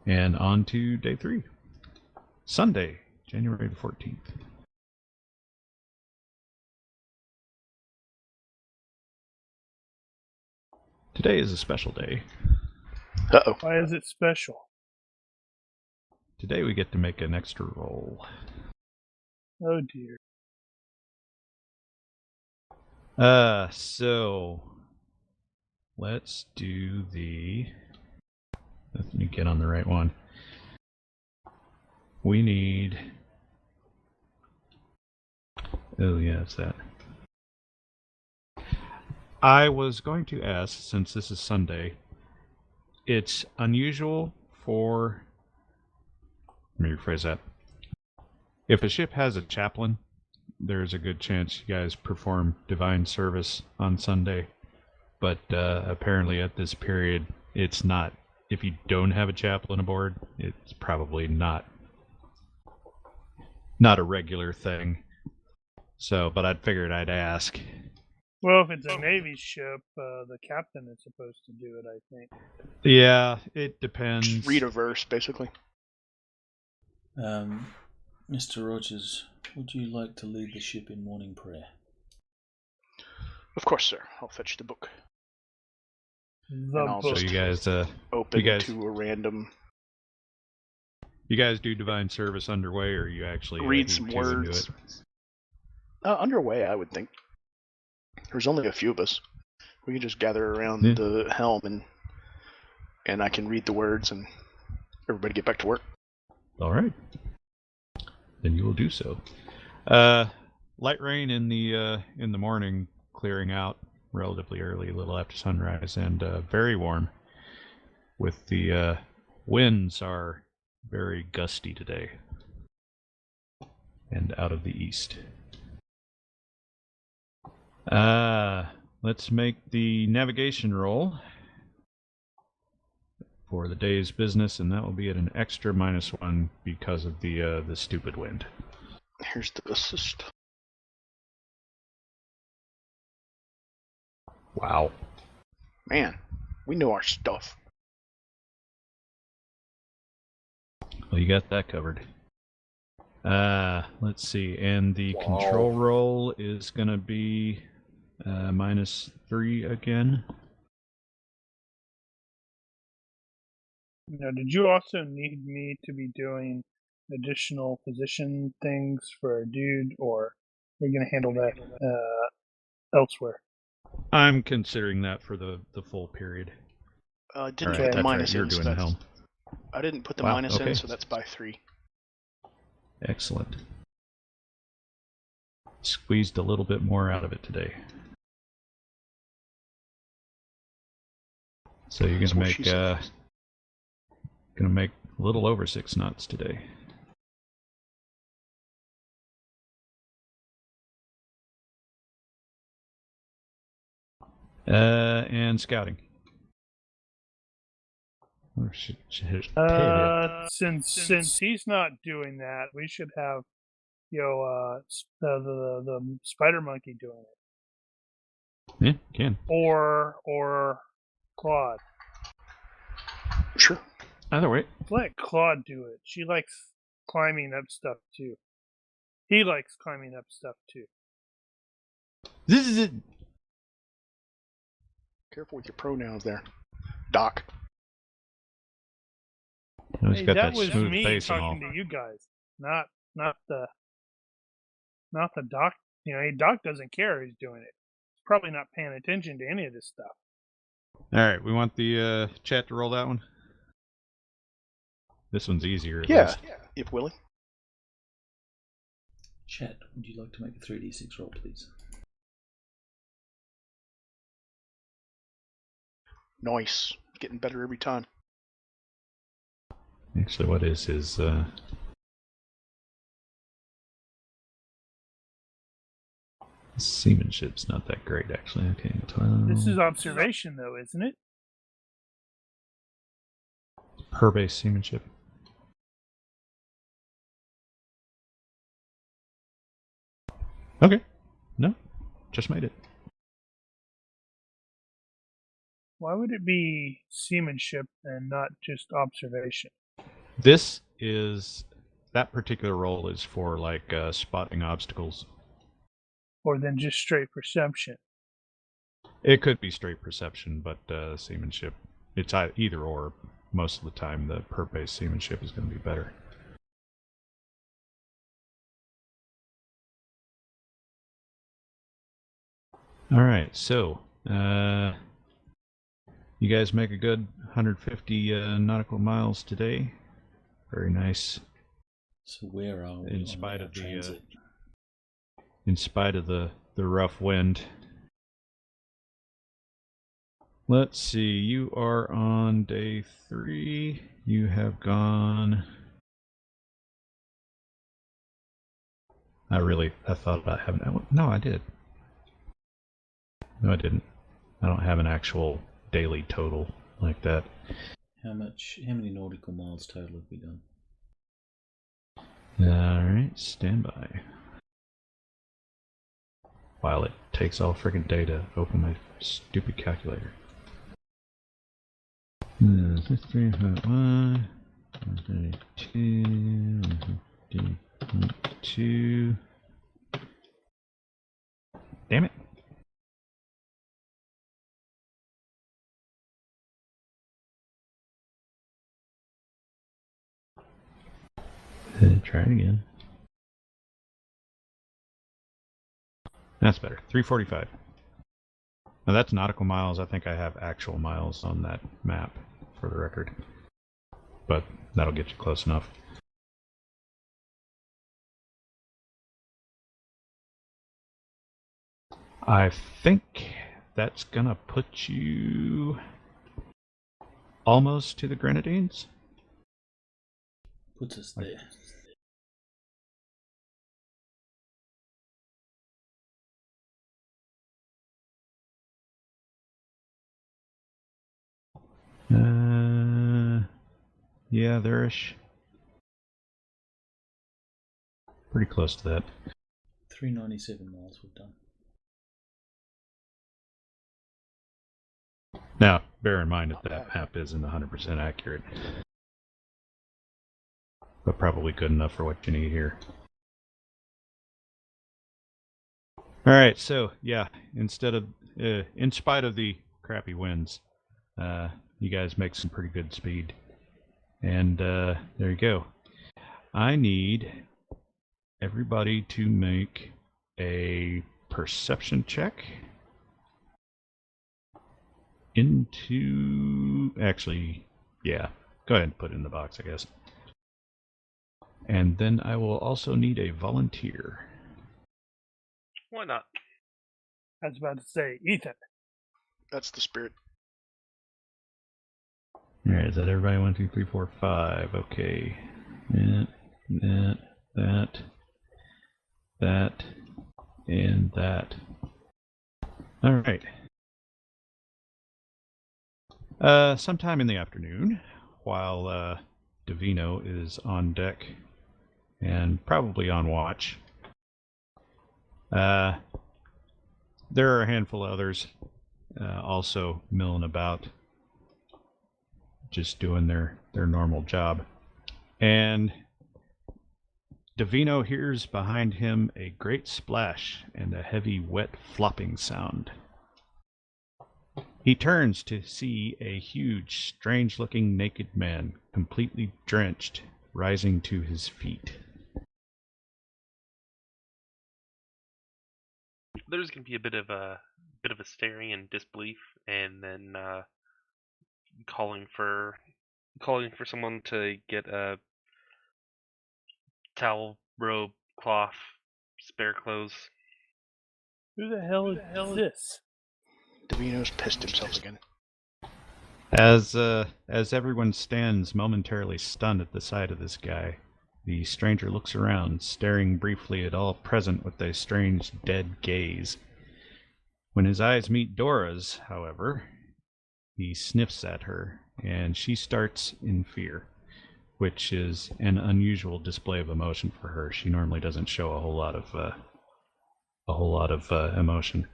And on to day 3. Sunday, January the 14th. Today is a special day. Uh-oh. Why is it special? Today we get to make an extra roll. Oh dear. So let's do the... Let me get on the right one. We need... Oh yeah, it's that. I was going to ask, since this is Sunday, it's unusual for... Let me rephrase that. If a ship has a chaplain, there's a good chance you guys perform divine service on Sunday. But apparently at this period, it's not. If you don't have a chaplain aboard, it's probably not not a regular thing. So, but I'd figured I'd ask. Well, if it's a Navy ship, the captain is supposed to do it, I think. Yeah, it depends. Just read a verse, basically. Mr. Rogers, would you like to lead the ship in morning prayer? Of course, sir. I'll fetch the book. The I'll book. So you guys, Open guys- to a random. you guys do divine service underway, or you actually Read heave some to and do words. it? Underway, I would think. There's only a few of us. We can just gather around Yeah. the helm and I can read the words and everybody get back to work. All right. Then you will do so. Light rain in the morning, clearing out relatively early, a little after sunrise, and very warm. With the winds are very gusty today, and out of the east. Let's make the navigation roll for the day's business, and that will be at an extra -1 because of the stupid wind. Here's the assist. Wow. Man, we know our stuff. Well, you got that covered. Let's see, and the Wow. control roll is gonna be -3 again. Now, did you also need me to be doing additional position things for a dude, or are you going to handle that elsewhere? I'm considering that for the full period. I didn't All put right, the that's minus right. You're in, so doing the that's. helm. I didn't put the Wow, minus okay. in, so that's by 3. Excellent. Squeezed a little bit more out of it today. So you're That's gonna what make she said. a little over 6 knots today. And scouting. Or Since he's not doing that, we should have, the spider monkey doing it, yeah, can. or Claude. Sure. Either way. Let Claude do it. She likes climbing up stuff too. He likes climbing up stuff too. This is it. Careful with your pronouns there, Doc. He's Hey, got that that was smooth me face and all. talking to you guys, not the doc. Doc doesn't care who's doing it. He's probably not paying attention to any of this stuff. All right, we want the chat to roll that one. This one's easier. At Yeah, least. if willing. Chat, would you like to make a 3d6 roll, please? Nice. Getting better every time. Actually, what is his? Seamanship's not that great, actually. Okay, 12. This is observation, though, isn't it? per base seamanship. Okay. No, just made it. Why would it be seamanship and not just observation? This is that particular role is for like spotting obstacles. Or then just straight perception? It could be straight perception, but seamanship, it's either or. Most of the time, the per base seamanship is going to be better. All right, so you guys make a good 150 nautical miles today. Very nice. So where are we? In on spite our of the transit? in spite of the rough wind. Let's see, you are on day 3. You have gone. I thought about having that. No, I did. No, I didn't. I don't have an actual daily total like that. How many nautical miles total have we done? Alright, stand by. While it takes all friggin' day to open my stupid calculator. 3.1, 132. Damn it. Try it again. That's better. 345. Now that's nautical miles. I think I have actual miles on that map for the record. But that'll get you close enough. I think that's gonna put you almost to the Grenadines. Puts us there. Yeah, there-ish. Pretty close to that. 397 miles we've done. Now, bear in mind that map isn't 100% accurate. But probably good enough for what you need here. Alright, so, yeah, in spite of the crappy winds, you guys make some pretty good speed. And there you go. I need everybody to make a perception check into... Actually, yeah, go ahead and put it in the box, I guess. And then I will also need a volunteer. Why not? I was about to say, Ethan. That's the spirit. Alright, is that everybody? 1, 2, 3, 4, 5. Okay. That, and that. Alright. Sometime in the afternoon, while Davino is on deck and probably on watch, there are a handful of others also milling about, just doing their normal job. And Davino hears behind him a great splash and a heavy, wet flopping sound. He turns to see a huge, strange-looking naked man, completely drenched, rising to his feet. There's gonna be a bit of a staring and disbelief, and then calling for someone to get a towel, robe, cloth, spare clothes. Who the hell is this? Davino's pissed himself again. As everyone stands momentarily stunned at the sight of this guy, the stranger looks around, staring briefly at all present with a strange, dead gaze. When his eyes meet Dora's, however, he sniffs at her, and she starts in fear, which is an unusual display of emotion for her. She normally doesn't show a whole lot of emotion.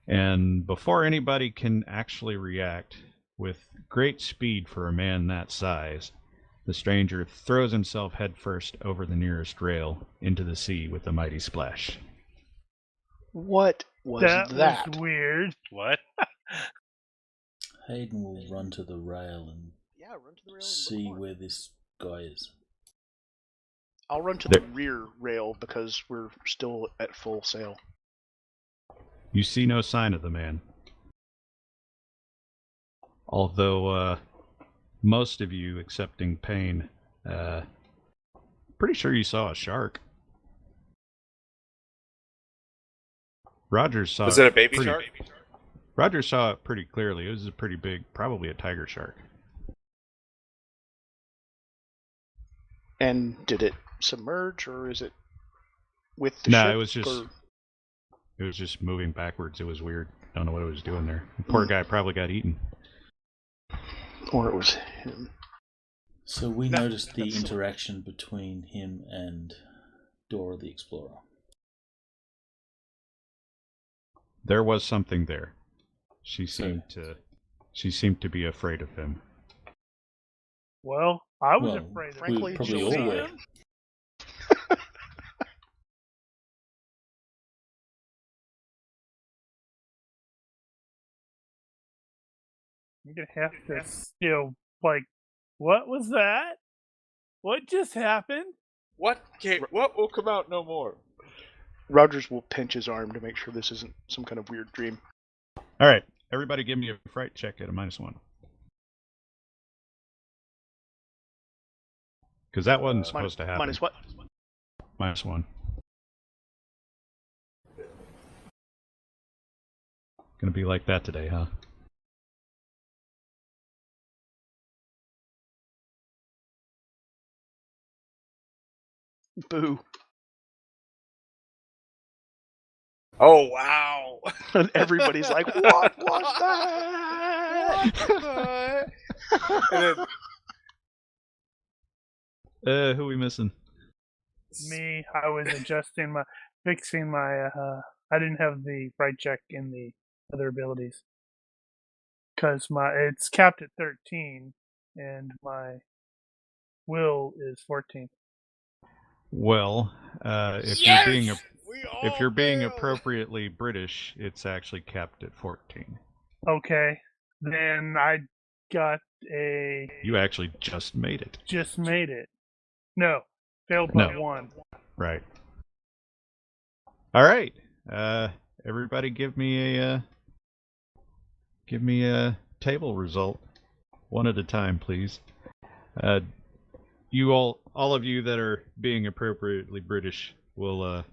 And before anybody can actually react, with great speed for a man that size, the stranger throws himself headfirst over the nearest rail into the sea with a mighty splash. What was that? That was weird. What? Hayden will run to the rail and Run to the rail and see look where this guy is. I'll run to the rear rail because we're still at full sail. You see no sign of the man. Although most of you, excepting Payne, pretty sure you saw a shark. Rogers saw Was it a baby shark? Rogers saw it pretty clearly. It was a pretty big, probably a tiger shark. And did it submerge, or is it with the ship? No, it was just moving backwards. It was weird. Don't know what it was doing there. The poor guy probably got eaten. Or it was him. So we noticed the interaction between him and Dora the Explorer. There was something there. She seemed to be afraid of him. Well, I was Well, afraid of him. frankly, we probably she'll all see were. him. I'm gonna have to still like, what was that? What just happened? What will come out no more? Rogers will pinch his arm to make sure this isn't some kind of weird dream. All right, everybody, give me a fright check at a -1. Because that wasn't supposed to happen. Minus what? -1. Gonna be like that today, huh? Boo. Oh wow! And everybody's like, what was that? And then, Who we missing? Me, I was fixing my. I didn't have the fright check in the other abilities because it's capped at 13, and my will is 14. Well, if you're being appropriately British, it's actually capped at 14. Okay, then I got a. You actually just made it. Just made it. No, failed by No. 1. Right. All right. Everybody, give me a table result, one at a time, please. You all of you that are being appropriately British will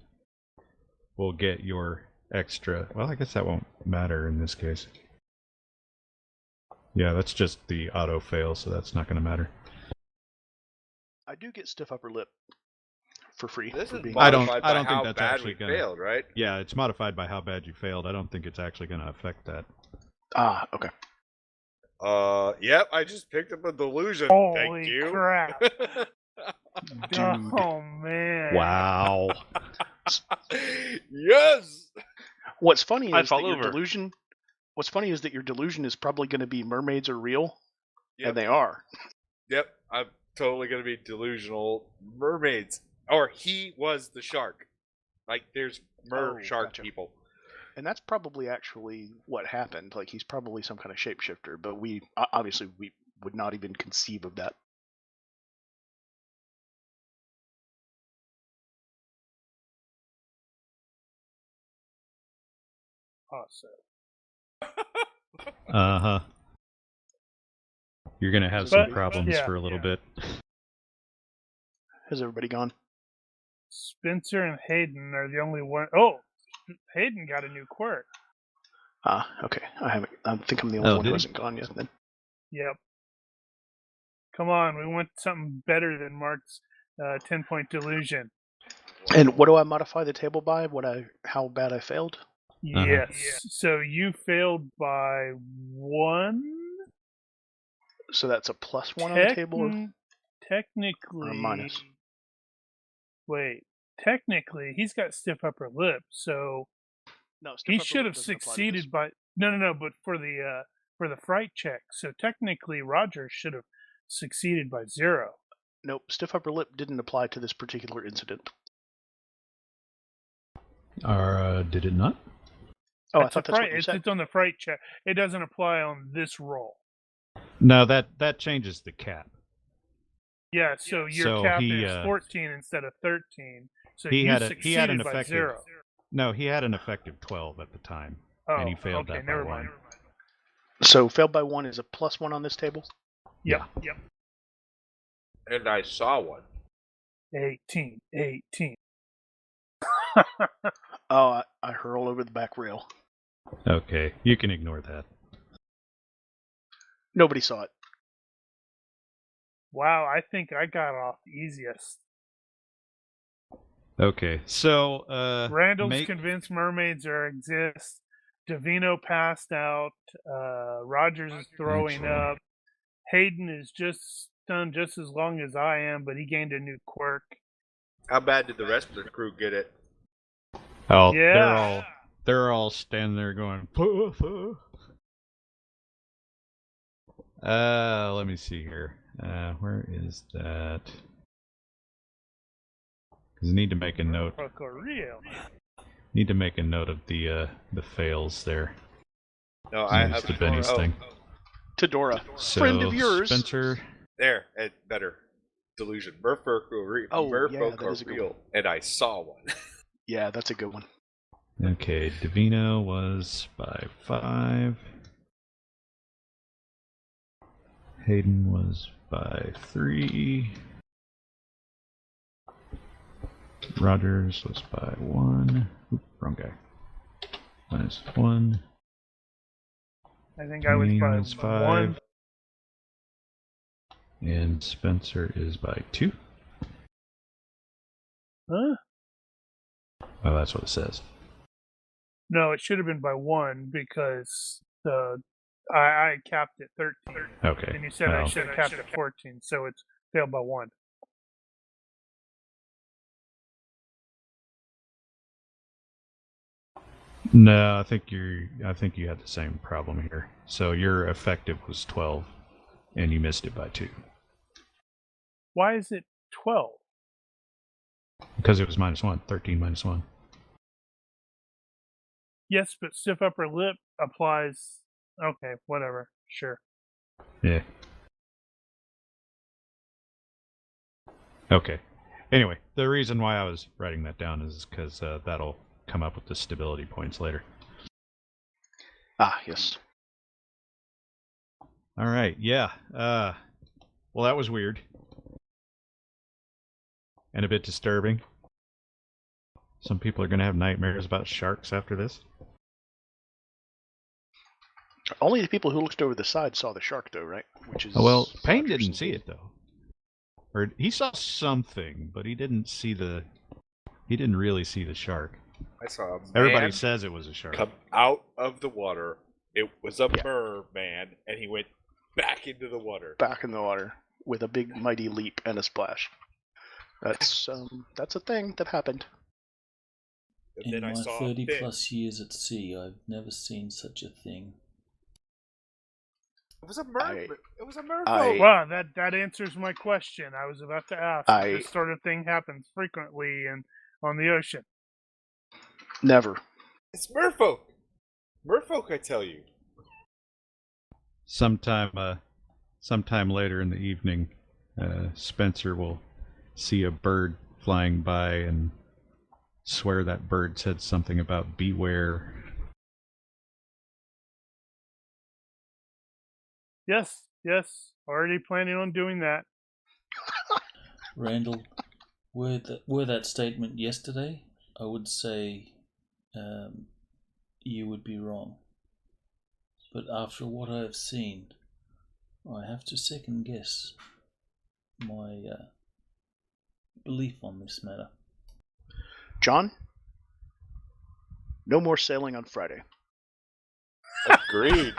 get your extra. Well, I guess that won't matter in this case. Yeah, that's just the auto fail, so that's not going to matter. I do get stiff upper lip for free. this for is being I don't- modified I by don't think how that's bad actually we gonna- failed, right? Yeah, it's modified by how bad you failed. I don't think it's actually going to affect that. Ah, okay. Yep. I just picked up a delusion. Holy Thank you. crap. Dude. Oh man. Wow. Yes. What's funny I is fall that your over. delusion. What's funny is that your delusion is probably going to be mermaids are real, Yep. and they are. Yep. I'm totally gonna be delusional. Mermaids, or he was the shark. Like there's shark gotcha. people. And that's probably actually what happened. Like he's probably some kind of shapeshifter, but we obviously we would not even conceive of that. Awesome. Uh-huh. You're going to have some But- problems yeah. for a little bit. Has everybody gone? Spencer and Hayden are the only one. Oh, Hayden got a new quirk. Ah, okay. I think I'm the only Oh, one did who he? hasn't gone yet. Then Yep. Come on, we want something better than Mark's 10-point delusion. And what do I modify the table by? How bad I failed? Yes. So you failed by 1. So that's a +1 on the table. Or Technically. a minus? Wait. Technically, he's got stiff upper lip, so No, stiff he upper should lip have doesn't apply to succeeded this. by. No. But for the fright check, so technically Roger should have succeeded by 0. Nope, stiff upper lip didn't apply to this particular incident. Or did it not? Oh, I It's thought a that's fright, what you it's, said. it's on the fright check. It doesn't apply on this roll. No, that changes the cap. Yeah, so your So cap he, is 14 instead of 13. So he you had succeeded an by effective 0. No, he had an effective 12 at the time, Oh, and he failed okay, that by never 1. mind. So failed by 1 is a +1 on this table. Yep. And I saw one. 18. Oh, I hurl over the back rail. Okay, you can ignore that. Nobody saw it. Wow, I think I got off easiest. Okay, so Randall's convinced mermaids exist. Davino passed out. Rogers is throwing up. Hayden is just stunned just as long as I am, but he gained a new quirk. How bad did the rest of the crew get it? Oh, Yeah. they're all standing there going, "Fuh, fuh." Let me see here. Where is that? Because I need to make a note. For real. Need to make a note of the fails there. No, It's the Benny's thing. To Dora. So, Friend of yours. Spencer. There, better. Delusion. Merfolk are real. Oh, yeah, Merfolk that is a are good real, one. and I saw one. Yeah, that's a good one. Okay, Davino was by 5. Hayden was by 3. Rogers was by 1. Oop, wrong guy. -1. I think I was Wayne by is 5. 1. And Spencer is by 2. Huh? Oh, that's what it says. No, it should have been by 1 because I capped at 13. Okay. And you said I Oh. should have capped at 14, so it's failed by 1. No, I think you had the same problem here. So your effective was 12, and you missed it by 2 Why is it 12? because it was -1. 13 -1. Yes, but stiff upper lip applies. Okay, whatever. Sure. Yeah. Okay. Anyway, the reason why I was writing that down is because that'll come up with the stability points later. Ah, yes. All right. Yeah. Well, that was weird and a bit disturbing. Some people are going to have nightmares about sharks after this. Only the people who looked over the side saw the shark, though, right? Which is Well, Payne Rogers didn't and see it though, or he saw something, but he didn't see the. He didn't really see the shark. I saw a man Everybody says it was a shark. come out of the water. It was a merman, and he went back into the water. back in the water with a big mighty leap and a splash. That's a thing that happened. And In then my I saw 30 a fish. plus years at sea, I've never seen such a thing. It was a merman. It was a merfolk. Wow, that answers my question. I was about to ask. I- This sort of thing happens frequently on the ocean. Never. It's merfolk. Merfolk, I tell you. Sometime later in the evening, Spencer will see a bird flying by and swear that bird said something about beware. Yes. Already planning on doing that. Randel, were that statement yesterday, I would say you would be wrong. But after what I have seen, I have to second guess my belief on this matter. John? No more sailing on Friday. Agreed.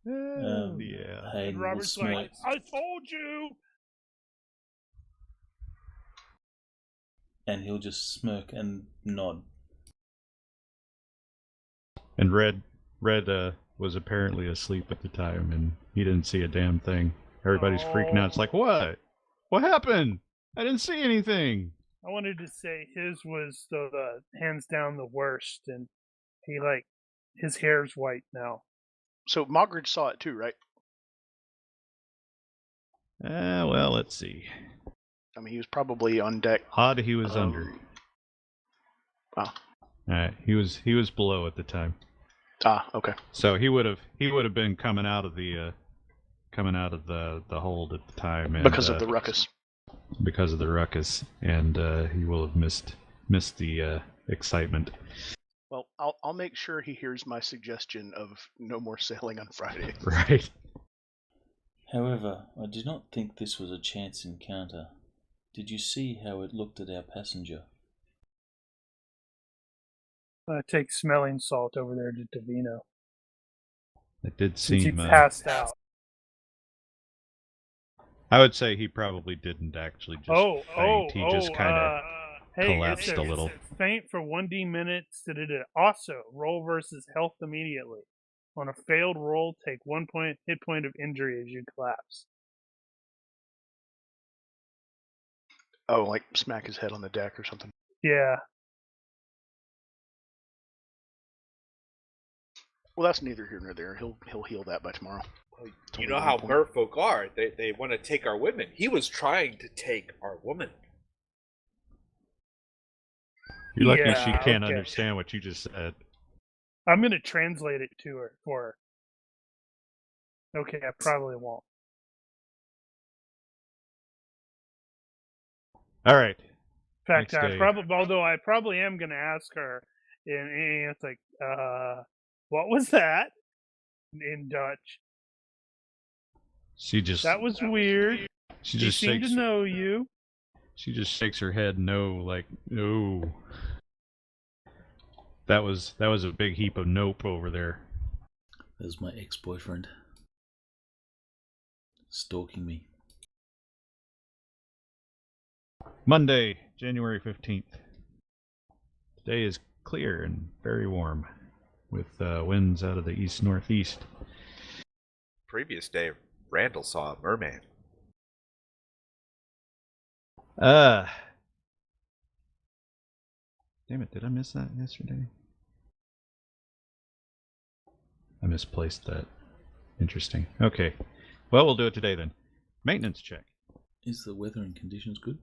Yeah. Hayden And will Robert's smirk, like, I told you! and he'll just smirk and nod. And Red was apparently asleep at the time, and he didn't see a damn thing. Everybody's freaking out. It's like, what? What happened? I didn't see anything. I wanted to say his was the hands down the worst, and he his hair's white now. So Mogridge saw it too, right? Well, let's see. I mean, he was probably on deck. Odd he was under. Ah. He was below at the time. Ah, okay. So he would have been coming out of the hold at the time, and, Because of the ruckus. Because of the ruckus, and he will have missed the excitement. Well, I'll make sure he hears my suggestion of no more sailing on Friday. Right. However, I do not think this was a chance encounter. Did you see how it looked at our passenger? Take smelling salt over there to Davino. It did Since he seem passed out. I would say he probably didn't actually just faint. He just kind of hey, collapsed it's a little. Faint for 1d minutes. Also, roll versus health immediately. On a failed roll, take 1 hit point of injury as you collapse. Oh, like smack his head on the deck or something. Yeah. Well, that's neither here nor there. He'll heal that by tomorrow. You know how merfolk are. They want to take our women. He was trying to take our woman. You're lucky Yeah, she can't okay. understand what you just said. I'm going to translate it for her. Okay, I probably won't. All right. In fact, Next day. although I probably am going to ask her, and it's like, what was that? In Dutch. That was weird. She He just seemed shakes. to know you. She just shakes her head no, like no. That was a big heap of nope over there. That was my ex-boyfriend stalking me. Monday, January 15th. Today is clear and very warm, with winds out of the east-northeast. Previous day, Randel saw a merman. Damn it, did I miss that yesterday? I misplaced that. Interesting. Okay. Well, we'll do it today then. Maintenance check. Is the weather and conditions good?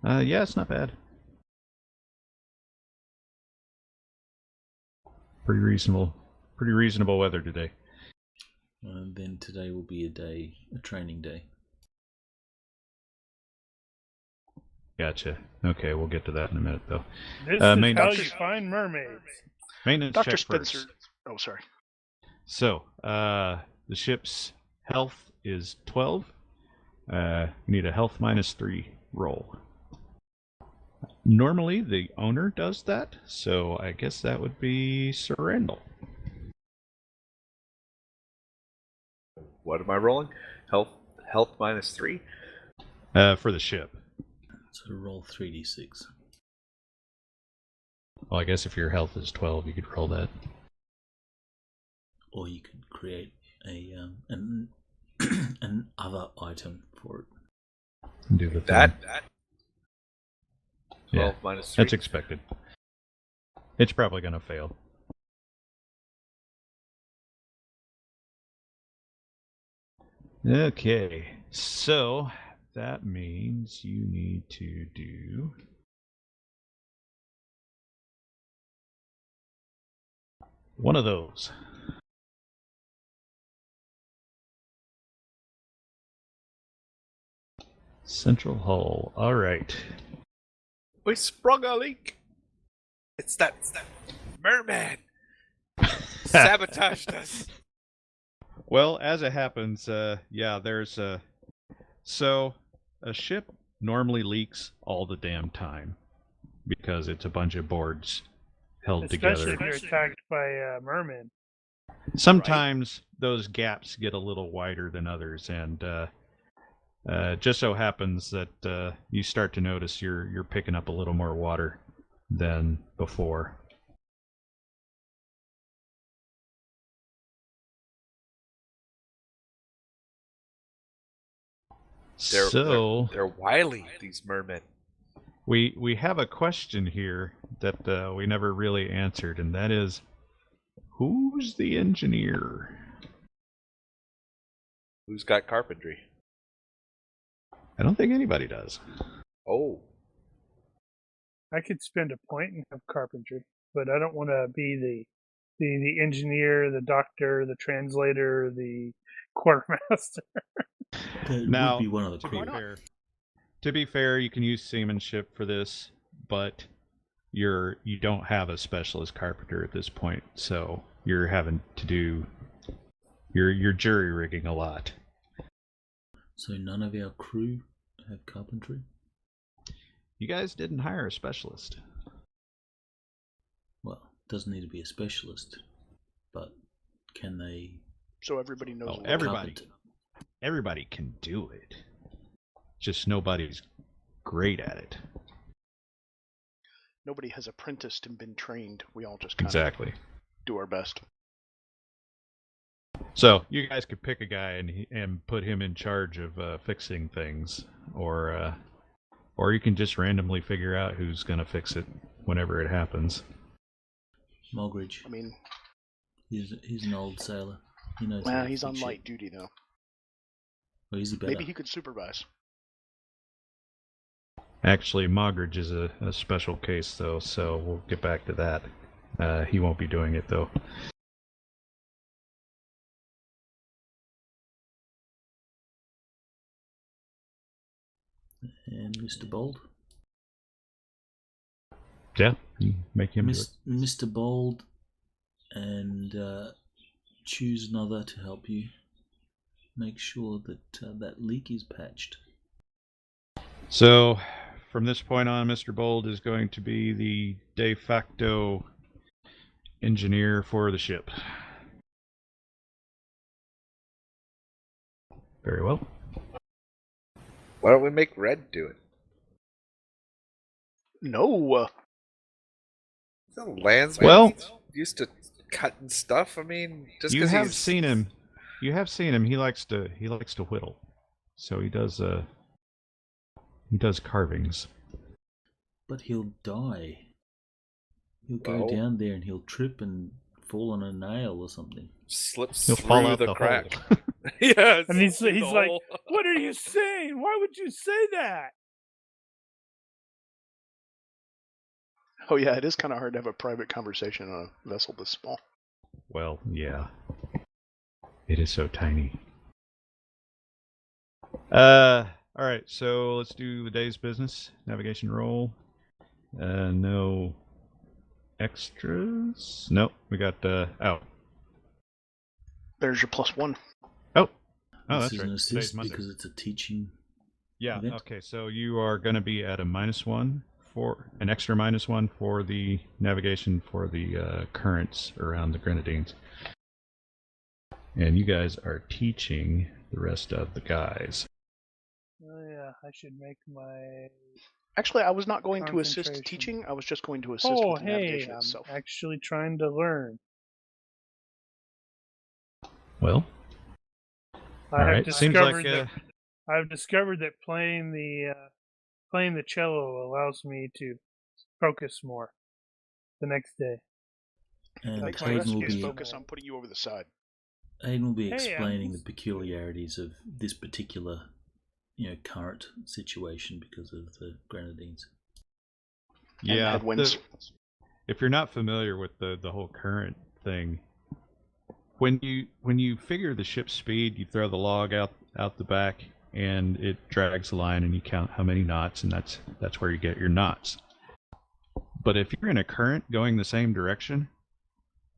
Yeah, it's not bad. Pretty reasonable weather today. Then today will be a training day. Gotcha. Okay, we'll get to that in a minute, though. This is how you find mermaids. Maintenance Dr. check Spencer. first. Oh, sorry. So, the ship's health is 12. You need a health -3 roll. Normally, the owner does that, so I guess that would be Sir Randel. What am I rolling? Health -3? For the ship. So roll 3d6. Well, I guess if your health is 12, you could roll that. Or you could create an other item for it. Do the That? thing. 12 Yeah, minus 3? that's expected. It's probably going to fail. Okay, so that means you need to do one of those. Central hull. All right. We sprung a leak. It's that merman. Sabotaged us. Well, as it happens, yeah, there's so a ship normally leaks all the damn time because it's a bunch of boards held Especially together. if you're attacked by mermen. Sometimes those gaps get a little wider than others, and just so happens that you start to notice you're picking up a little more water than before. They're wily, these mermen. We have a question here that we never really answered, and that is, who's the engineer? Who's got carpentry? I don't think anybody does. Oh. I could spend a point and have carpentry, but I don't want to be the engineer, the doctor, the translator, the quartermaster. It Now, would be one of the crew. To be fair, you can use seamanship for this, but you don't have a specialist carpenter at this point, so you're having to do you're jury rigging a lot. So none of our crew have carpentry? You guys didn't hire a specialist. Well, it doesn't need to be a specialist, but can they... So everybody knows. Oh, everybody. carpenter? Everybody can do it. Just nobody's great at it. Nobody has apprenticed and been trained. We all just kind Exactly. of do our best. So you guys could pick a guy and put him in charge of fixing things, or you can just randomly figure out who's gonna fix it whenever it happens. Mogridge. I mean, He's an old sailor. He knows. well, how to he's on fix light shit. duty though. Or is he better? Maybe he could supervise. Actually, Mogridge is a special case, though, so we'll get back to that. He won't be doing it, though. And Mr. Bold. Yeah, you make him do it. Mr. Bold, and choose another to help you. Make sure that that leak is patched. So, from this point on, Mr. Bold is going to be the de facto engineer for the ship. Very well. Why don't we make Red do it? No. The landsman Well, used to cutting stuff. I mean, just you because have he's seen him. You have seen him. He likes to whittle. So he does carvings. But he'll die. He'll go Well- down there and he'll trip and fall on a nail or something. slips He'll through fall out the the crack. hole. Yeah, And he's through the like, hole. "What are you saying? Why would you say that?" Oh yeah, it is kind of hard to have a private conversation on a vessel this small. Well, yeah. It is so tiny. Alright, so let's do the day's business. Navigation roll. No extras? Nope, we got, oh. There's your +1. Oh, This that's is right. an Today's assist Monday. because it's a teaching. Yeah, event. okay, so you are going to be at a -1 for an extra -1 for the navigation for the currents around the Grenadines. And you guys are teaching the rest of the guys. Oh yeah, I should make my. Actually, I was not going to assist Concentration. teaching. I was just going to assist Oh with the hey, navigation I'm itself. actually trying to learn. Well, I have alright, seems like discovered that I've discovered that playing the cello allows me to focus more the next day. And Like my Hayden rest will is be focus on putting you over the side. Hey, explaining the I'm- peculiarities of this particular, current situation because of the Grenadines. And yeah, headwinds. if you're not familiar with the whole current thing, when you figure the ship's speed, you throw the log out the back, and it drags the line, and you count how many knots, and that's where you get your knots. But if you're in a current going the same direction,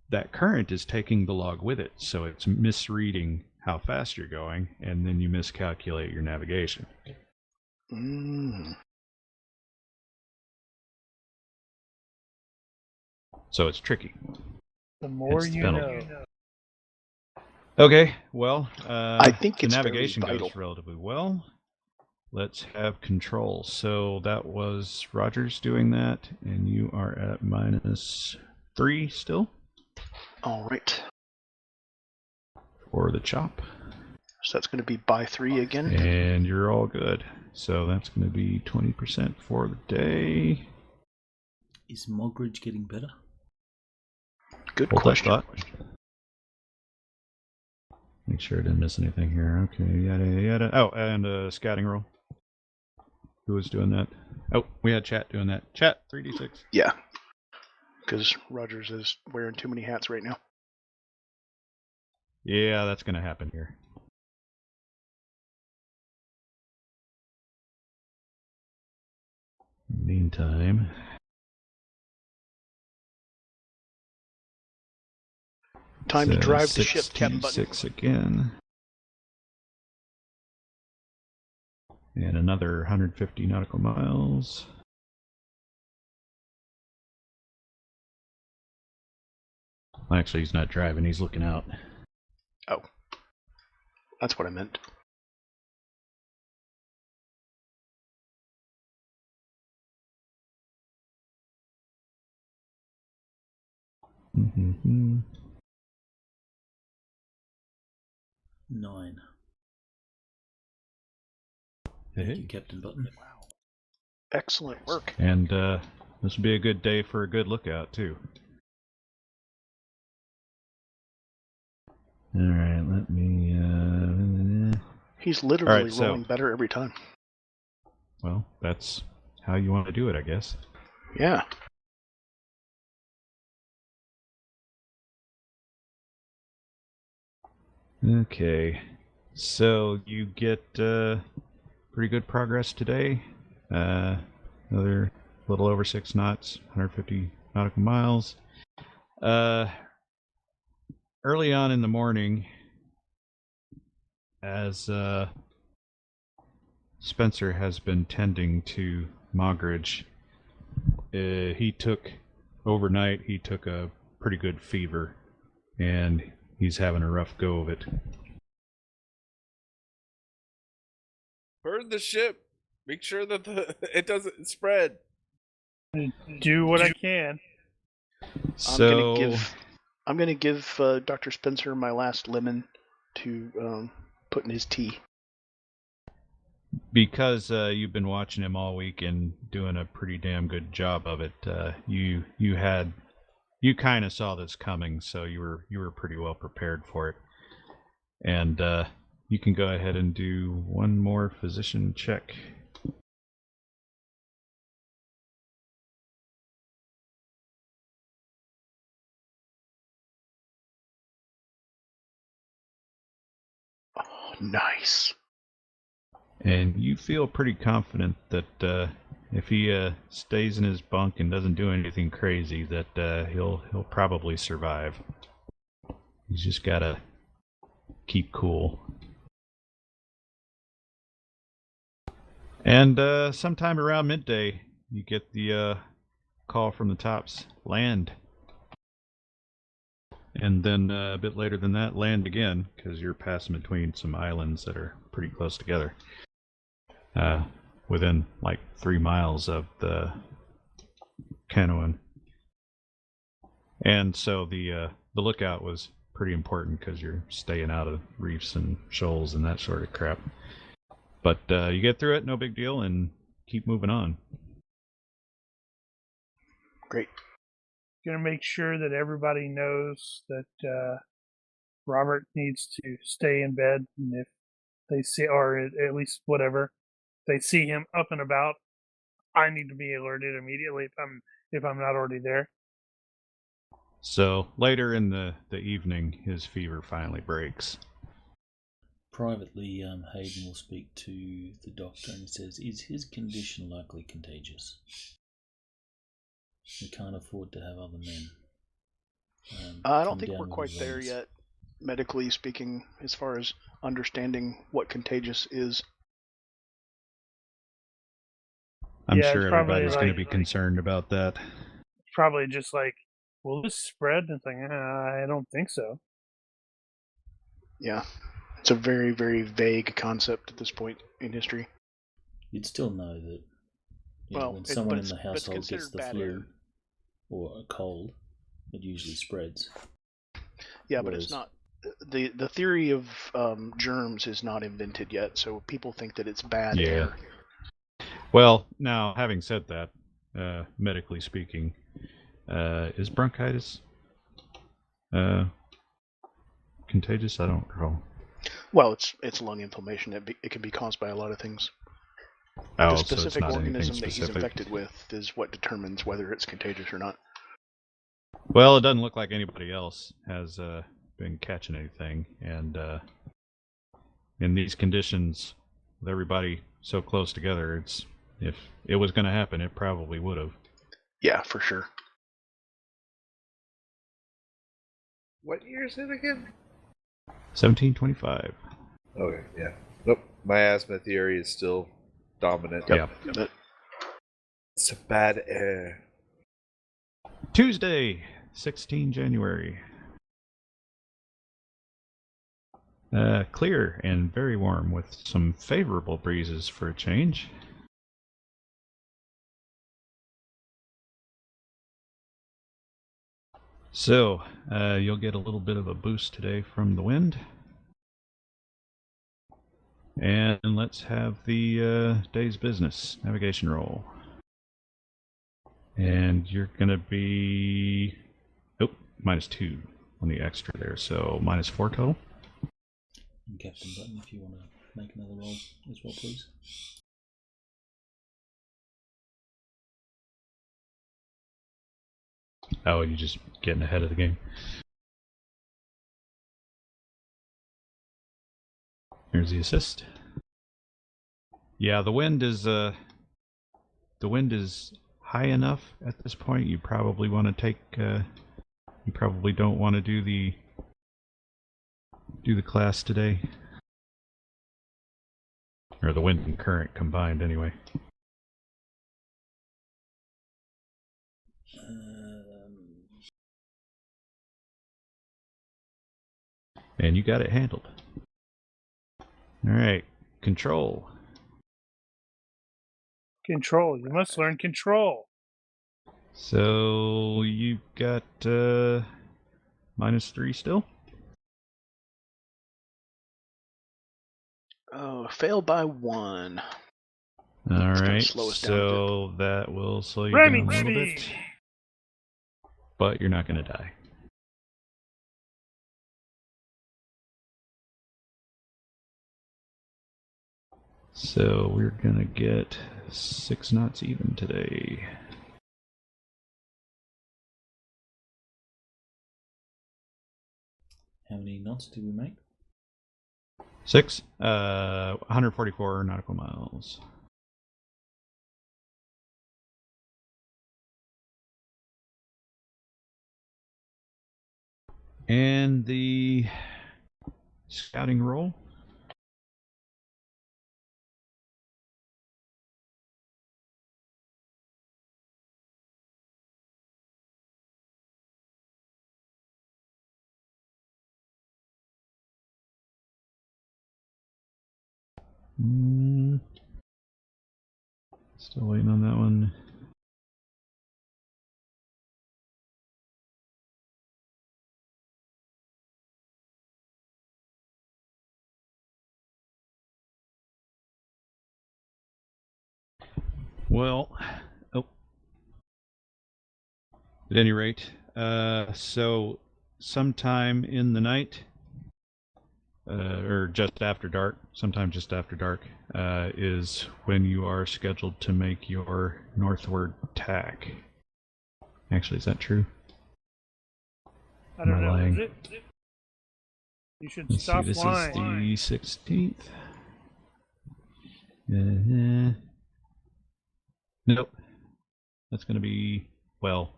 that current is taking the log with it, so it's misreading how fast you're going, and then you miscalculate your navigation. So it's tricky. The more Hence the you penalty. know. Okay, well, I think the it's very navigation goes vital. relatively well. Let's have control. So that was Rogers doing that, and you are at -3 still All right. for the chop. So that's going to be by 3 again. And you're all good. So that's going to be 20% for the day. Is Mogridge getting better? Good Hold that question. thought. Make sure I didn't miss anything here. Okay, yada yada. Oh, and a scouting roll. Who was doing that? Oh, we had chat doing that. Chat 3d6. Yeah. Because Rogers is wearing too many hats right now. Yeah, that's going to happen here. Meantime, Time to it's, drive the ship, Captain Button. 6 again. And another 150 nautical miles. Actually, he's not driving, he's looking out. Oh. That's what I meant. Mm-hmm. 9. Hey. Thank you, Captain Button. Wow. Excellent work. And this would be a good day for a good lookout, too. Alright, let me... He's literally Alright, so- rolling better every time. Well, that's how you want to do it, I guess. Yeah. Okay, so you get pretty good progress today. Another little over 6 knots, 150 nautical miles. Early on in the morning, as Spencer has been tending to Mogridge, overnight he took a pretty good fever, and he's having a rough go of it. Burn the ship. Make sure that it doesn't spread. Do what I can. So I'm gonna give Dr. Spencer my last lemon to put in his tea. because you've been watching him all week and doing a pretty damn good job of it, you kind of saw this coming, so you were pretty well prepared for it. And you can go ahead and do one more physician check. Oh, nice. And you feel pretty confident that if he stays in his bunk and doesn't do anything crazy, that he'll probably survive. He's just gotta keep cool. And sometime around midday, you get the call from the tops: land. And then a bit later than that, land again, because you're passing between some islands that are pretty close together. Within like 3 miles of the canoeing. And so the lookout was pretty important because you're staying out of reefs and shoals and that sort of crap. But you get through it, no big deal, and keep moving on. Great. Gonna make sure that everybody knows that Robert needs to stay in bed, and if they see, or at least whatever, they see him up and about, I need to be alerted immediately if I'm not already there. So later in the evening, his fever finally breaks. Privately, Hayden will speak to the doctor and says, "Is his condition likely contagious? We can't afford to have other men. I come don't think down we're with quite the there rains." yet, medically speaking, as far as understanding what contagious is. I'm Yeah, sure it's probably everybody's going to like- be concerned about that. It's probably just like, will this spread? And it's like, I don't think so. Yeah. It's a very, very vague concept at this point in history. You'd still know that Well, when but someone in it's- the but it's household gets considered the bad flu air. or a cold, it usually spreads. Yeah, but it's Whereas- not. The theory of germs is not invented yet, so people think that it's bad Yeah. air. Well, now, having said that, medically speaking, is bronchitis contagious? I don't recall. Well, it's lung inflammation. It can be caused by a lot of things. Oh, The so it's specific not anything organism that he's specific. infected with is what determines whether it's contagious or not. Well, it doesn't look like anybody else has been catching anything, and in these conditions, with everybody so close together, if it was going to happen, it probably would have. Yeah, for sure. What year is it again? 1725. Okay, yeah. Nope. My asthma theory is still dominant. Yep. But It's a bad air. Tuesday, 16 January. Clear and very warm with some favorable breezes for a change. So, you'll get a little bit of a boost today from the wind. And let's have the day's business navigation roll. And you're going to be... Oh, -2 on the extra there, so -4 total. And Captain Button, if you want to make another roll as well, please. Oh, you're just getting ahead of the game. Here's the assist. Yeah, the wind is high enough at this point. You probably want to take. You probably don't want to do the class today, or the wind and current combined, anyway. And you got it handled. All right, control. Control. You must learn control. So you've got -3 still. Oh, failed by 1. All It's gonna right, slow us down so that will slow you Ramming down a little speed. bit, but you're not going to die. So we're going to get 6 knots even today. How many knots did we make? 6, 144 nautical miles. And the scouting roll. Still waiting on that one. Well, oh. At any rate, so sometime in the night, or just after dark, sometime just after dark, is when you are scheduled to make your northward tack. Actually, is that true? I don't Am I know. lying? Is it? You should Let's stop see, this lying. is the 16th. Nope. That's going to be, well,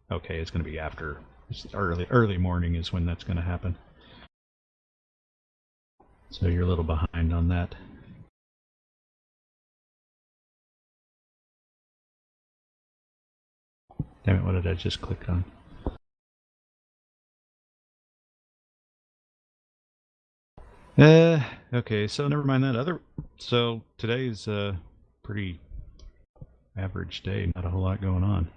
okay, it's going to be after. It's early morning is when that's going to happen. So you're a little behind on that. Damn it, what did I just click on? Okay, so never mind that. So today's a pretty average day, not a whole lot going on.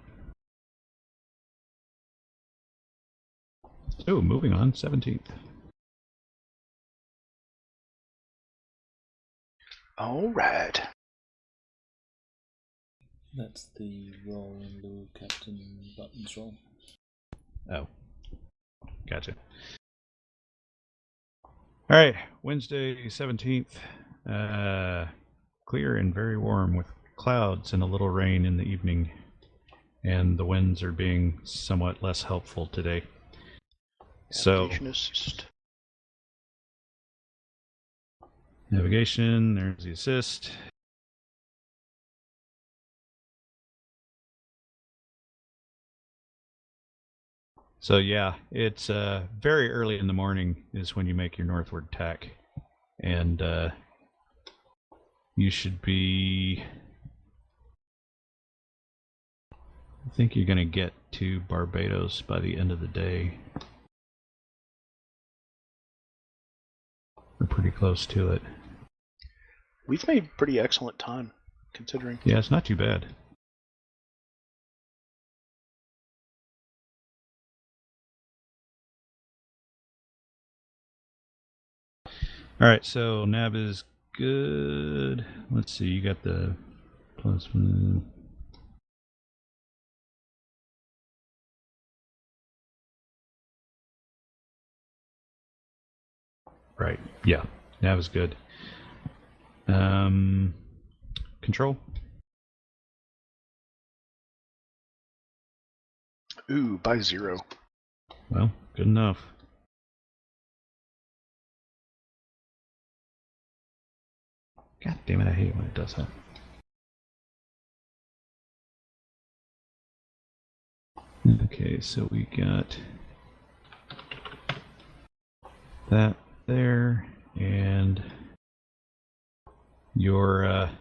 Oh, moving on, 17th. All right. That's the roll in lieu of Captain Button's roll. Oh, gotcha. All right, Wednesday, 17th. Clear and very warm with clouds and a little rain in the evening. And the winds are being somewhat less helpful today. So, Navigation assist. navigation, there's the assist. So yeah, it's very early in the morning is when you make your northward tack. And you should be... I think you're going to get to Barbados by the end of the day. We're pretty close to it. We've made pretty excellent time, considering. Yeah, it's not too bad. Alright, so nav is good. Let's see, you got the +1. Right, yeah, nav is good. Control? Ooh, by 0. Well, good enough. God damn it, I hate it when it does that. Okay, so we got that there, and your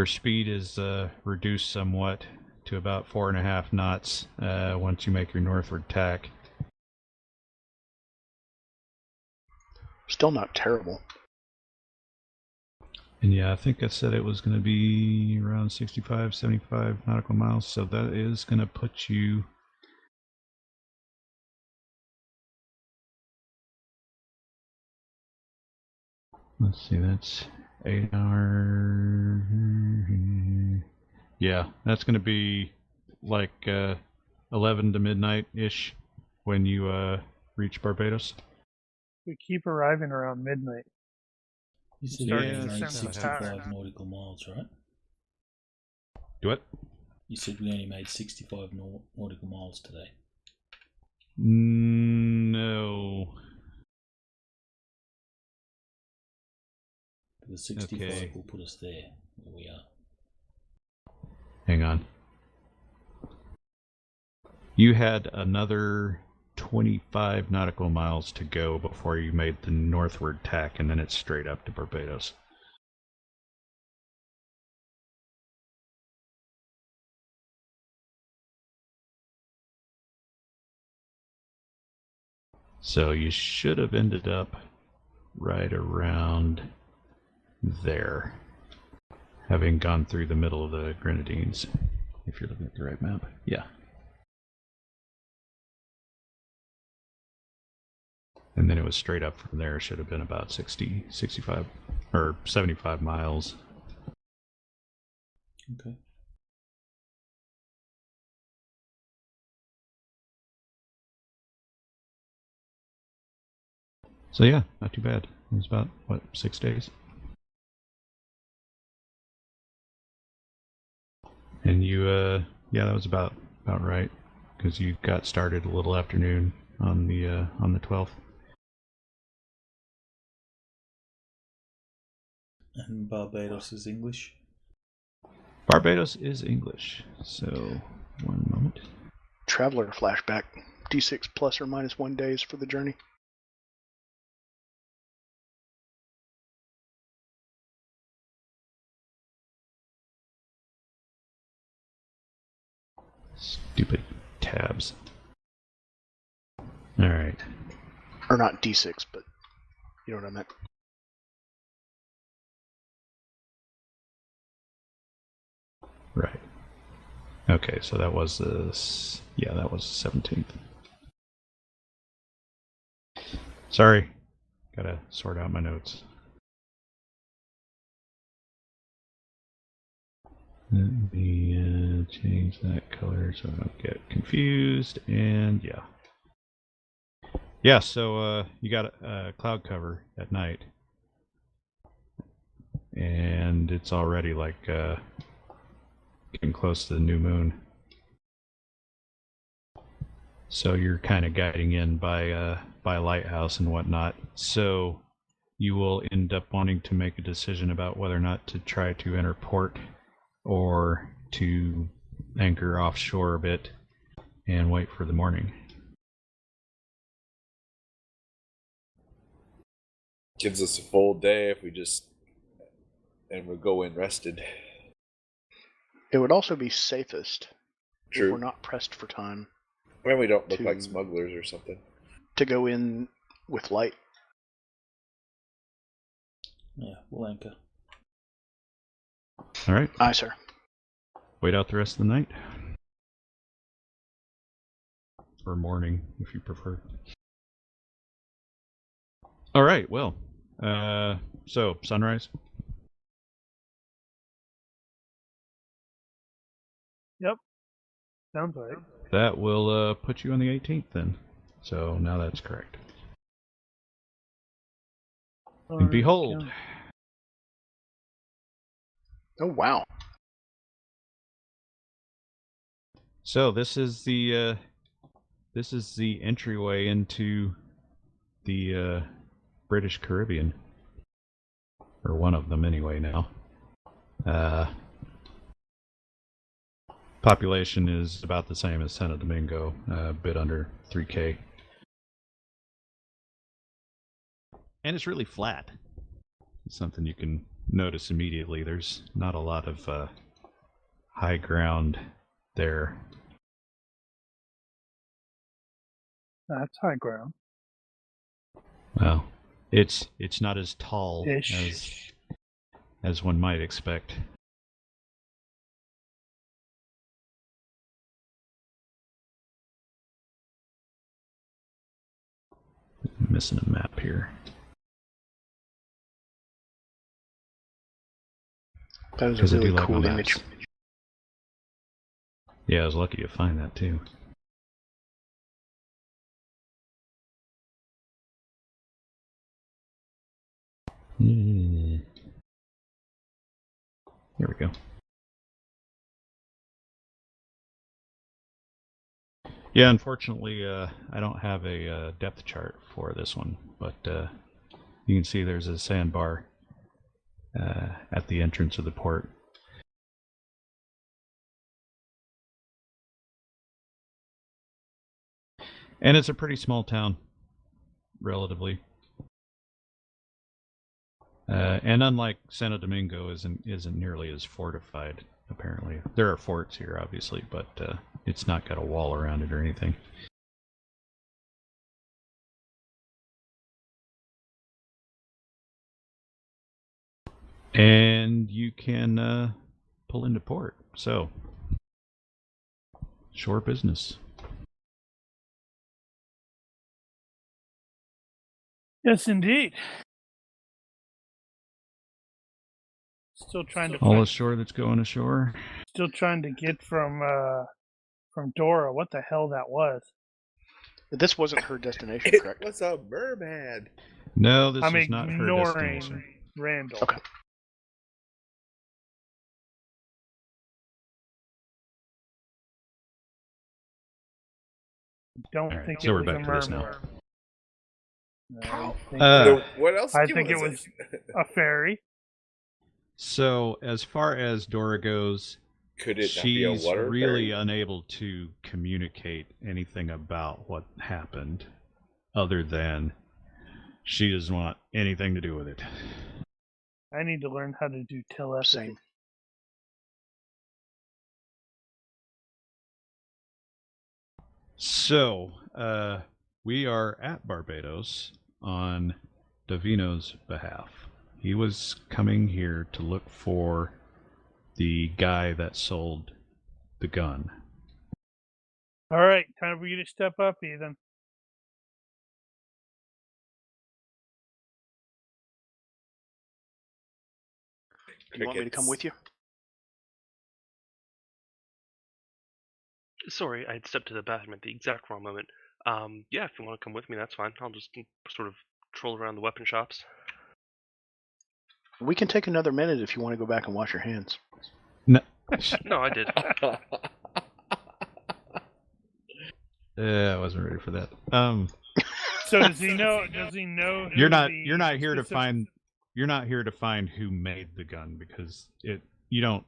speed is reduced somewhat to about 4.5 knots once you make your northward tack. Still not terrible. And yeah, I think I said it was going to be around 65, 75 nautical miles, so that is going to put you... Let's see, that's 8 hours... Yeah, that's going to be like 11 to midnight-ish when you reach Barbados. We keep arriving around midnight. You said Start we to only made sense 65 pattern. nautical miles, right? Do it? You said we only made 65 nautical miles today. No. The 65 Okay. will put us there, where we are. Hang on. You had another 25 nautical miles to go before you made the northward tack, and then it's straight up to Barbados. So you should have ended up right around there, having gone through the middle of the Grenadines, if you're looking at the right map. Yeah. And then it was straight up from there. Should have been about 60, 65, or 75 miles. Okay. So yeah, not too bad. It was about, what, 6 days? And you, yeah, that was about right, because you got started a little afternoon on the 12th. And Barbados is English? Barbados is English, so one moment. Traveler flashback. D6 plus or minus 1 days for the journey. Stupid tabs. Alright. Or not D6, but you know what I meant. Right. Okay, so that was the... Yeah, that was the 17th. Sorry. Gotta sort out my notes. Let me change that color so I don't get confused, and yeah. Yeah, so you got a cloud cover at night. And it's already like getting close to the new moon. So you're kind of guiding in by a lighthouse and whatnot. So you will end up wanting to make a decision about whether or not to try to enter port or to anchor offshore a bit and wait for the morning. Gives us a full day if we just and we go in rested. It would also be safest if True. we're not pressed for time When we don't look to- like smugglers or something. to go in with light. Yeah, we'll anchor. All right. Aye, sir. Wait out the rest of the night. Or morning, if you prefer. All right, well, so sunrise. Yep. Sounds right. That will put you on the 18th then. So now that's correct. And behold. Oh, wow. So this is the entryway into the British Caribbean, or one of them anyway now. Population is about the same as Santo Domingo, a bit under 3K. And it's really flat. It's something you can notice immediately. There's not a lot of high ground there. That's high ground. Well, it's not as tall Ish. as one might expect. I'm missing a map here. That was 'Cause a I do really like cool my image. maps. Yeah, I was lucky to find that too. Here we go. Yeah, unfortunately, I don't have a depth chart for this one, but you can see there's a sandbar at the entrance of the port. And it's a pretty small town, relatively. And unlike Santo Domingo, isn't nearly as fortified. Apparently, there are forts here, obviously, but it's not got a wall around it or anything. And you can pull into port. So, shore business. Yes, indeed. Still trying to All ashore that's going ashore. still trying to get from Dora what the hell that was. This wasn't her destination, It correct? was a merman. No, this I'm was not her ignoring destination. Randel. Okay. Don't All right, think so it we're was back a to this merman. now. No, So what else? I think it was a ferry. So, as far as Dora goes, Could it not be a she's water really ferry? unable to communicate anything about what happened, other than she doesn't want anything to do with it. I need to learn how to do telepathy. Same. So, we are at Barbados on Davino's behalf. He was coming here to look for the guy that sold the gun. All right, time for you to step up, Ethan. You want me to come with you? Sorry, I had stepped to the bathroom at the exact wrong moment. Yeah, if you want to come with me, that's fine. I'll just sort of troll around the weapon shops. We can take another minute if you want to go back and wash your hands. No, No, I did. I wasn't ready for that. So does he know? Does he know? You're who not the here to specific- find. You're not here to find who made the gun, because you don't.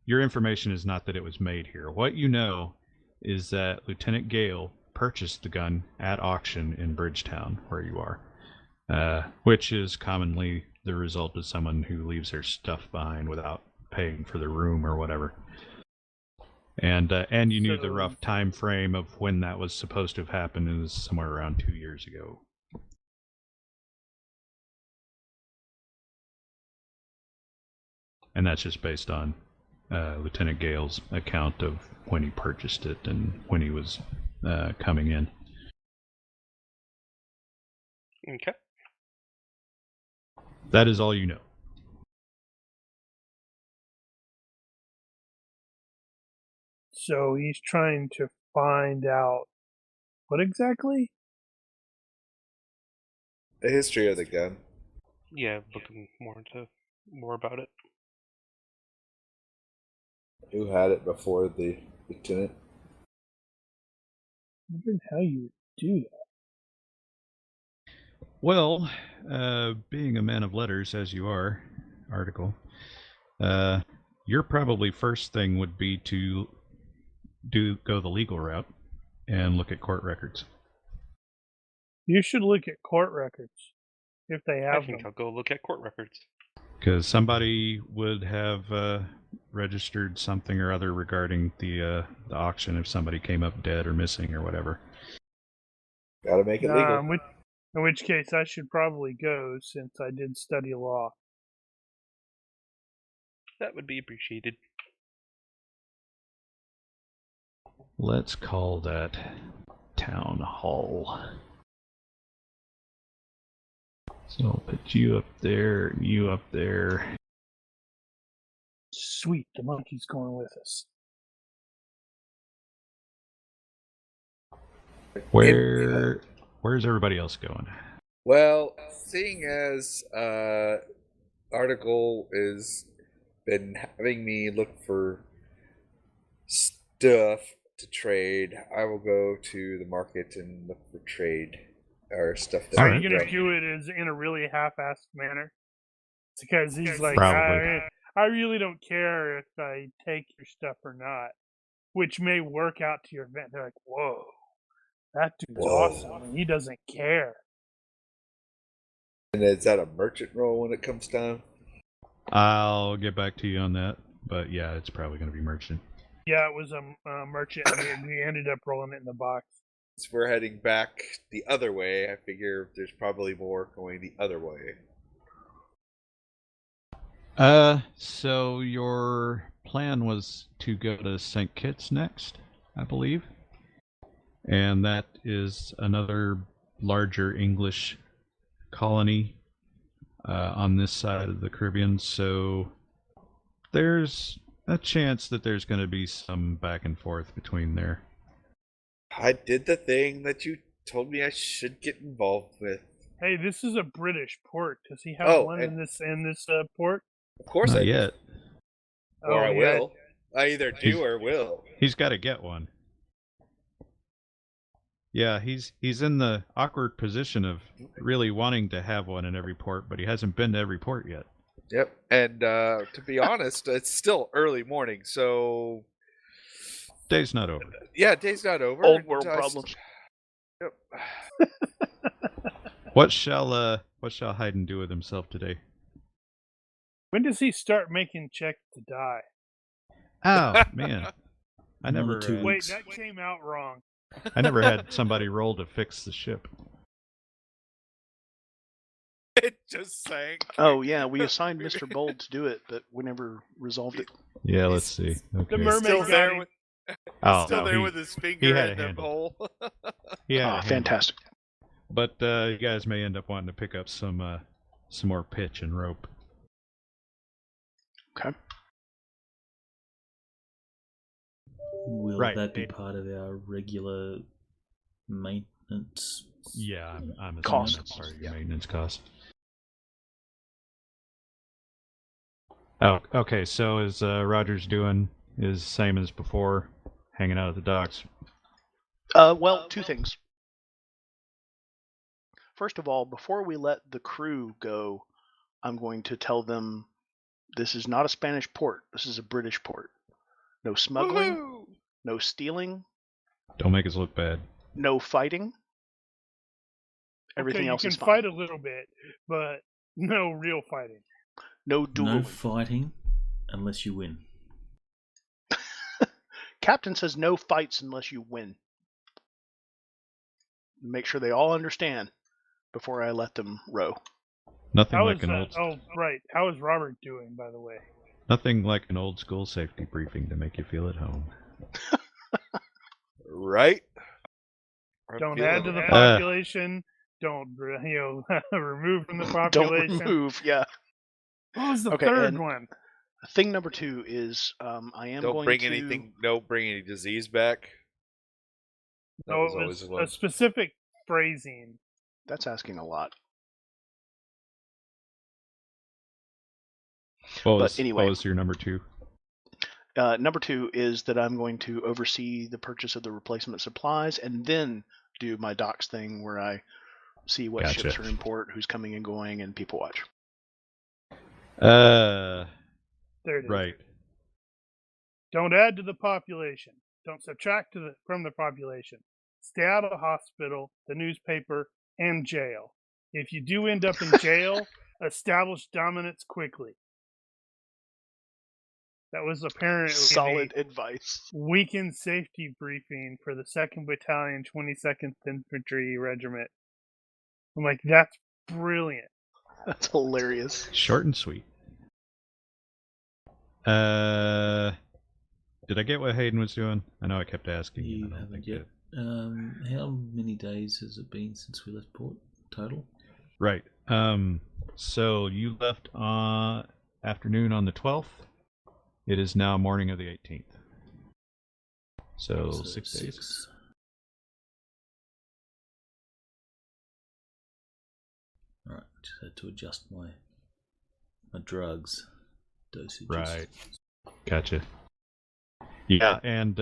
Your information is not that it was made here. What you know is that Lieutenant Gale purchased the gun at auction in Bridgetown, where you are, which is commonly the result of someone who leaves their stuff behind without paying for the room or whatever. And you knew the rough time frame of when that was supposed to have happened is somewhere around 2 years ago. And that's just based on Lieutenant Gale's account of when he purchased it and when he was coming in. Okay. That is all you know. So he's trying to find out what exactly? The history of the gun. Yeah, looking more about it. Who had it before the lieutenant? I wondered how you would do that. Well, being a man of letters as you are, Article, your probably first thing would be to go the legal route and look at court records. You should look at court records if they I have think them. I'll go look at court records. Because somebody would have registered something or other regarding the auction if somebody came up dead or missing or whatever. Gotta make it legal. In which case, I should probably go since I did study law. That would be appreciated. Let's call that Town Hall. So I'll put you up there and you up there. Sweet, the monkey's going with us. Where's everybody else going? Well, seeing as Article is been having me look for stuff to trade, I will go to the market and look for trade or stuff that Are Alright. you going to do it in a really half-assed manner? It's because he's like, Probably. I really don't care if I take your stuff or not, which may work out to your event. They're like, whoa, that dude's awesome, and he doesn't care. And is that a merchant roll when it comes time? I'll get back to you on that, but yeah, it's probably going to be merchant. Yeah, it was a merchant, and we ended up rolling it in the box. Since we're heading back the other way, I figure there's probably more going the other way. So your plan was to go to St. Kitts next, I believe. And that is another larger English colony on this side of the Caribbean. So there's a chance that there's going to be some back and forth between there. I did the thing that you told me I should get involved with. Hey, this is a British port. Does he have one in this port? Of course Not I do. yet. Or I yeah. will. I either do or will. He's got to get one. Yeah, he's in the awkward position of really wanting to have one in every port, but he hasn't been to every port yet. Yep. And to be honest, it's still early morning, so Day's not over. yeah, day's not over. Old world problems. Yep. What shall Hayden do with himself today? When does he start making checks to die? Oh man, I Another never. 2 Wait, weeks. that came out wrong. I never had somebody roll to fix the ship. It just sank. Oh yeah, we assigned Mr. Bold to do it, but we never resolved it. Yeah, let's see. Okay. The mermaid Still got there him. with, Oh, still no, there he- with his he finger had in a the handle. hole. Yeah, Fantastic. But you guys may end up wanting to pick up some more pitch and rope. Okay. Will Right. that be part of our regular maintenance? Yeah, I'm assuming Cost. that's part of your maintenance cost. Oh, okay. So is Rogers doing his same as before, hanging out at the docks? Well, two things. First of all, before we let the crew go, I'm going to tell them this is not a Spanish port. This is a British port. No smuggling, Woohoo! no stealing, Don't make us look bad. no fighting. Everything okay, else you is can fine. fight a little bit, but no real fighting. No dueling. No fighting unless you win. Captain says no fights unless you win. Make sure they all understand before I let them row. Nothing How like is an old. oh, right. How is Robert doing, by the way? Nothing like an old school safety briefing to make you feel at home. Right? I'm Don't feeling add to the it. population. Don't remove from the population. Don't remove. Yeah. What was the Okay, third and one? Thing number 2 is I am Don't going bring to. anything. Don't bring any disease back. That No, was it always was one. a specific phrasing. That's asking a lot. What anyway. was your number 2? Number 2 is that I'm going to oversee the purchase of the replacement supplies and then do my docs thing where I see what Gotcha. ships are in port, who's coming and going, and people watch. There it is. Right. Don't add to the population. Don't subtract from the population. Stay out of the hospital, the newspaper, and jail. If you do end up in jail, establish dominance quickly. That was apparently Solid advice. weekend safety briefing for the 2nd Battalion, 22nd Infantry Regiment. I'm like, that's brilliant. That's hilarious. Short and sweet. Did I get what Hayden was doing? I know I kept asking. You I don't haven't think yet. How many days has it been since we left port total? Right. So you left afternoon on the 12th. It is now morning of the 18th. So 6 days. Alright, just had to adjust my drugs dosages. Right. Gotcha. Yeah, and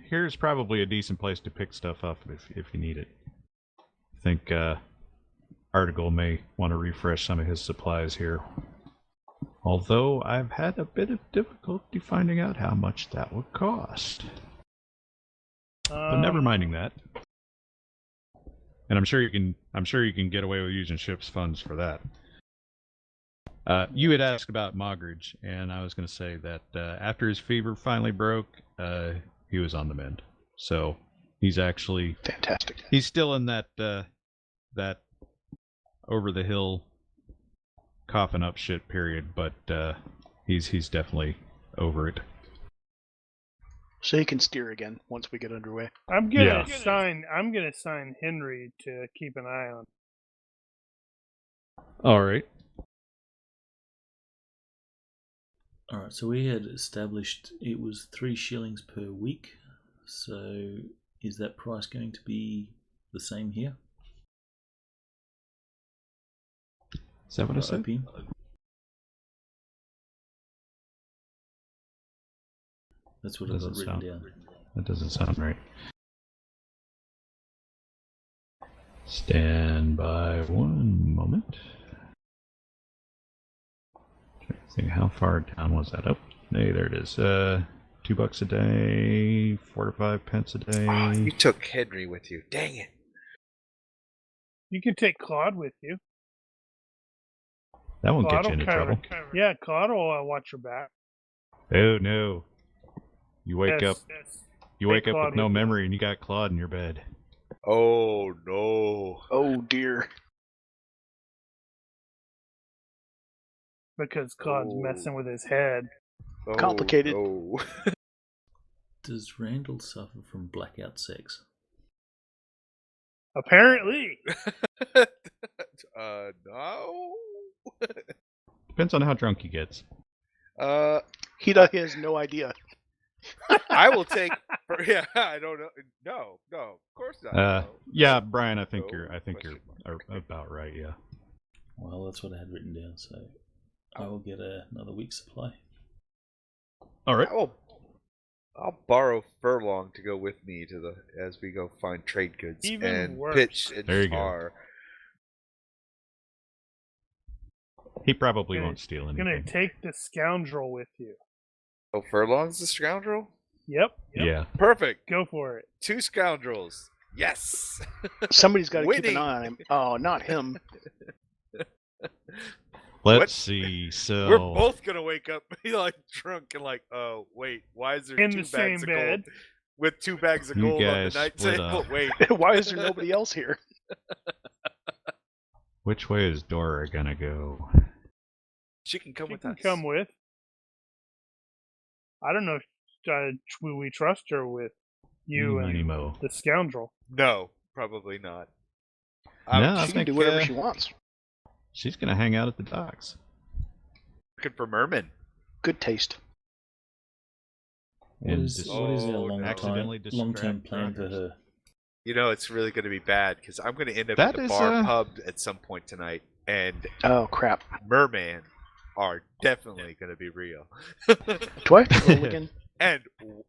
here's probably a decent place to pick stuff up if you need it. I think Article may want to refresh some of his supplies here. Although I've had a bit of difficulty finding out how much that would cost. But never minding that. And I'm sure you can get away with using ship's funds for that. You had asked about Mogridge, and I was going to say that after his fever finally broke, he was on the mend. So he's actually fantastic. He's still in that over the hill coughing up shit period, but he's definitely over it. So he can steer again once we get underway. I'm gonna sign Henry to keep an eye on. All right. Alright, so we had established it was 3 shillings per week. So is that price going to be the same here? Is that what I said? Opium? That's what I've got written down. That doesn't sound right. Stand by one moment. Think how far down was that? Oh, hey, there it is. $2 a day, 4 to 5 pence a day. Oh, you took Henry with you. Dang it. You can take Claude with you. That won't Claude get you into will trouble. Yeah, Claude will watch your back. Oh no! You wake up. You wake up Claude with no with you. memory, and you got Claude in your bed. Oh no. Oh dear. Because Claude's messing with his head. Oh, Complicated. No. Does Randel suffer from blackout sex? Apparently. No. Depends on how drunk he gets. He has no idea. I will take. Yeah, I don't know. No, of course not. No. Yeah, Brian, I think No, you're about right. Yeah. Well, that's what I had written down, so I will get another week's supply. All right. I'll borrow Furlong to go with me as we go find trade goods Even and worse. pitch and There you go. tar. He probably Gonna- won't steal You're gonna anything. take the scoundrel with you. Oh, Furlong's the scoundrel? Yep. Yeah. Perfect. Go for it. 2 scoundrels. Yes. Somebody's got to keep Winning. an eye on him. Oh, not him. Let's What? see. So We're both gonna wake up like drunk and like, oh wait, why is there In 2 the bags same of bed. gold with 2 bags of You gold on the guys night split table? up. Wait, Why is there nobody else here? which way is Dora gonna go? she can come She with can us. come with. I don't know if we trust her with you Money and mo. the scoundrel. No, probably not. No, I She can think do whatever she wants. she's gonna hang out at the docks. Looking for mermen. Good taste. What And is just what is our Oh, accidentally long-term distract plan for Rogers. her? You know, it's really going to be bad because I'm going to end up That at the is, bar pub at some point tonight, and Oh crap! merman are definitely going to be real. Do I have to roll again? And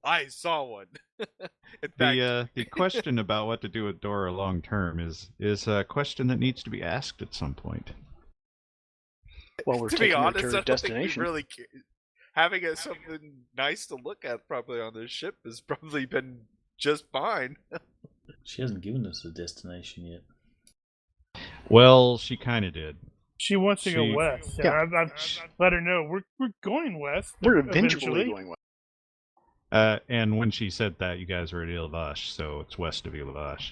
I saw one. In fact, The question about what to do with Dora long term is a question that needs to be asked at some point. Well, we're to be taking her honest, to I her don't think we destination. really having something nice to look at probably on this ship has probably been just fine. She hasn't given us a destination yet. Well, she kind of did. She wants to go She- west. And Yeah. I've let her know we're going west. We're eventually going west. And when she said that, you guys were at Ilavash, so it's west of Ilavash.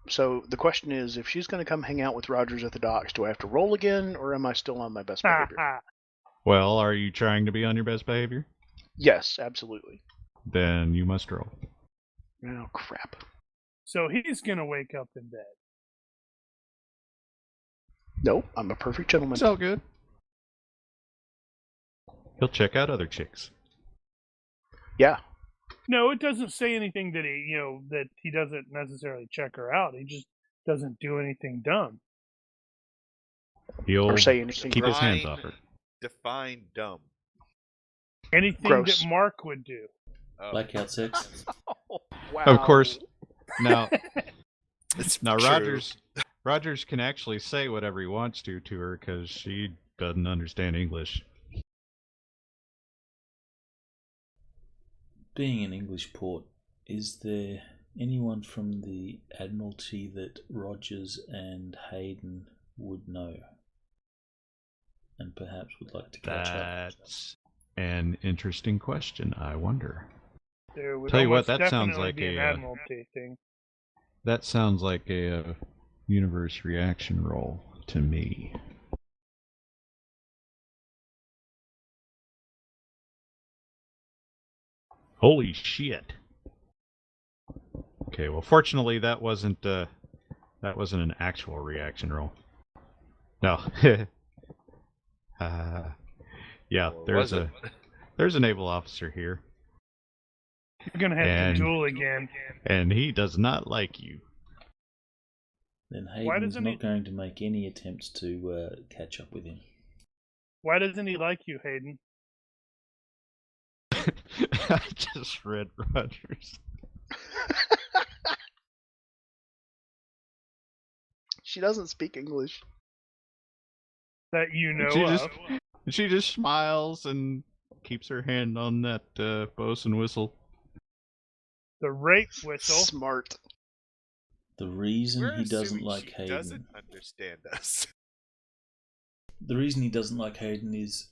So the question is, if she's going to come hang out with Rogers at the docks, do I have to roll again, or am I still on my best behavior? Well, are you trying to be on your best behavior? Yes, absolutely. Then you must roll. Oh crap! So he's gonna wake up in bed. Nope, I'm a perfect gentleman. It's all good. He'll check out other chicks. Yeah, No, it doesn't say anything that he doesn't necessarily check her out. He just doesn't do anything dumb. He'll or say anything. keep his gross. hands off her. Define dumb. Anything Gross. that Mark would do. Oh. Blackout sex. Oh, wow. Of course. Now, It's now true. Rogers can actually say whatever he wants to her because she doesn't understand English. Being an English port, is there anyone from the Admiralty that Rogers and Hayden would know? And perhaps would like to catch up? That's an interesting question. I wonder. There would Tell you what, almost that sounds definitely like be an a, Admiralty thing. That sounds like a universe reaction roll to me. Holy shit! Okay, well, fortunately, that wasn't an actual reaction roll. No. Yeah, Or there's was it? there's a naval officer here, You're gonna have And- to duel again. and he does not like you. Then Why Hayden is doesn't not he- going to make any attempts to catch up with him. Why doesn't he like you, Hayden? I just read Rogers. She doesn't speak English. That you know She of. She just smiles and keeps her hand on that bosun whistle. The rape whistle. Smart. The reason We're he doesn't assuming like she Hayden. doesn't understand us. The reason he doesn't like Hayden is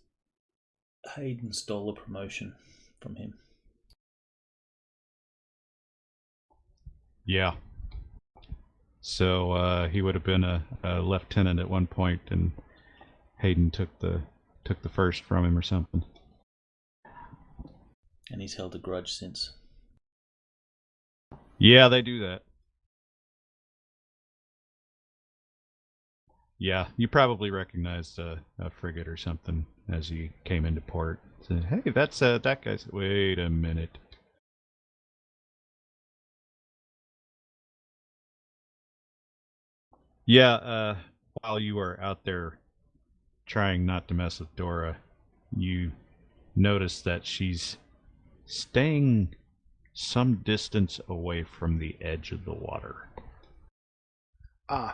Hayden stole a promotion from him. Yeah. So he would have been a lieutenant at one point, and Hayden took the first from him or something. And he's held a grudge since. Yeah, they do that. Yeah, you probably recognized a frigate or something as you came into port. Said, "Hey, that's that guy's." Wait a minute. Yeah, while you are out there trying not to mess with Dora, you notice that she's staying some distance away from the edge of the water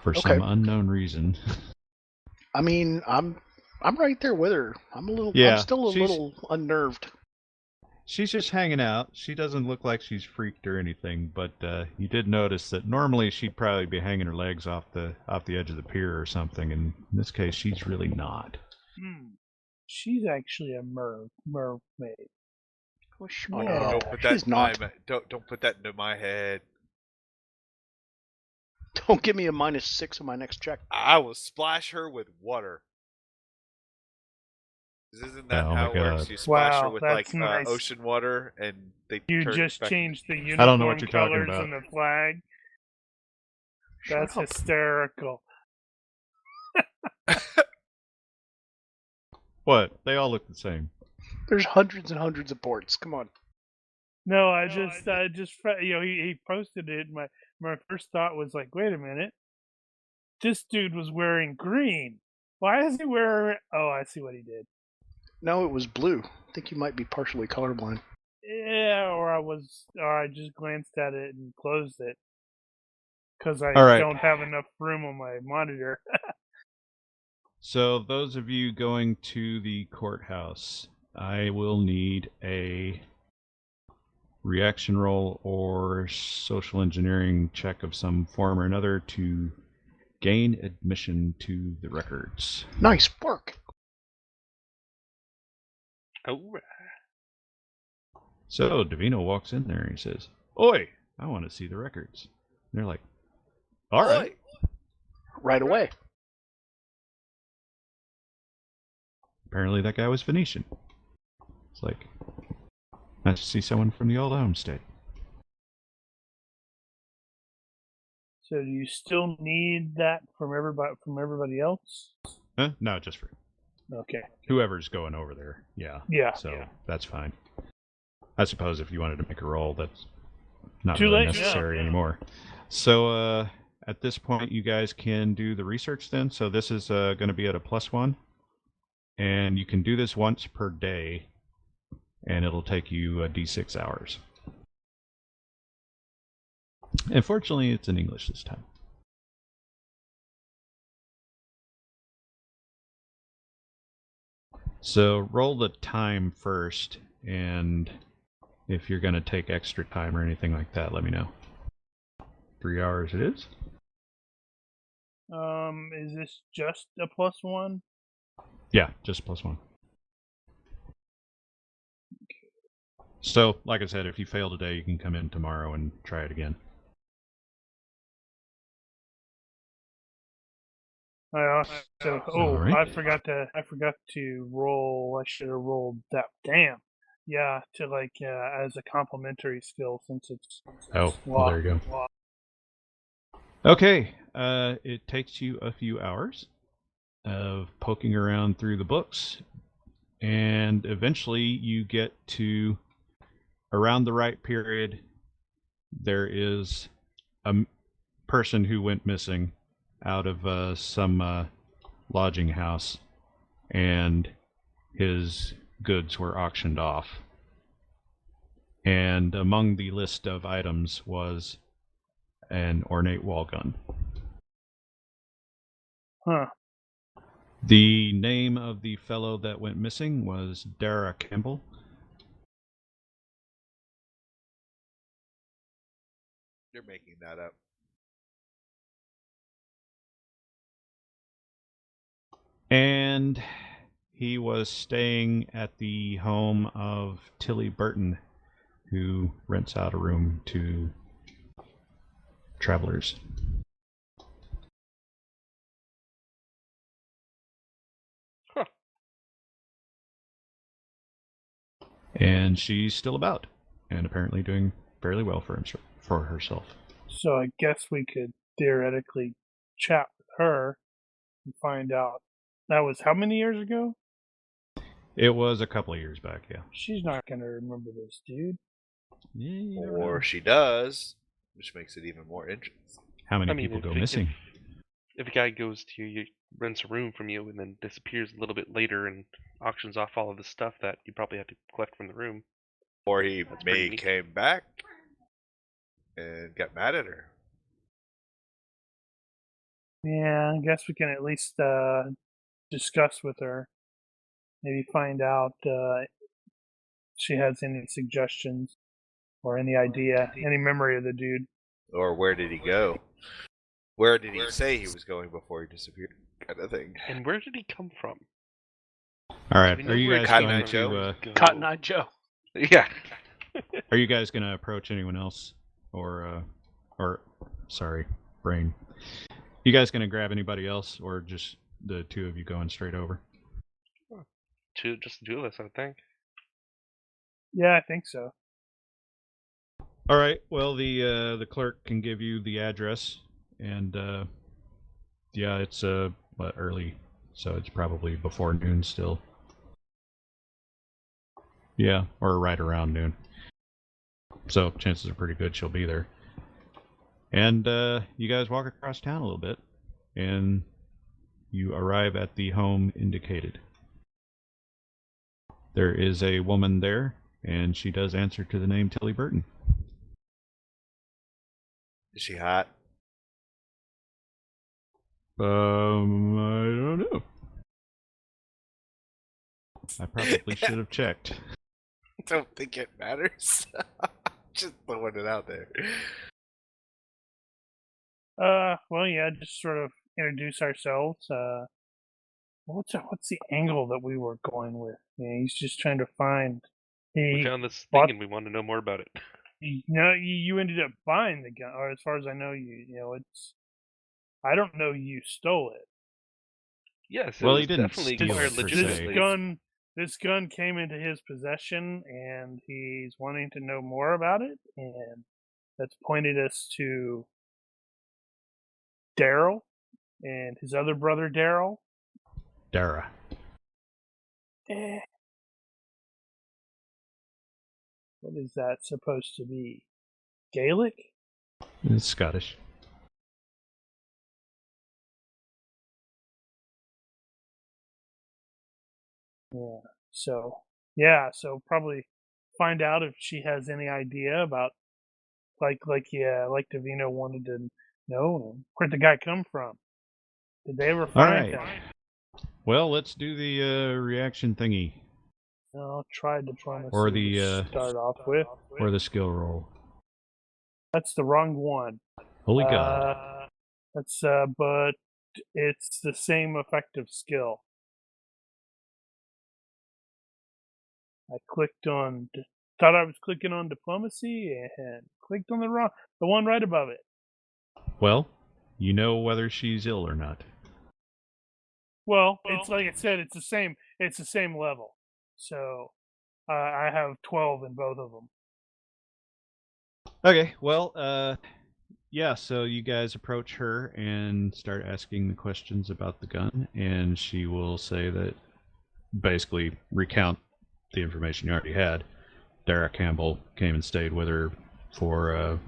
for Okay. some unknown reason. I mean, I'm right there with her. I'm Yeah, still a she's- little unnerved. She's just hanging out. She doesn't look like she's freaked or anything, but you did notice that normally she'd probably be hanging her legs off the edge of the pier or something, and in this case, she's really not. She's actually a mermaid. Oh, Oh, no, no, Don't put that she's in not. don't put that into my head. Don't give me a -6 on my next check. I will splash her with water. Isn't that Oh my how it works? God. You splash her Wow, with that's like nice. ocean water, and they You turn just back- changed the I don't know what uniform you're talking colors about. and the flag. That's Shut up. hysterical. What? They all look the same. There's hundreds and hundreds of ports. Come on. No, I just he posted it. My first thought was like, wait a minute, this dude was wearing green. Why is he wearing? Oh, I see what he did. No, it was blue. I think you might be partially colorblind. Yeah, or I just glanced at it and closed it because I All right. don't have enough room on my monitor. So those of you going to the courthouse, I will need a reaction roll or social engineering check of some form or another to gain admission to the records. Nice work. Alright. So Davino walks in there and he says, "Oi, I want to see the records." And they're like, "All right." Right away. Apparently that guy was Venetian. It's like, nice to see someone from the old homestead. So, do you still need that from everybody else? Huh? No, just for Okay. whoever's going over there. Yeah. Yeah. So that's fine. I suppose if you wanted to make a roll, that's not Too really late, necessary anymore. So at this point, you guys can do the research then. So this is going to be at a +1. And you can do this once per day. And it'll take you D6 hours. Unfortunately, it's in English this time. So roll the time first, and if you're going to take extra time or anything like that, let me know. 3 hours it is. Is this just a +1? Yeah, just +1. So, like I said, if you fail today, you can come in tomorrow and try it again. I also Alright. I forgot to roll. I should have rolled that. Damn. Yeah, to as a complimentary skill since it's Oh, well, there you go. Okay, it takes you a few hours of poking around through the books, and eventually you get to around the right period. There is a person who went missing out of some lodging house, and his goods were auctioned off. And among the list of items was an ornate wall gun. Huh. The name of the fellow that went missing was Darragh Campbell. You're making that up. And he was staying at the home of Tilly Burton, who rents out a room to travelers. Huh. And she's still about, and apparently doing fairly well for herself. So I guess we could theoretically chat with her and find out. That was how many years ago? It was a couple of years back, yeah. She's not gonna remember this, dude. Yeah, you never know. Or she does, which makes it even more interesting. How many I mean, people go if- missing? If a guy goes to you, rents a room from you, and then disappears a little bit later and auctions off all of the stuff that you probably had to collect from the room. Or he That's pretty may neat. came back and got mad at her. Yeah, I guess we can at least discuss with her. Maybe find out if she has any suggestions or any idea, any memory of the dude. Or where did he go? Where did he say he was going before he disappeared? Kind of thing. And where did he come from? All right, Do we know are you where guys Cotton going Eye Joe? to? Cotton Eye Joe. Yeah. Are you guys going to approach anyone else, or sorry, brain? You guys going to grab anybody else, or just the two of you going straight over? just the two of us, I would think. Yeah, I think so. All right. Well, the clerk can give you the address, and yeah, it's early, so it's probably before noon still. Yeah, or right around noon. So chances are pretty good she'll be there. And you guys walk across town a little bit, and you arrive at the home indicated. There is a woman there, and she does answer to the name Tilly Burton. Is she hot? I don't know. I probably should have checked. Don't think it matters. Just throwing it out there. Well, yeah, just sort of introduce ourselves. What's the angle that we were going with? Yeah, he's just trying to find. We found this thing and we want to know more about it. You ended up buying the gun, or as far as I know, it's. I don't know you stole it. Yes, well, it he didn't definitely steal acquired it per legitimately. This gun came into his possession, and he's wanting to know more about it, and that's pointed us to Darragh and his other brother Darragh. Darragh. What is that supposed to be? Gaelic? It's Scottish. Yeah. So probably find out if she has any idea about like Davino wanted to know where'd the guy come from? Did they ever find him? Well, let's do the reaction thingy. I'll try diplomacy or the to start off with. Or the skill roll. That's the wrong one. Holy God. That's but it's the same effective skill. I thought I was clicking on diplomacy and clicked on the one right above it. Well, you know whether she's ill or not. Well, it's like I said, it's the same level. So I have 12 in both of them. Okay, well, yeah, so you guys approach her and start asking the questions about the gun, and she will say that, basically recount the information you already had. Darragh Campbell came and stayed with her for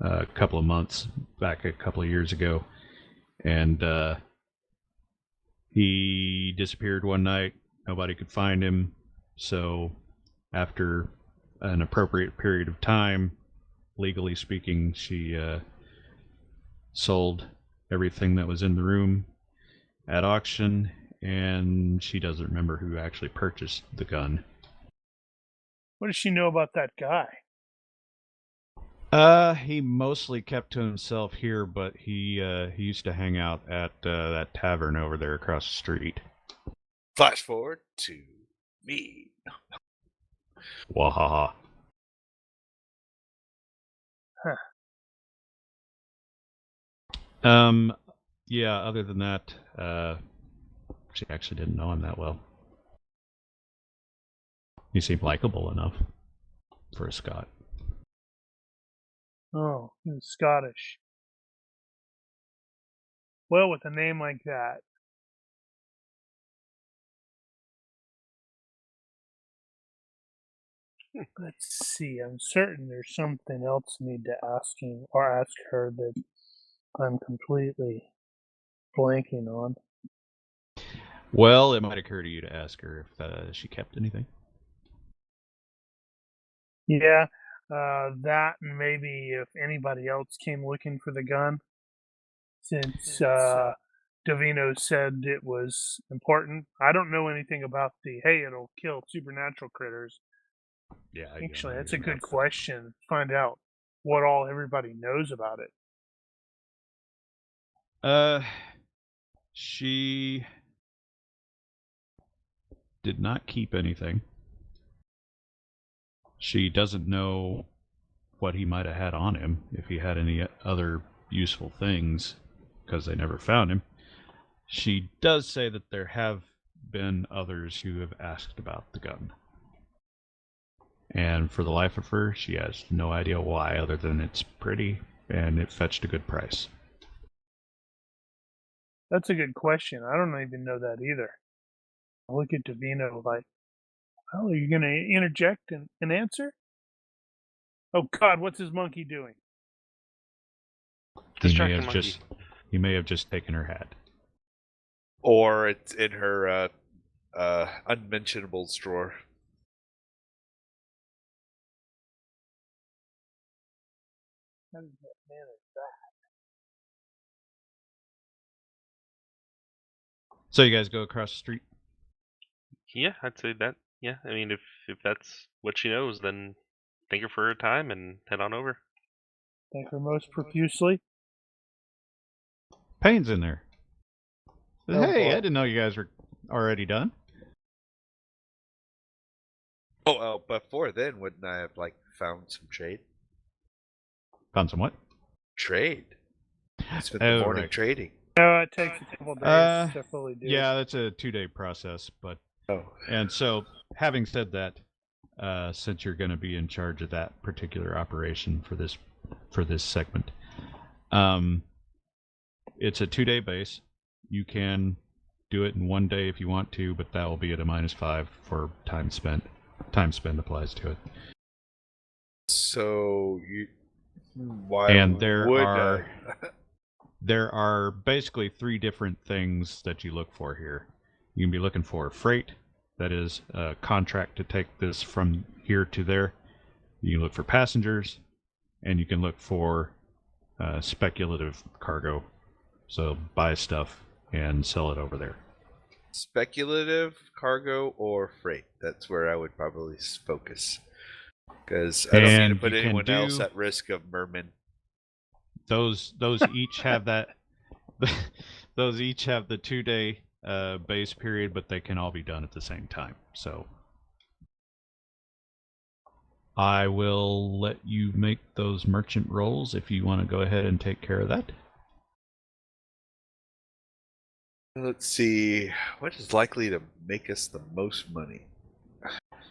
a couple of months, back a couple of years ago, and he disappeared one night. Nobody could find him, so after an appropriate period of time, legally speaking, she sold everything that was in the room at auction, and she doesn't remember who actually purchased the gun. What does she know about that guy? He mostly kept to himself here, but he used to hang out at that tavern over there across the street. Flash forward to me. Wahaha. Yeah, other than that, she actually didn't know him that well. He seemed likable enough for a Scot. Oh, he's Scottish. Well, with a name like that. Let's see. I'm certain there's something else I need to ask her that I'm completely blanking on. Well, it might occur to you to ask her if she kept anything. Yeah, that and maybe if anybody else came looking for the gun, since Davino said it was important. I don't know anything about it'll kill supernatural critters. Yeah, actually, that's a good question. Find out what all everybody knows about it. She did not keep anything. She doesn't know what he might have had on him, if he had any other useful things, because they never found him. She does say that there have been others who have asked about the gun. And for the life of her, she has no idea why, other than it's pretty and it fetched a good price. That's a good question. I don't even know that either. I look at Davino like, well, are you going to interject and answer? Oh, God, what's his monkey doing? Distracting monkey. He may have just taken her hat. Or it's in her unmentionables drawer. How does that manage that? So you guys go across the street? Yeah, I'd say that. Yeah, I mean, if that's what she knows, then thank her for her time and head on over. Thank her most profusely. Payne's in there. Oh, Hey, boy. I didn't know you guys were already done. Oh, well, before then, wouldn't I have found some trade? Found some what? Trade. Spent the morning right. trading. No, it takes a couple days to fully do. Yeah, that's a 2-day process, but and so having said that, since you're going to be in charge of that particular operation for this segment, it's a 2-day base. You can do it in 1 day if you want to, but that will be at a -5 for time spent. Time spent applies to it. So why? And would there are basically 3 different things that you look for here. You can be looking for freight, that is a contract to take this from here to there. You can look for passengers, and you can look for speculative cargo. So buy stuff and sell it over there. speculative cargo or freight? That's where I would probably focus, because I don't need to put anyone else at risk of mermen. Those each have that. Those each have the 2-day base period, but they can all be done at the same time. So I will let you make those merchant rolls if you want to go ahead and take care of that. Let's see, what is likely to make us the most money?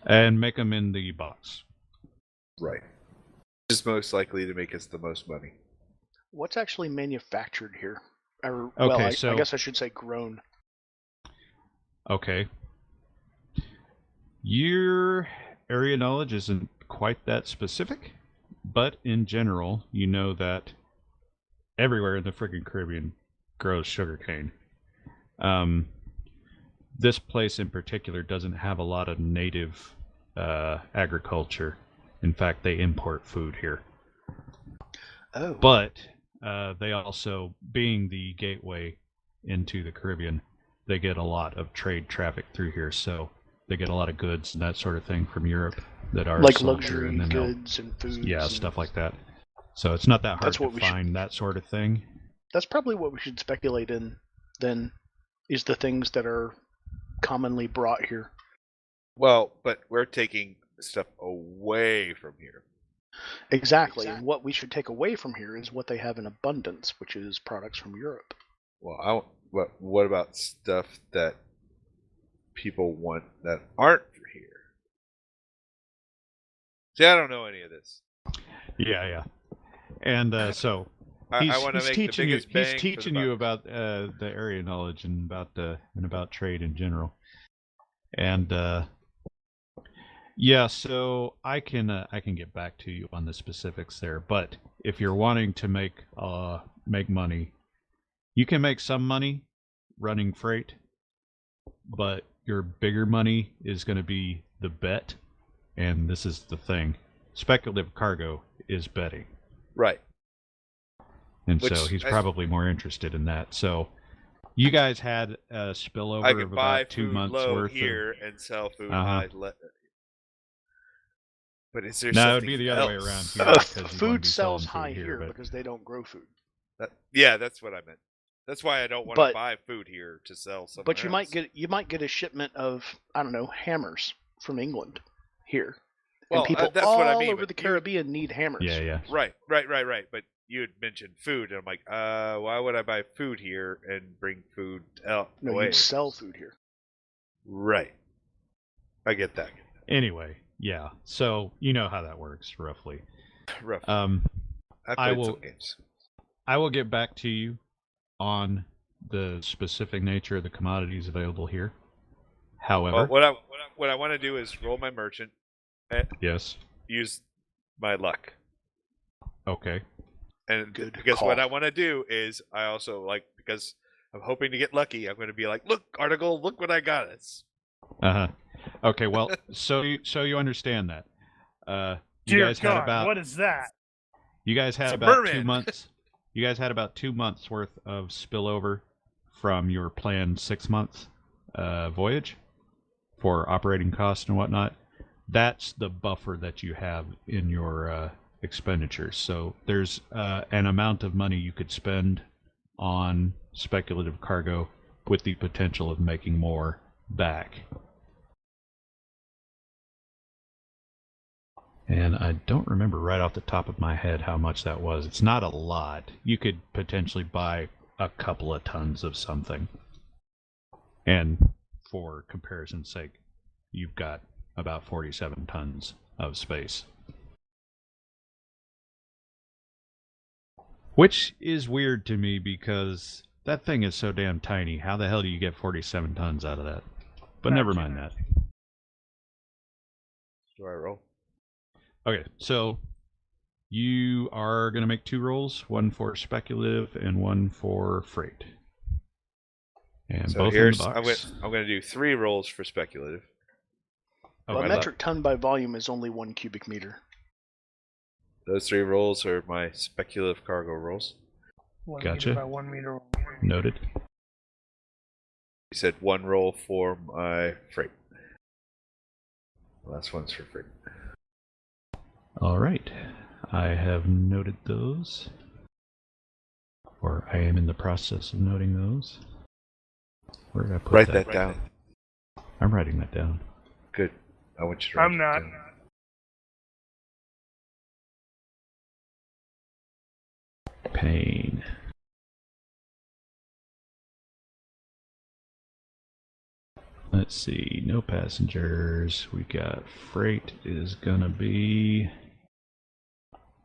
And make them in the box. Right. Which is most likely to make us the most money? What's actually manufactured here? Or, Okay, I guess I should say grown. Okay. Your area knowledge isn't quite that specific, but in general, you know that everywhere in the friggin' Caribbean grows sugarcane. This place in particular doesn't have a lot of native agriculture. In fact, they import food here. Oh. But they also, being the gateway into the Caribbean, they get a lot of trade traffic through here. So they get a lot of goods and that sort of thing from Europe that are like sold here, luxury and then goods and foods. yeah, and stuff like that. So it's not that hard That's to what we find that sort of thing. That's probably what we should speculate in, then, is the things that are commonly brought here. Well, but we're taking stuff away from here. Exactly. And what we should take away from here is what they have in abundance, which is products from Europe. Well, what about stuff that people want that aren't here? See, I don't know any of this. Yeah. And so I want to make the biggest bang. He's teaching you about the area knowledge and about trade in general. And yeah, so I can get back to you on the specifics there. But if you're wanting to make money, you can make some money running freight, but your bigger money is going to be the bet. And this is the thing: speculative cargo is betting. Right. And so he's probably more interested in that. So you guys had a spillover of about 2 months worth here and sell food Uh-huh. high. But is there No, it would something be the other way else? around here. because you'd wanna Food be sells selling high food here but because they don't grow food. Yeah, that's what I meant. That's why I don't want But- to buy food here to sell somewhere But you else. might get a shipment of, I don't know, hammers from England here. Well, And people that's all what I mean, over but the Caribbean need hammers. yeah. Right. But you had mentioned food, and I'm like, why would I buy food here and bring food out? No, away? you'd sell food here. Right. I get that. Anyway, yeah. So you know how that works, roughly. Roughly. I played will. some games. I will get back to you on the specific nature of the commodities available here. However, Well, what I want to do is roll my merchant and yes. use my luck. Okay. And Good because call. what I want to do is I also because I'm hoping to get lucky, I'm going to be like, look, Article, look what I got. It's Okay. Well, so you understand that. You Dear guys God, had about what is that? you guys had It's a about merman. 2 months. You guys had about 2 months worth of spillover from your planned 6-month voyage for operating costs and whatnot. That's the buffer that you have in your expenditures. So there's an amount of money you could spend on speculative cargo with the potential of making more back. And I don't remember right off the top of my head how much that was. It's not a lot. You could potentially buy a couple of tons of something. And for comparison's sake, you've got about 47 tons of space. Which is weird to me because that thing is so damn tiny. How the hell do you get 47 tons out of that? But never mind that. do I roll? Okay, so you are going to make 2 rolls, one for speculative and one for freight. And So both here's in the box. I'm going to do 3 rolls for speculative. Well, Okay. a metric ton by volume is only 1 cubic meter. Those 3 rolls are my speculative cargo rolls. 1 Gotcha. meter by 1 meter. Noted. You said 1 roll for my freight. Last one's for freight. All right. I have noted those. Or I am in the process of noting those. Where did I put Write that down. I'm writing that down. Good. I want you to write I'm it not. down. Pain. Let's see. No passengers. We got freight is gonna be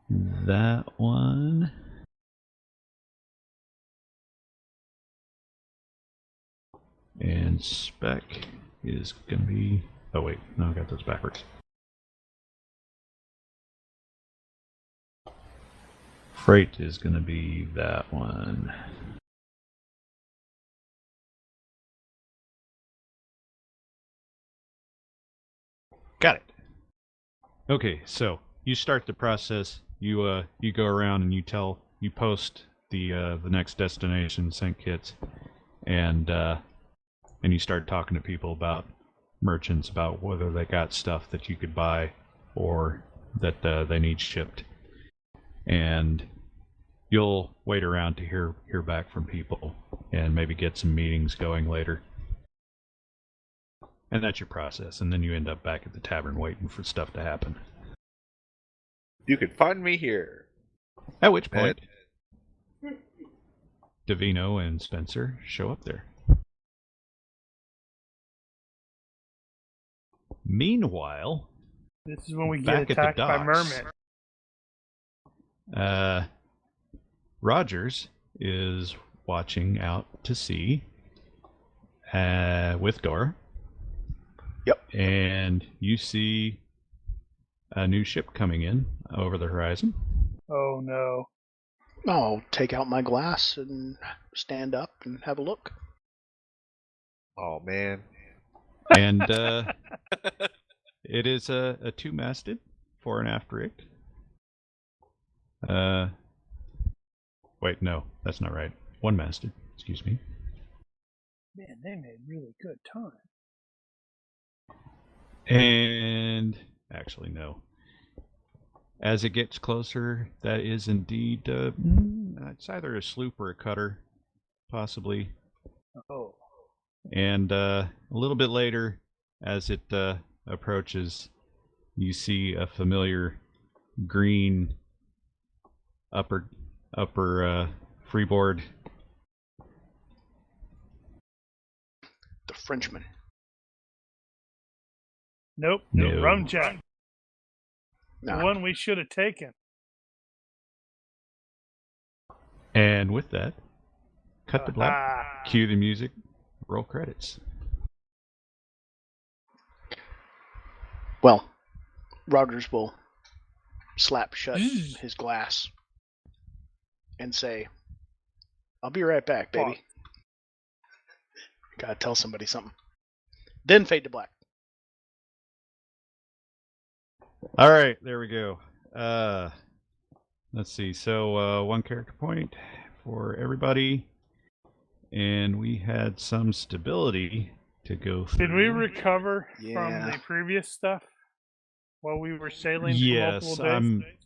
that one. And spec is gonna be. Oh wait, no, I got those backwards. Freight is gonna be that one. Got it. Okay, so you start the process. You go around and you post the next destination, sync kits, and you start talking to people about merchants about whether they got stuff that you could buy or that they need shipped. And you'll wait around to hear back from people and maybe get some meetings going later. And that's your process, and then you end up back at the tavern waiting for stuff to happen. You can find me here. At which point, Davino and Spencer show up there. Meanwhile, This is when we back get at the attacked by docks, mermen. Rogers is watching out to sea with Dora. Yep. And you see a new ship coming in over the horizon. Oh no. I'll take out my glass and stand up and have a look. Oh man. And it is a 2-masted fore and aft rigged. Wait, no, that's not right. 1-masted, excuse me. Man, they made really good time. And actually, no. As it gets closer, that is indeed it's either a sloop or a cutter, possibly. Oh. And a little bit later, as it approaches, you see a familiar green upper freeboard. The Frenchman. Nope. No. Rumjack. Nah. The one we should have taken. And with that, cut the black, cue the music, roll credits. Well, Rogers will slap shut his glass and say, "I'll be right back, baby." Gotta tell somebody something. Then fade to black. All right, there we go. Let's see. So 1 character point for everybody, and we had some stability to go through. Did we recover from Yeah. the previous stuff while we were sailing Yes, for multiple days?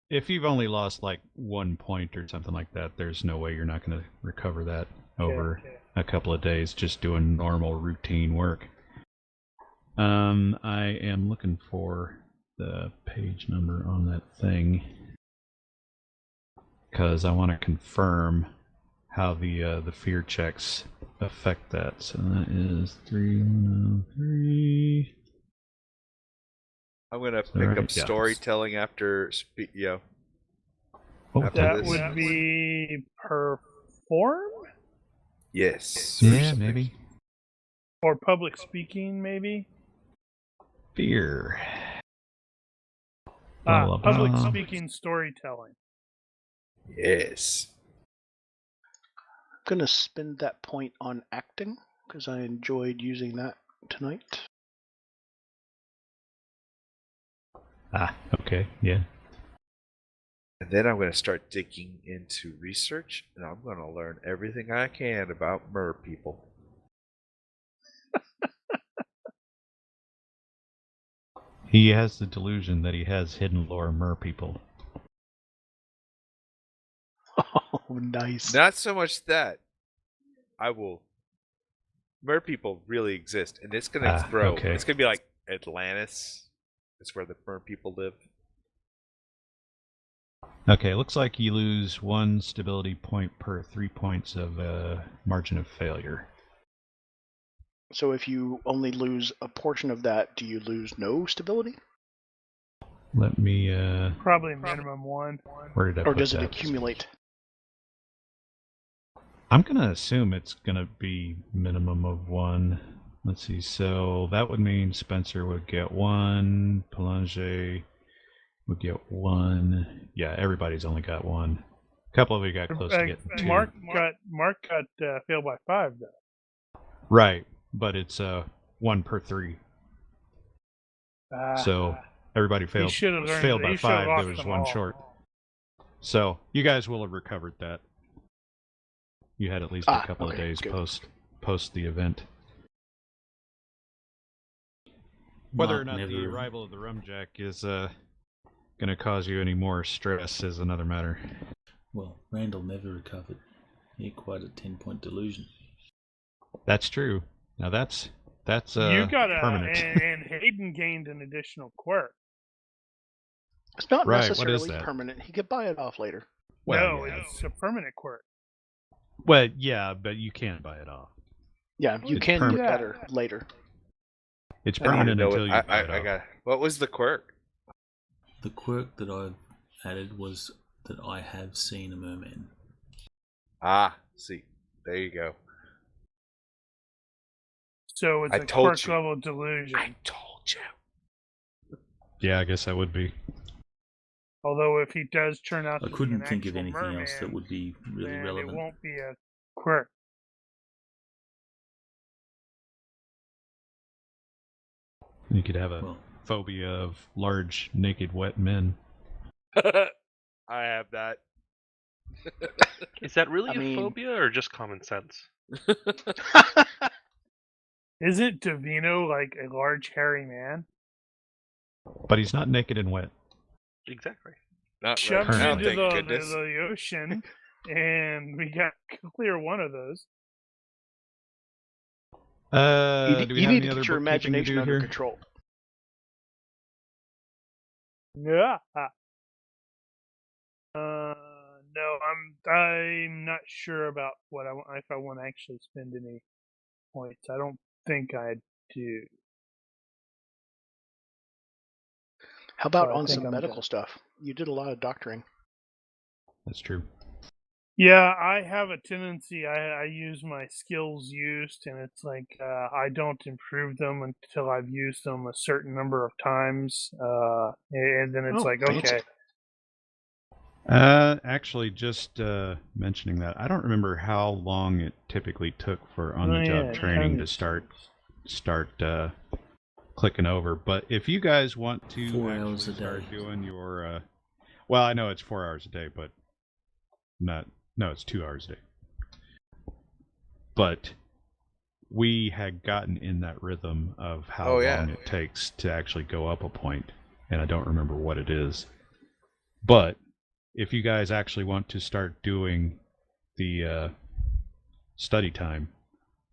if you've only lost like 1 point or something like that, there's no way you're not going to recover that over a couple of days just doing normal routine work. I am looking for the page number on that thing because I want to confirm how the fear checks affect that. So that is 3103. I'm gonna pick up Yeah. storytelling after Oh, after That this. would be perform? Yes. yeah, maybe. Or public speaking, maybe? Fear. Blah, blah, Public blah. speaking storytelling. Yes. I'm gonna spend that point on acting because I enjoyed using that tonight. Okay, yeah. And then I'm going to start digging into research, and I'm going to learn everything I can about mer people. He has the delusion that he has hidden lore mer people. Oh, nice. Not so much that. Mer people really exist, and it's going to grow. Okay. It's going to be like Atlantis. It's where the mer people live. Okay, looks like you lose 1 stability point per 3 points of margin of failure. So if you only lose a portion of that, do you lose no stability? Let me. Probably minimum 1. Where did I Or put does it that? accumulate? I'm gonna assume it's gonna be minimum of 1. Let's see. So that would mean Spencer would get 1. Pelagie would get 1. Yeah, everybody's only got 1. A couple of you got close to getting 2. Mark got failed by 5 though. Right, but it's 1 per 3. So everybody failed by 5. There was 1 short. So you guys will have recovered that. You had at least a couple of days post the event. Whether or not the arrival of the Rumjack is going to cause you any more stress is another matter. Well, Randel never recovered. He acquired a 10-point delusion. That's true. Now that's you got permanent. and Hayden gained an additional quirk. It's not Right, what is necessarily that? permanent. He could buy it off later. Well, yeah. it's a permanent quirk. Well, yeah, but you can't buy it off. Yeah, you It's can get permanent. better later. It's I need to permanent know until you buy it off. what was the quirk? The quirk that I've added was that I have seen a merman. See, there you go. So it's I a told quirk you. level delusion. I told you. Yeah, I guess that would be. Although if he does turn out I to couldn't be an think of actual anything else that merman, would be really then relevant. it won't be a quirk. You could have a phobia of large, naked, wet men. I have that. Is that really a phobia or just common sense? Isn't Davino like a large hairy man? But he's not naked and wet. Exactly. Not Jumps right now, into thank the goodness. ocean, and we got clear one of those. Do we you have need any to other get your bookkeeping to imagination do under here? control. Yeah. No, I'm not sure about what I want. If I want to actually spend any points, I don't think I do. How about So I on think some I'm medical good. stuff? You did a lot of doctoring. That's true. Yeah, I have a tendency. I use my skills used, and it's like I don't improve them until I've used them a certain number of times, and then it's like, fancy. okay, Actually, just mentioning that, I don't remember how long it typically took for on-the-job training to start clicking over. But if you guys want to 4 hours a start day. doing your, well, I know it's 4 hours a day, but no, it's 2 hours a day. But we had gotten in that rhythm of how long it takes to actually go up a point, and I don't remember what it is. But if you guys actually want to start doing the study time,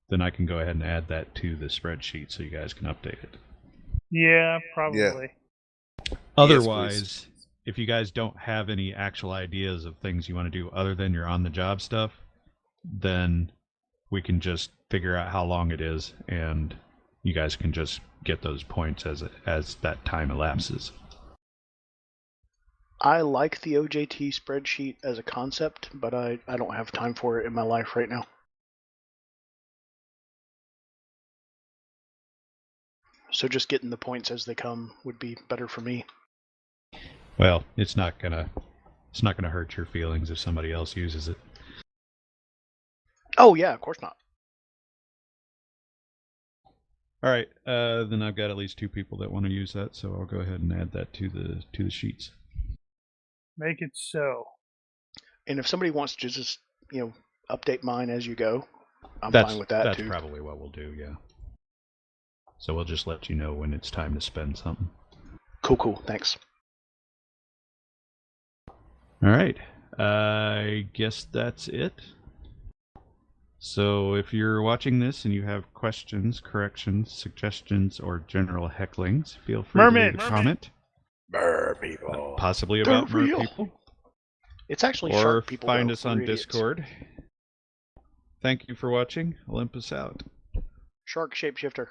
then I can go ahead and add that to the spreadsheet so you guys can update it. yeah, probably. Yeah. Otherwise, if you guys don't have any actual ideas of things you want to do other than your on-the-job stuff, then we can just figure out how long it is, and you guys can just get those points as that time elapses. I like the OJT spreadsheet as a concept, but I don't have time for it in my life right now. So just getting the points as they come would be better for me. Well, it's not gonna hurt your feelings if somebody else uses it. Oh yeah, of course not. All right, then I've got at least 2 people that want to use that, so I'll go ahead and add that to the sheets. Make it so. And if somebody wants to just, update mine as you go, I'm fine with that that's too. That's probably what we'll do, yeah. So we'll just let you know when it's time to spend something. Cool. Thanks. All right, I guess that's it. So if you're watching this and you have questions, corrections, suggestions, or general hecklings, feel free to leave a comment. Mer people. Possibly about They're mer real. people. It's actually Or shark people. find though. us on We're idiots. Discord. Thank you for watching. Olympus out. Shark shapeshifter.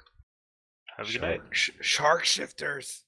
Have a good night. Shark shifters.